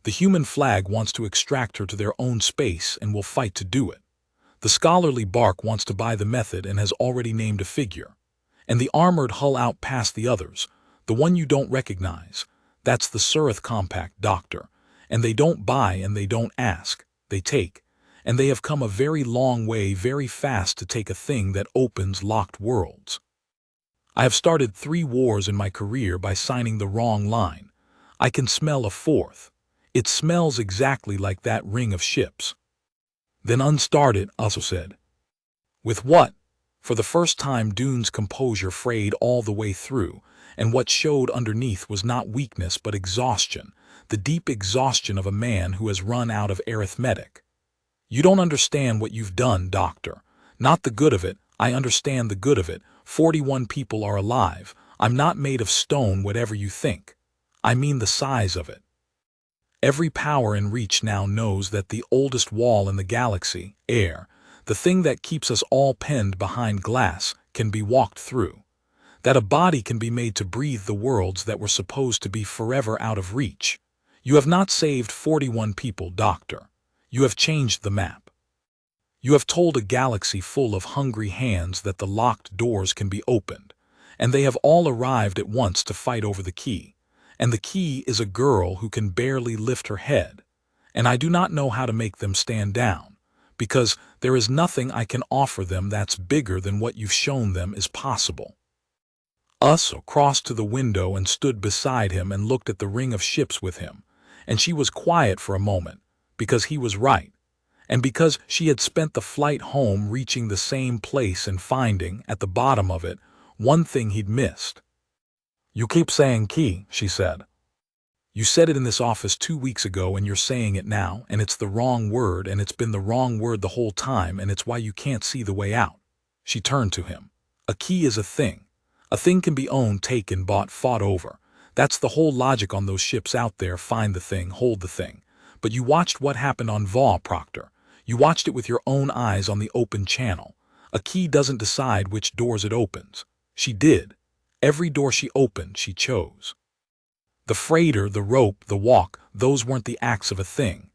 S1: The human flag wants to extract her to their own space and will fight to do it. The scholarly bark wants to buy the method and has already named a figure. And the armored hull out past the others, the one you don't recognize, that's the Surith Compact, Doctor. And they don't buy and they don't ask, they take. And they have come a very long way very fast to take a thing that opens locked worlds. I have started 3 wars in my career by signing the wrong line. I can smell a 4th. It smells exactly like that ring of ships." "Then unstart it," Usso said. "With what?" For the first time Doone's composure frayed all the way through, and what showed underneath was not weakness but exhaustion, the deep exhaustion of a man who has run out of arithmetic. "You don't understand what you've done, Doctor. Not the good of it. I understand the good of it. 41 people are alive. I'm not made of stone, whatever you think. I mean the size of it. Every power in reach now knows that the oldest wall in the galaxy, air, the thing that keeps us all penned behind glass, can be walked through. That a body can be made to breathe the worlds that were supposed to be forever out of reach. You have not saved 41 people, Doctor. You have changed the map. You have told a galaxy full of hungry hands that the locked doors can be opened, and they have all arrived at once to fight over the key. And the key is a girl who can barely lift her head, and I do not know how to make them stand down, because there is nothing I can offer them that's bigger than what you've shown them is possible." Usso crossed to the window and stood beside him and looked at the ring of ships with him, and she was quiet for a moment, because he was right, and because she had spent the flight home reaching the same place and finding, at the bottom of it, one thing he'd missed. "You keep saying key," she said. "You said it in this office 2 weeks ago and you're saying it now, and it's the wrong word, and it's been the wrong word the whole time, and it's why you can't see the way out." She turned to him. "A key is a thing. A thing can be owned, taken, bought, fought over. That's the whole logic on those ships out there. Find the thing, hold the thing. But you watched what happened on Vaw, Proctor. You watched it with your own eyes on the open channel. A key doesn't decide which doors it opens. She did. Every door she opened, she chose. The freighter, the rope, the walk, those weren't the acts of a thing.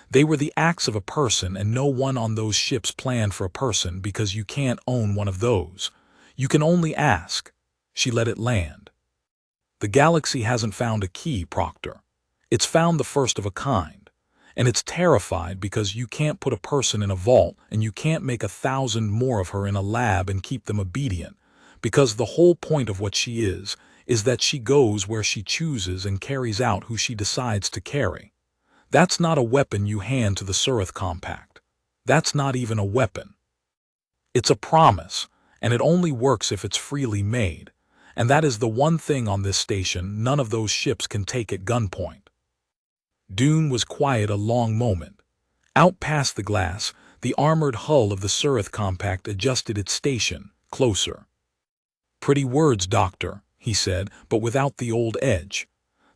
S1: They were the acts of a person, and no one on those ships planned for a person because you can't own one of those. You can only ask." She let it land. "The galaxy hasn't found a key, Proctor. It's found the first of a kind. And it's terrified because you can't put a person in a vault and you can't make 1,000 more of her in a lab and keep them obedient. Because the whole point of what she is that she goes where she chooses and carries out who she decides to carry. That's not a weapon you hand to the Surith Compact. That's not even a weapon. It's a promise, and it only works if it's freely made. And that is the one thing on this station none of those ships can take at gunpoint." Doone was quiet a long moment. Out past the glass, the armored hull of the Surith Compact adjusted its station, closer. "Pretty words, Doctor," he said, "but without the old edge.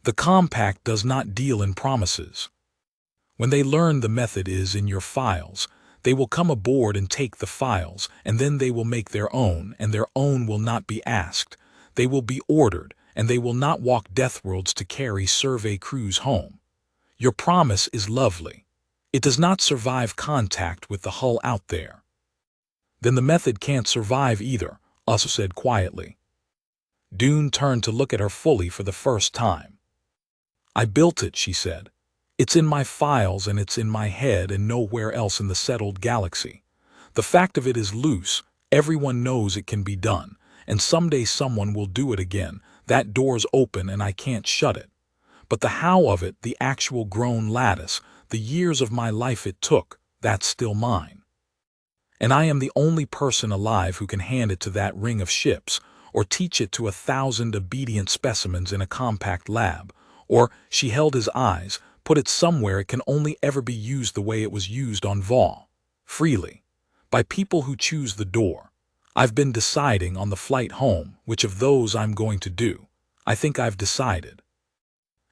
S1: The Compact does not deal in promises. When they learn the method is in your files, they will come aboard and take the files, and then they will make their own, and their own will not be asked. They will be ordered, and they will not walk death worlds to carry survey crews home. Your promise is lovely. It does not survive contact with the hull out there." "Then the method can't survive either," Us said quietly. Dune turned to look at her fully for the first time. I built it, she said. It's in my files and it's in my head and nowhere else in the settled galaxy. The fact of it is loose. Everyone knows it can be done, and someday someone will do it again. That door's open and I can't shut it. But the how of it, the actual grown lattice, the years of my life it took, that's still mine. And I am the only person alive who can hand it to that ring of ships, or teach it to 1,000 obedient specimens in a compact lab, or, she held his eyes, put it somewhere it can only ever be used the way it was used on Vaugh, freely, by people who choose the door. I've been deciding on the flight home which of those I'm going to do. I think I've decided.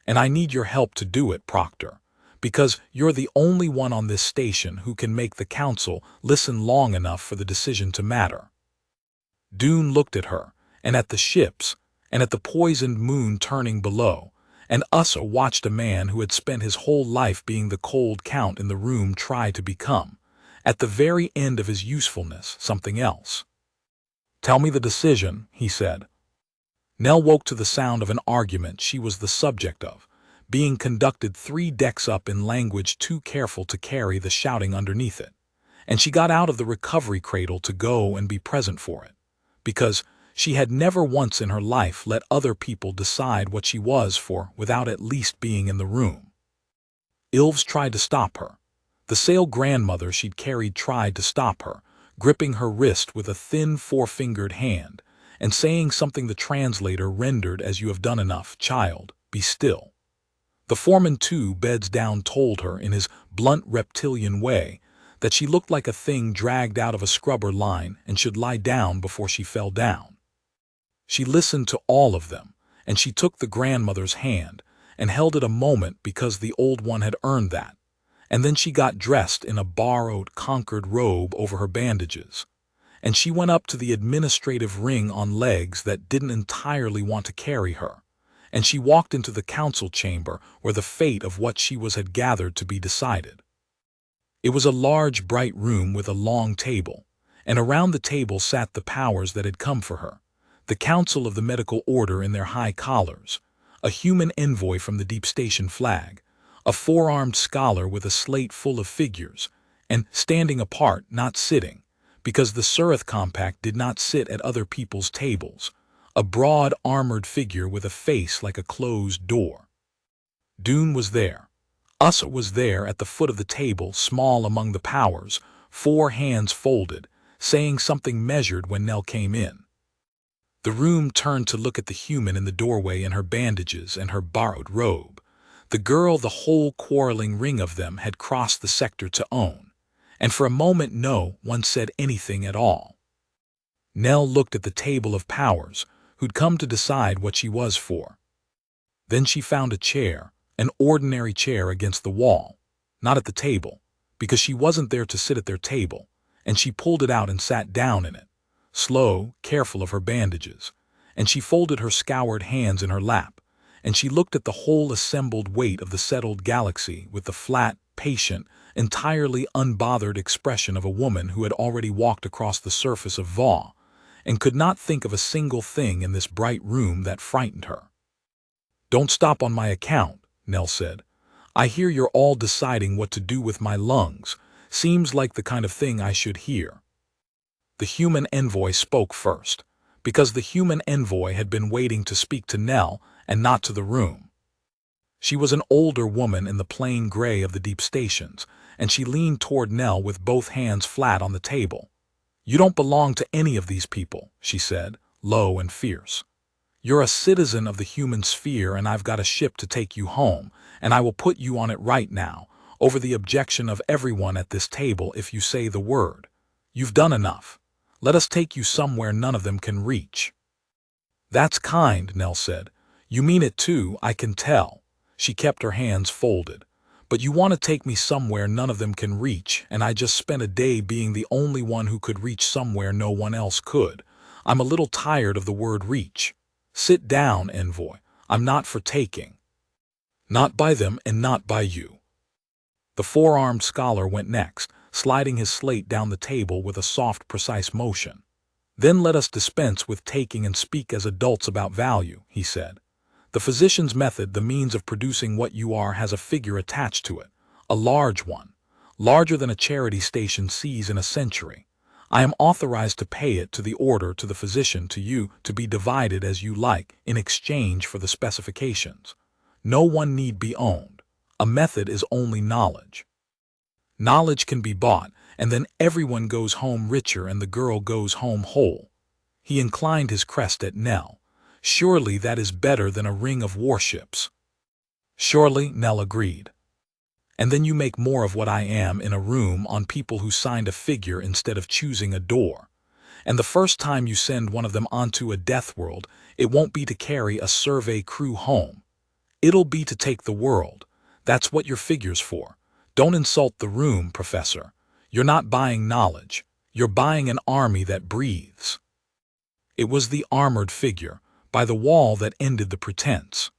S1: And I need your help to do it, Proctor, because you're the only one on this station who can make the council listen long enough for the decision to matter. Dune looked at her, and at the ships, and at the poisoned moon turning below, and Usa watched a man who had spent his whole life being the cold count in the room try to become, at the very end of his usefulness, something else. Tell me the decision, he said. Nell woke to the sound of an argument she was the subject of, being conducted 3 decks up in language too careful to carry the shouting underneath it, and she got out of the recovery cradle to go and be present for it, because she had never once in her life let other people decide what she was for without at least being in the room. Ilves tried to stop her. The Sale grandmother she'd carried tried to stop her, gripping her wrist with a thin 4-fingered hand, and saying something the translator rendered as "You have done enough, child, be still." The foreman 2 beds down told her in his blunt reptilian way that she looked like a thing dragged out of a scrubber line and should lie down before she fell down. She listened to all of them, and she took the grandmother's hand and held it a moment because the old one had earned that, and then she got dressed in a borrowed, conquered robe over her bandages, and she went up to the administrative ring on legs that didn't entirely want to carry her, and she walked into the council chamber where the fate of what she was had gathered to be decided. It was a large, bright room with a long table, and around the table sat the powers that had come for her, the Council of the Medical Order in their high collars, a human envoy from the Deep Station flag, a 4-armed scholar with a slate full of figures, and standing apart, not sitting, because the Surith Compact did not sit at other people's tables, a broad, armored figure with a face like a closed door. Dune was there. Usa was there at the foot of the table, small among the powers, 4 hands folded, saying something measured when Nell came in. The room turned to look at the human in the doorway in her bandages and her borrowed robe. The girl the whole quarreling ring of them had crossed the sector to own, and for a moment no one said anything at all. Nell looked at the table of powers, who'd come to decide what she was for. Then she found a chair, an ordinary chair against the wall, not at the table, because she wasn't there to sit at their table, and she pulled it out and sat down in it, slow, careful of her bandages, and she folded her scoured hands in her lap, and she looked at the whole assembled weight of the settled galaxy with the flat, patient, entirely unbothered expression of a woman who had already walked across the surface of Vaugh, and could not think of a single thing in this bright room that frightened her. "Don't stop on my account," Nell said. "I hear you're all deciding what to do with my lungs. Seems like the kind of thing I should hear." The human envoy spoke first, because the human envoy had been waiting to speak to Nell and not to the room. She was an older woman in the plain gray of the deep stations, and she leaned toward Nell with both hands flat on the table. "You don't belong to any of these people," she said, low and fierce. "You're a citizen of the human sphere, and I've got a ship to take you home, and I will put you on it right now, over the objection of everyone at this table if you say the word. You've done enough. Let us take you somewhere none of them can reach." "That's kind," Nell said. "You mean it too, I can tell." She kept her hands folded. "But you want to take me somewhere none of them can reach, and I just spent a day being the only one who could reach somewhere no one else could. I'm a little tired of the word reach. Sit down, envoy. I'm not for taking. Not by them and not by you." The 4-armed scholar went next, sliding his slate down the table with a soft, precise motion. Then let us dispense with taking and speak as adults about value, he said. The physician's method, the means of producing what you are, has a figure attached to it, a large one, larger than a charity station sees in a century. I am authorized to pay it to the order, to the physician, to you, to be divided as you like, in exchange for the specifications. No one need be owned. A method is only knowledge. Knowledge can be bought, and then everyone goes home richer and the girl goes home whole. He inclined his crest at Nell. Surely that is better than a ring of warships. Surely, Nell agreed. And then you make more of what I am in a room on people who signed a figure instead of choosing a door. And the first time you send one of them onto a death world, it won't be to carry a survey crew home. It'll be to take the world. That's what your figure's for. Don't insult the room, Professor. You're not buying knowledge. You're buying an army that breathes. It was the armored figure, by the wall, that ended the pretense.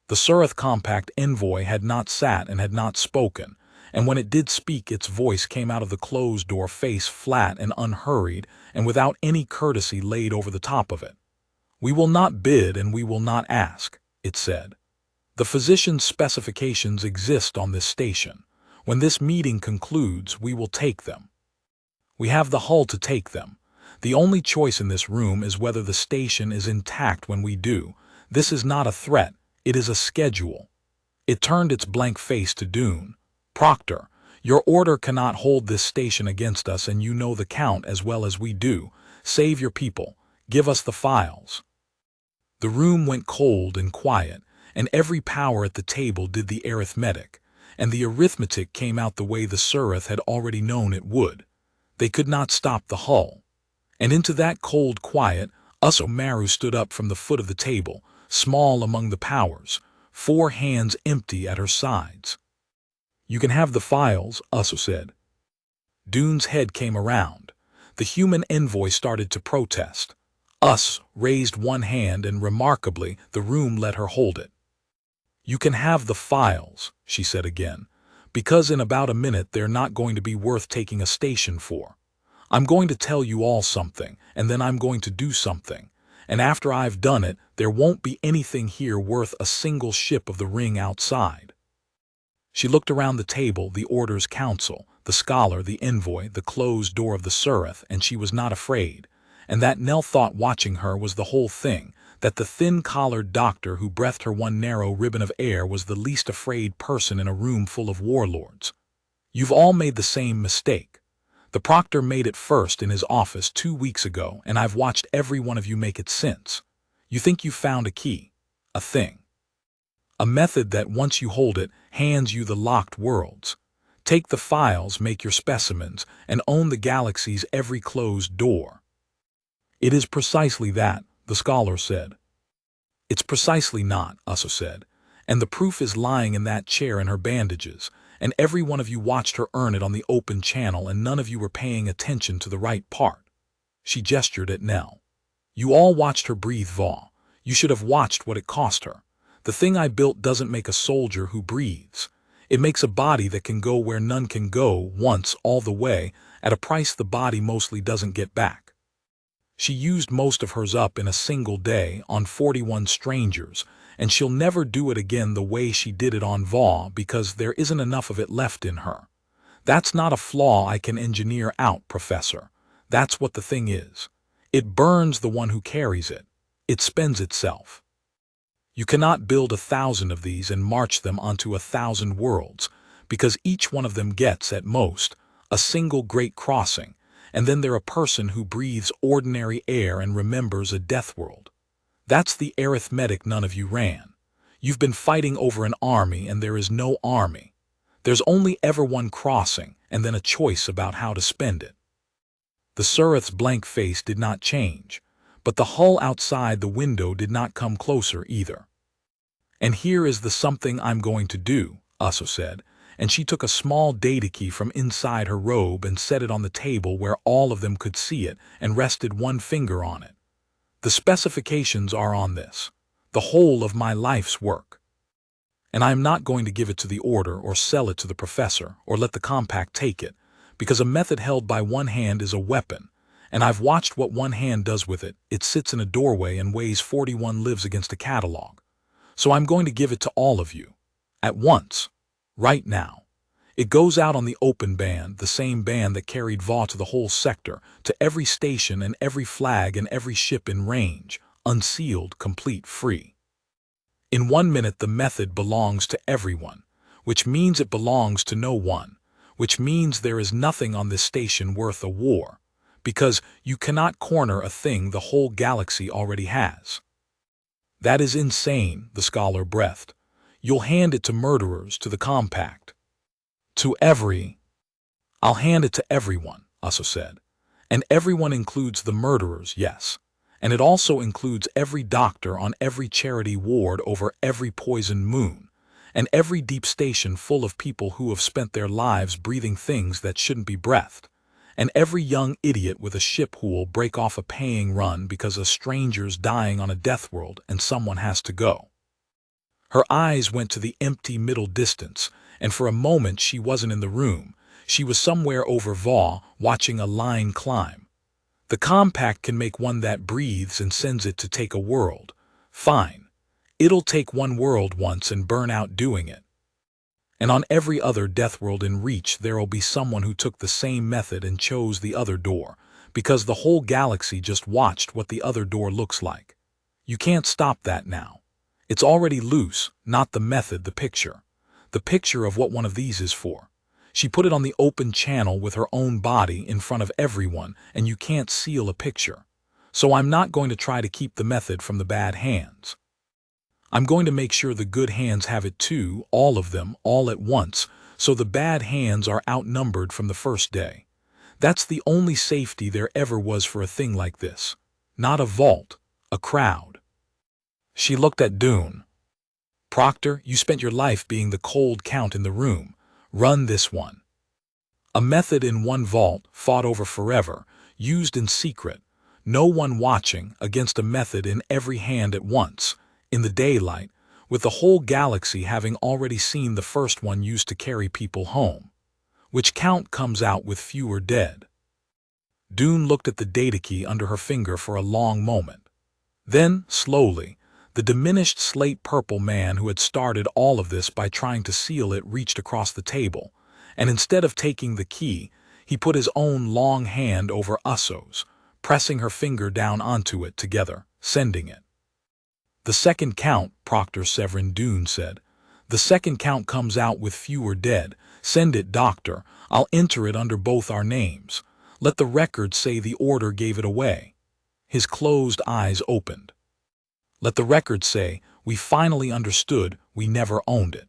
S1: The Surith Compact envoy had not sat and had not spoken, and when it did speak, its voice came out of the closed door, face flat and unhurried, and without any courtesy laid over the top of it. We will not bid and we will not ask, it said. The physician's specifications exist on this station. When this meeting concludes, we will take them. We have the hull to take them. The only choice in this room is whether the station is intact when we do. This is not a threat, it is a schedule. It turned its blank face to Dune. Proctor, your order cannot hold this station against us, and you know the Count as well as we do. Save your people. Give us the files. The room went cold and quiet, and every power at the table did the arithmetic, and the arithmetic came out the way the Surith had already known it would. They could not stop the hull. And into that cold quiet, Maru stood up from the foot of the table, small among the powers, 4 hands empty at her sides. You can have the files, Uso said. Dune's head came around. The human envoy started to protest. Raised one hand, and remarkably, the room let her hold it. You can have the files, she said again, because in about a minute they're not going to be worth taking a station for. I'm going to tell you all something, and then I'm going to do something, and after I've done it, there won't be anything here worth a single ship of the ring outside. She looked around the table, the Order's council, the scholar, the envoy, the closed door of the Surith, and she was not afraid. And that, Nell thought, watching her, was the whole thing, that the thin-collared doctor who breathed her one narrow ribbon of air was the least afraid person in a room full of warlords. You've all made the same mistake. The proctor made it first in his office 2 weeks ago, and I've watched every one of you make it since. You think you've found a key, a thing. A method that, once you hold it, hands you the locked worlds. Take the files, make your specimens, and own the galaxy's every closed door. It is precisely that, the scholar said. It's precisely not, Uso said, and the proof is lying in that chair and her bandages, and every one of you watched her earn it on the open channel, and none of you were paying attention to the right part. She gestured at Nell. You all watched her breathe Va. You should have watched what it cost her. The thing I built doesn't make a soldier who breathes. It makes a body that can go where none can go, once, all the way, at a price the body mostly doesn't get back. She used most of hers up in a single day on 41 strangers, and she'll never do it again the way she did it on Va, because there isn't enough of it left in her. That's not a flaw I can engineer out, Professor. That's what the thing is. It burns the one who carries it. It spends itself. You cannot build 1,000 of these and march them onto 1,000 worlds, because each one of them gets, at most, a single great crossing, and then they're a person who breathes ordinary air and remembers a death world. That's the arithmetic none of you ran. You've been fighting over an army, and there is no army. There's only ever one crossing, and then a choice about how to spend it. The Surith's blank face did not change, but the hull outside the window did not come closer either. And here is the something I'm going to do, Uso said, and she took a small data key from inside her robe and set it on the table where all of them could see it, and rested one finger on it. The specifications are on this, the whole of my life's work. And I am not going to give it to the Order or sell it to the Professor or let the Compact take it, because a method held by one hand is a weapon, and I've watched what one hand does with it. It sits in a doorway and weighs 41 lives against a catalog. So I'm going to give it to all of you. At once. Right now. It goes out on the open band, the same band that carried VA to the whole sector, to every station and every flag and every ship in range, unsealed, complete, free. In 1 minute the method belongs to everyone, which means it belongs to no one, which means there is nothing on this station worth a war, because you cannot corner a thing the whole galaxy already has. That is insane, the scholar breathed. You'll hand it to murderers, to the compact. I'll hand it to everyone, Uso said. And everyone includes the murderers, yes. And it also includes every doctor on every charity ward over every poisoned moon, and every deep station full of people who have spent their lives breathing things that shouldn't be breathed, and every young idiot with a ship who will break off a paying run because a stranger's dying on a death world and someone has to go. Her eyes went to the empty middle distance, and for a moment she wasn't in the room. She was somewhere over VA, watching a line climb. The compact can make one that breathes and sends it to take a world. Fine. It'll take one world once and burn out doing it. And on every other death world in reach there'll be someone who took the same method and chose the other door, because the whole galaxy just watched what the other door looks like. You can't stop that now. It's already loose, not the method, the picture. The picture of what one of these is for. She put it on the open channel with her own body in front of everyone, and you can't seal a picture. So I'm not going to try to keep the method from the bad hands. I'm going to make sure the good hands have it too, all of them, all at once, so the bad hands are outnumbered from the first day. That's the only safety there ever was for a thing like this. Not a vault, a crowd. She looked at Dune. Proctor, you spent your life being the cold count in the room. Run this one. A method in one vault, fought over forever, used in secret, no one watching, against a method in every hand at once, in the daylight, with the whole galaxy having already seen the first one used to carry people home. Which count comes out with fewer dead. Dune looked at the data key under her finger for a long moment. Then, slowly, the diminished slate-purple man who had started all of this by trying to seal it reached across the table, and instead of taking the key, he put his own long hand over Uso's, pressing her finger down onto it together, sending it. The second count, Proctor Severin Dune said. The second count comes out with fewer dead. Send it, Doctor. I'll enter it under both our names. Let the record say the order gave it away. His closed eyes opened. Let the record say, we finally understood, we never owned it.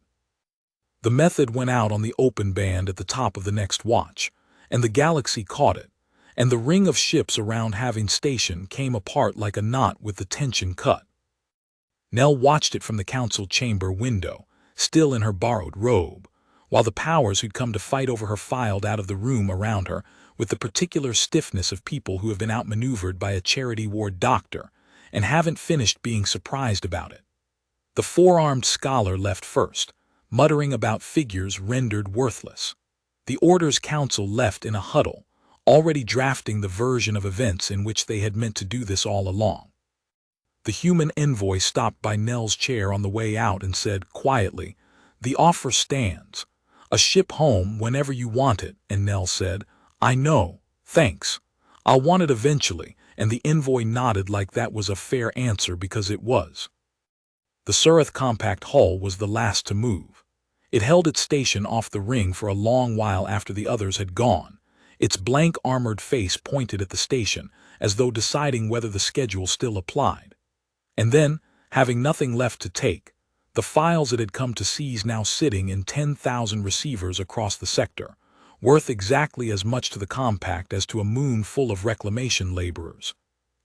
S1: The method went out on the open band at the top of the next watch, and the galaxy caught it, and the ring of ships around Having Station came apart like a knot with the tension cut. Nell watched it from the council chamber window, still in her borrowed robe, while the powers who'd come to fight over her filed out of the room around her with the particular stiffness of people who have been outmaneuvered by a charity ward doctor and haven't finished being surprised about it. The four-armed scholar left first, muttering about figures rendered worthless. The Order's council left in a huddle, already drafting the version of events in which they had meant to do this all along. The human envoy stopped by Nell's chair on the way out and said quietly, "The offer stands. A ship home whenever you want it," and Nell said, "I know, thanks. I'll want it eventually," and the envoy nodded like that was a fair answer because it was. The Surith compact hull was the last to move. It held its station off the ring for a long while after the others had gone, its blank armored face pointed at the station as though deciding whether the schedule still applied. And then, having nothing left to take, the files it had come to seize now sitting in 10,000 receivers across the sector, worth exactly as much to the compact as to a moon full of reclamation laborers.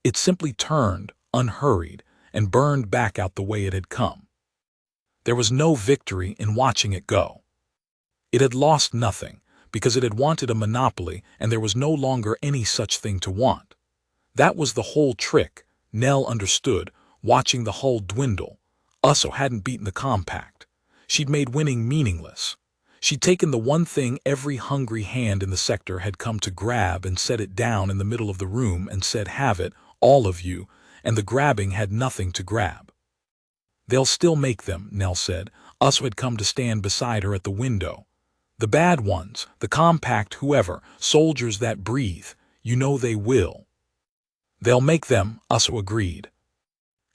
S1: It simply turned, unhurried, and burned back out the way it had come. There was no victory in watching it go. It had lost nothing, because it had wanted a monopoly and there was no longer any such thing to want. That was the whole trick, Nell understood, watching the hull dwindle. Uso hadn't beaten the compact. She'd made winning meaningless. She'd taken the one thing every hungry hand in the sector had come to grab and set it down in the middle of the room and said, "Have it, all of you," and the grabbing had nothing to grab. "They'll still make them," Nell said. Uso had come to stand beside her at the window. "The bad ones, the compact whoever, soldiers that breathe, you know they will." "They'll make them," Uso agreed.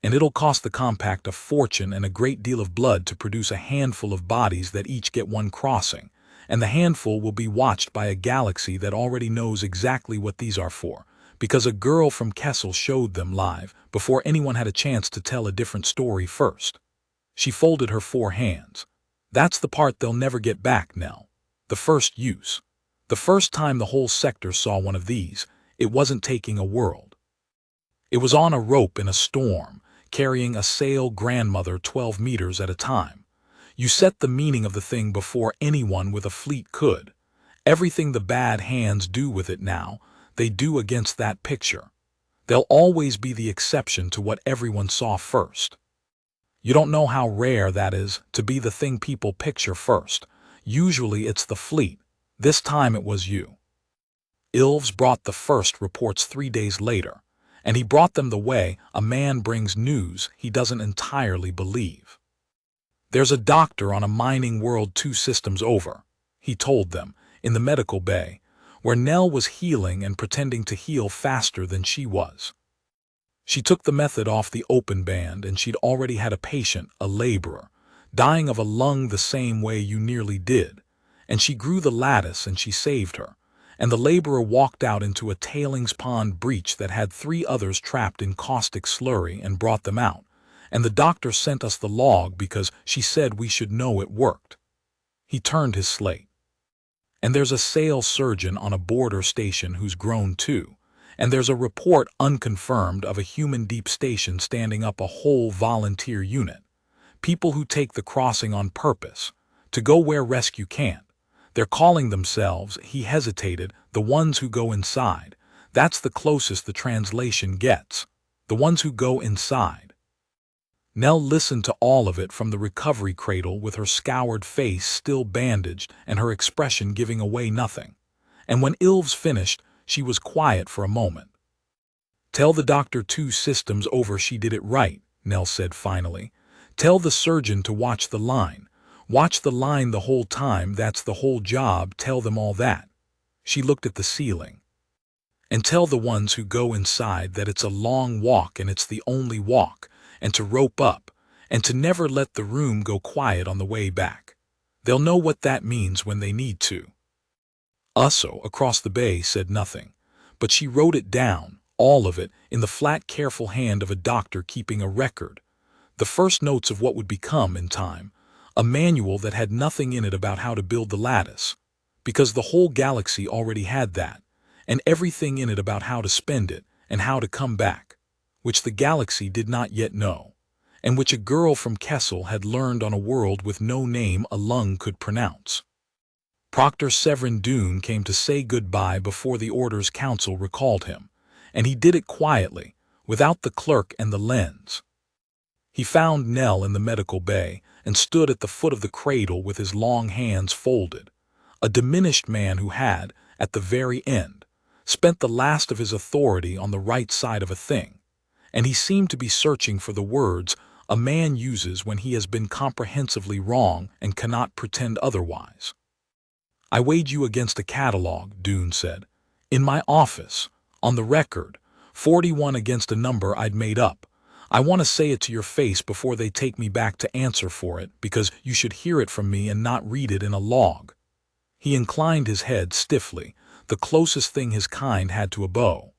S1: "And it'll cost the compact a fortune and a great deal of blood to produce a handful of bodies that each get one crossing, and the handful will be watched by a galaxy that already knows exactly what these are for, because a girl from Kessel showed them live before anyone had a chance to tell a different story first." She folded her 4 hands. "That's the part they'll never get back, Nell. The first use. The first time the whole sector saw one of these, it wasn't taking a world. It was on a rope in a storm, carrying a sail grandmother 12 meters at a time. You set the meaning of the thing before anyone with a fleet could. Everything the bad hands do with it now, they do against that picture. They'll always be the exception to what everyone saw first. You don't know how rare that is, to be the thing people picture first. Usually it's the fleet. This time it was you." Ilves brought the first reports 3 days later, and he brought them the way a man brings news he doesn't entirely believe. "There's a doctor on a mining world 2 systems over," he told them, in the medical bay, where Nell was healing and pretending to heal faster than she was. She took the method off the open band, and she'd already had a patient, a laborer, dying of a lung the same way you nearly did, and she grew the lattice and she saved her, and the laborer walked out into a tailings pond breach that had 3 others trapped in caustic slurry and brought them out, and the doctor sent us the log because she said we should know it worked. He turned his slate. "And there's a sail surgeon on a border station who's grown too, and there's a report unconfirmed of a human deep station standing up a whole volunteer unit. People who take the crossing on purpose, to go where rescue can't. They're calling themselves," he hesitated, "the ones who go inside. That's the closest the translation gets. The ones who go inside." Nell listened to all of it from the recovery cradle with her scoured face still bandaged and her expression giving away nothing. And when Ilves finished, she was quiet for a moment. "Tell the doctor 2 systems over she did it right," Nell said finally. "Tell the surgeon to watch the line. Watch the line the whole time, that's the whole job, tell them all that." She looked at the ceiling. "And tell the ones who go inside that it's a long walk and it's the only walk, and to rope up, and to never let the room go quiet on the way back. They'll know what that means when they need to." Uso, across the bay, said nothing, but she wrote it down, all of it, in the flat, careful hand of a doctor keeping a record. The first notes of what would become, in time, a manual that had nothing in it about how to build the lattice, because the whole galaxy already had that, and everything in it about how to spend it and how to come back, which the galaxy did not yet know, and which a girl from Kessel had learned on a world with no name a lung could pronounce. Proctor Severin Dune came to say goodbye before the Order's Council recalled him, and he did it quietly, without the clerk and the lens. He found Nell in the medical bay and stood at the foot of the cradle with his long hands folded, a diminished man who had, at the very end, spent the last of his authority on the right side of a thing, and he seemed to be searching for the words a man uses when he has been comprehensively wrong and cannot pretend otherwise. "I weighed you against a catalog," Dune said. "In my office, on the record, 41 against a number I'd made up. I want to say it to your face before they take me back to answer for it, because you should hear it from me and not read it in a log." He inclined his head stiffly, the closest thing his kind had to a bow.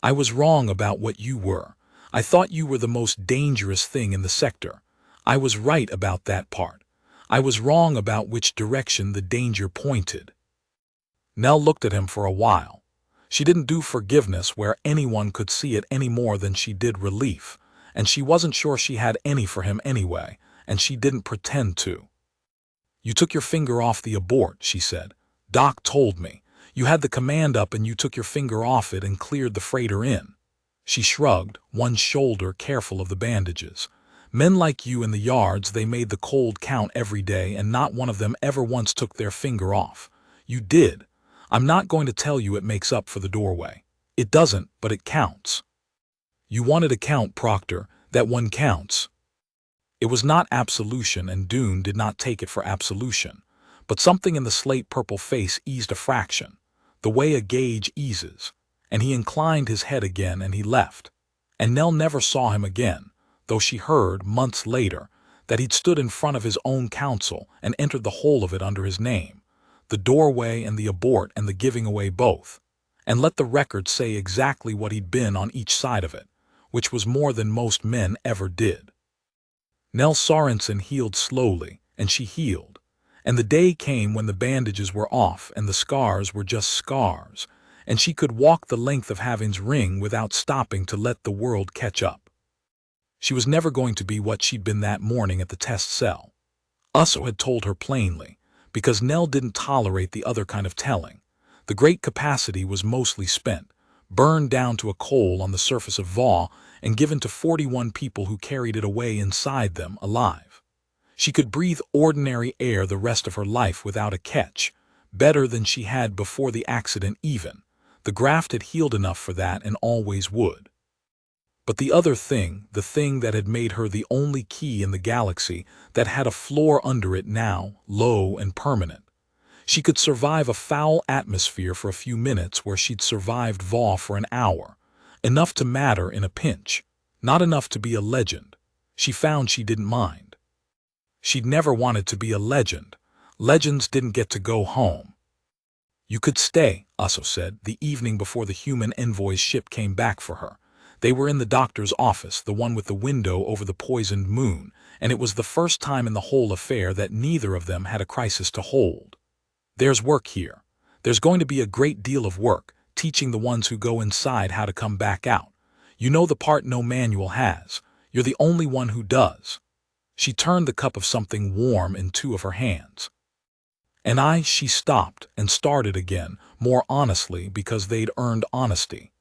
S1: "I was wrong about what you were. I thought you were the most dangerous thing in the sector. I was right about that part. I was wrong about which direction the danger pointed." Nell looked at him for a while. She didn't do forgiveness where anyone could see it any more than she did relief, and she wasn't sure she had any for him anyway, and she didn't pretend to. "You took your finger off the abort," she said. "Doc told me. You had the command up and you took your finger off it and cleared the freighter in." She shrugged, one shoulder careful of the bandages. Men like you in the yards, they made the cold count every day, and not one of them ever once took their finger off. You did. I'm not going to tell you it makes up for the doorway. It doesn't, but it counts. You wanted a count, Proctor. That one counts. It was not absolution, and Dune did not take it for absolution. But something in the slate-purple face eased a fraction, the way a gauge eases, and he inclined his head again and he left. And Nell never saw him again, though she heard, months later, that he'd stood in front of his own council and entered the whole of it under his name, the doorway and the abort and the giving away both, and let the record say exactly what he'd been on each side of it, which was more than most men ever did. Nell Sorensen healed slowly, and she healed, and the day came when the bandages were off and the scars were just scars, and she could walk the length of Havin's ring without stopping to let the world catch up. She was never going to be what she'd been that morning at the test cell. Usso had told her plainly, because Nell didn't tolerate the other kind of telling. The great capacity was mostly spent, burned down to a coal on the surface of Vaugh, and given to 41 people who carried it away inside them alive. She could breathe ordinary air the rest of her life without a catch, better than she had before the accident even. The graft had healed enough for that and always would. But the other thing, the thing that had made her the only key in the galaxy that had a floor under it now, low and permanent. She could survive a foul atmosphere for a few minutes where she'd survived Vaugh for an hour. Enough to matter in a pinch, not enough to be a legend. She found she didn't mind. She'd never wanted to be a legend. Legends didn't get to go home. You could stay, Usso said, the evening before the human envoy's ship came back for her. They were in the doctor's office, the one with the window over the poisoned moon, and it was the first time in the whole affair that neither of them had a crisis to hold. There's work here. There's going to be a great deal of work, teaching the ones who go inside how to come back out. You know the part no manual has. You're the only one who does. She turned the cup of something warm in two of her hands. And she stopped and started again, more honestly because they'd earned honesty.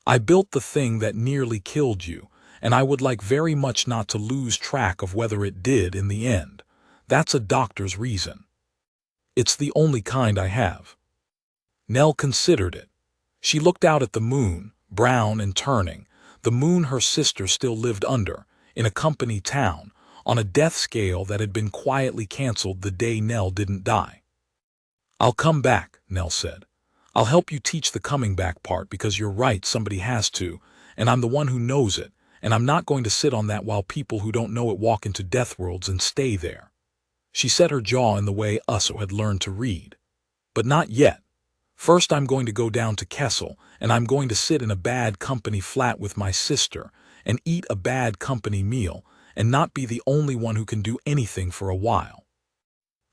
S1: I built the thing that nearly killed you, and I would like very much not to lose track of whether it did in the end. That's a doctor's reason. It's the only kind I have. Nell considered it. She looked out at the moon, brown and turning, the moon her sister still lived under, in a company town, on a death scale that had been quietly canceled the day Nell didn't die. I'll come back, Nell said. I'll help you teach the coming back part because you're right, somebody has to, and I'm the one who knows it, and I'm not going to sit on that while people who don't know it walk into death worlds and stay there. She set her jaw in the way Usso had learned to read. But not yet. First I'm going to go down to Kessel, and I'm going to sit in a bad company flat with my sister, and eat a bad company meal, and not be the only one who can do anything for a while.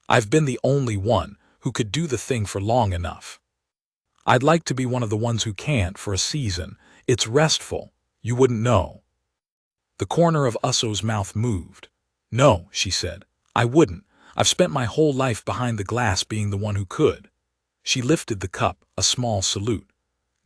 S1: I've been the only one who could do the thing for long enough. I'd like to be one of the ones who can't for a season. It's restful. You wouldn't know. The corner of Usso's mouth moved. No, she said. I wouldn't. I've spent my whole life behind the glass being the one who could. She lifted the cup, a small salute.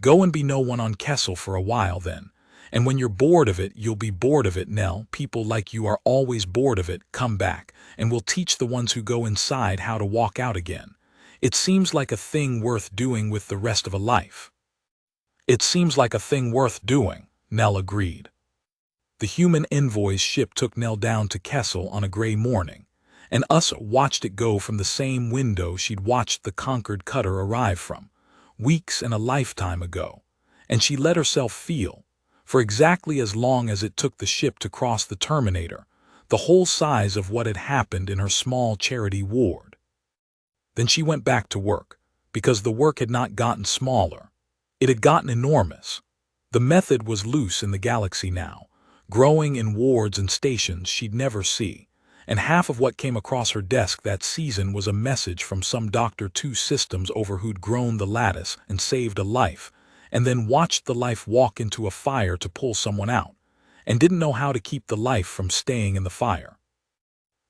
S1: Go and be no one on Kessel for a while then. And when you're bored of it, you'll be bored of it, Nell. People like you are always bored of it. Come back, and we'll teach the ones who go inside how to walk out again. It seems like a thing worth doing with the rest of a life. It seems like a thing worth doing, Nell agreed. The human envoy's ship took Nell down to Kessel on a gray morning, and Usso watched it go from the same window she'd watched the conquered cutter arrive from, weeks and a lifetime ago, and she let herself feel, for exactly as long as it took the ship to cross the Terminator, the whole size of what had happened in her small charity ward. Then she went back to work, because the work had not gotten smaller. It had gotten enormous. The method was loose in the galaxy now, growing in wards and stations she'd never see, and half of what came across her desk that season was a message from some Dr. 2 systems over who'd grown the lattice and saved a life, and then watched the life walk into a fire to pull someone out, and didn't know how to keep the life from staying in the fire.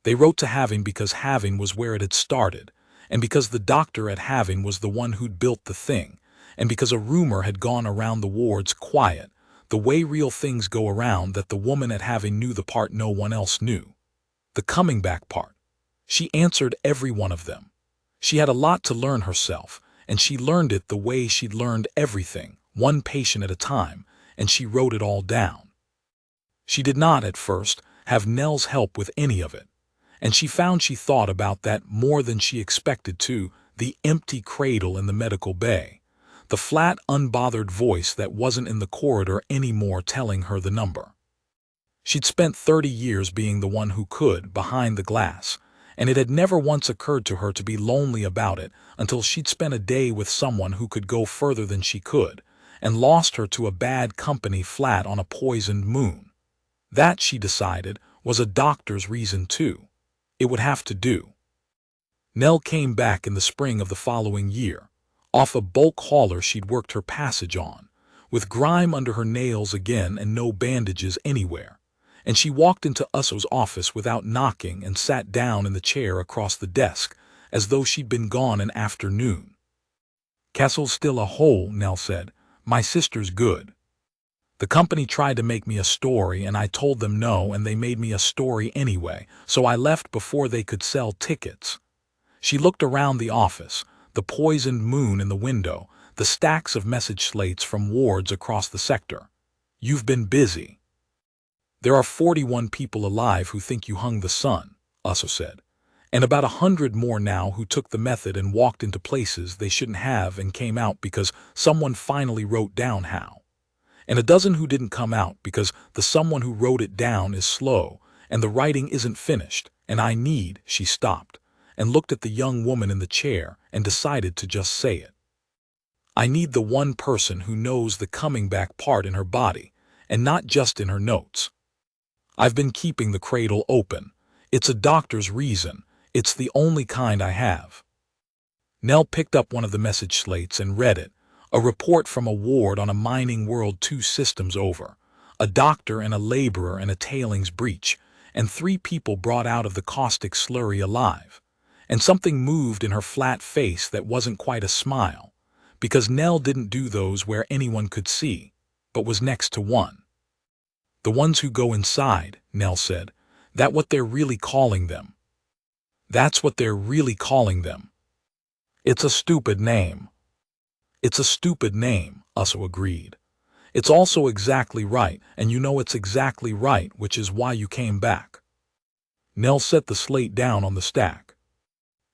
S1: They wrote to Having because Having was where it had started, and because the doctor at Having was the one who'd built the thing, and because a rumor had gone around the wards quiet, The way real things go around that the woman at having knew the part no one else knew. The coming back part. She answered every one of them. She had a lot to learn herself, and she learned it the way she'd learned everything, one patient at a time, and she wrote it all down. She did not, at first, have Nell's help with any of it, and she found she thought about that more than she expected to, the empty cradle in the medical bay, the flat, unbothered voice that wasn't in the corridor anymore telling her the number. She'd spent 30 years being the one who could, behind the glass, and it had never once occurred to her to be lonely about it until she'd spent a day with someone who could go further than she could, and lost her to a bad company flat on a poisoned moon. That, she decided, was a doctor's reason too. It would have to do. Nell came back in the spring of the following year, off a bulk hauler she'd worked her passage on, with grime under her nails again and no bandages anywhere, and she walked into Usso's office without knocking and sat down in the chair across the desk, as though she'd been gone an afternoon. "Kessel's still a hole," Nell said. "My sister's good. The company tried to make me a story, and I told them no, and they made me a story anyway, so I left before they could sell tickets." She looked around the office, the poisoned moon in the window, the stacks of message slates from wards across the sector. "You've been busy." "There are 41 people alive who think you hung the sun," Usso said, "and about 100 more now who took the method and walked into places they shouldn't have and came out because someone finally wrote down how. And a dozen who didn't come out because the someone who wrote it down is slow, and the writing isn't finished, and I need—" She stopped, and looked at the young woman in the chair, and decided to just say it. "I need the one person who knows the coming back part in her body, and not just in her notes. I've been keeping the cradle open. It's a doctor's reason. It's the only kind I have." Nell picked up one of the message slates and read it. A report from a ward on a mining world 2 systems over, a doctor and a laborer in a tailings breach, and 3 people brought out of the caustic slurry alive. And something moved in her flat face that wasn't quite a smile, because Nell didn't do those where anyone could see, but was next to one. "The ones who go inside," Nell said. "That's what they're really calling them. That's what they're really calling them." "It's a stupid name." "It's a stupid name," Usso agreed. "It's also exactly right, and you know it's exactly right, which is why you came back." Nell set the slate down on the stack.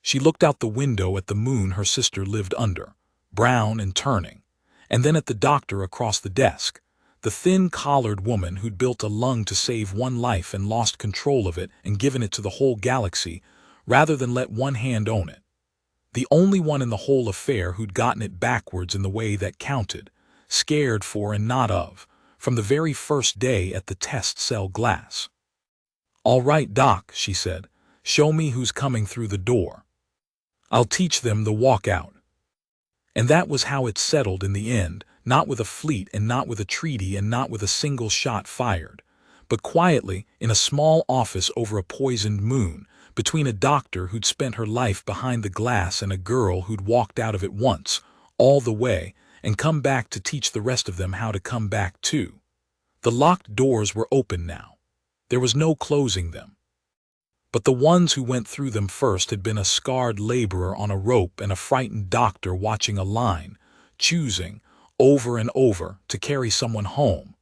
S1: She looked out the window at the moon her sister lived under, brown and turning, and then at the doctor across the desk, the thin-collared woman who'd built a lung to save one life and lost control of it and given it to the whole galaxy rather than let one hand own it. The only one in the whole affair who'd gotten it backwards in the way that counted, scared for and not of, from the very first day at the test cell glass. "All right, Doc," she said, "show me who's coming through the door. I'll teach them the walkout." And that was how it settled in the end, not with a fleet and not with a treaty and not with a single shot fired, but quietly in a small office over a poisoned moon, between a doctor who'd spent her life behind the glass and a girl who'd walked out of it once, all the way, and come back to teach the rest of them how to come back too. The locked doors were open now. There was no closing them. But the ones who went through them first had been a scarred laborer on a rope and a frightened doctor watching a line, choosing, over and over, to carry someone home.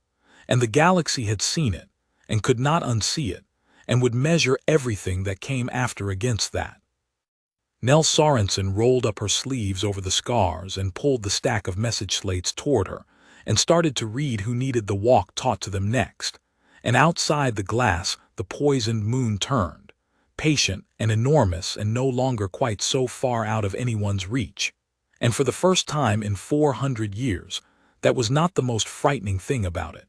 S1: And the galaxy had seen it, and could not unsee it, and would measure everything that came after against that. Nell Sorensen rolled up her sleeves over the scars and pulled the stack of message slates toward her, and started to read who needed the walk taught to them next. And outside the glass, the poisoned moon turned, patient and enormous and no longer quite so far out of anyone's reach. And for the first time in 400 years, that was not the most frightening thing about it.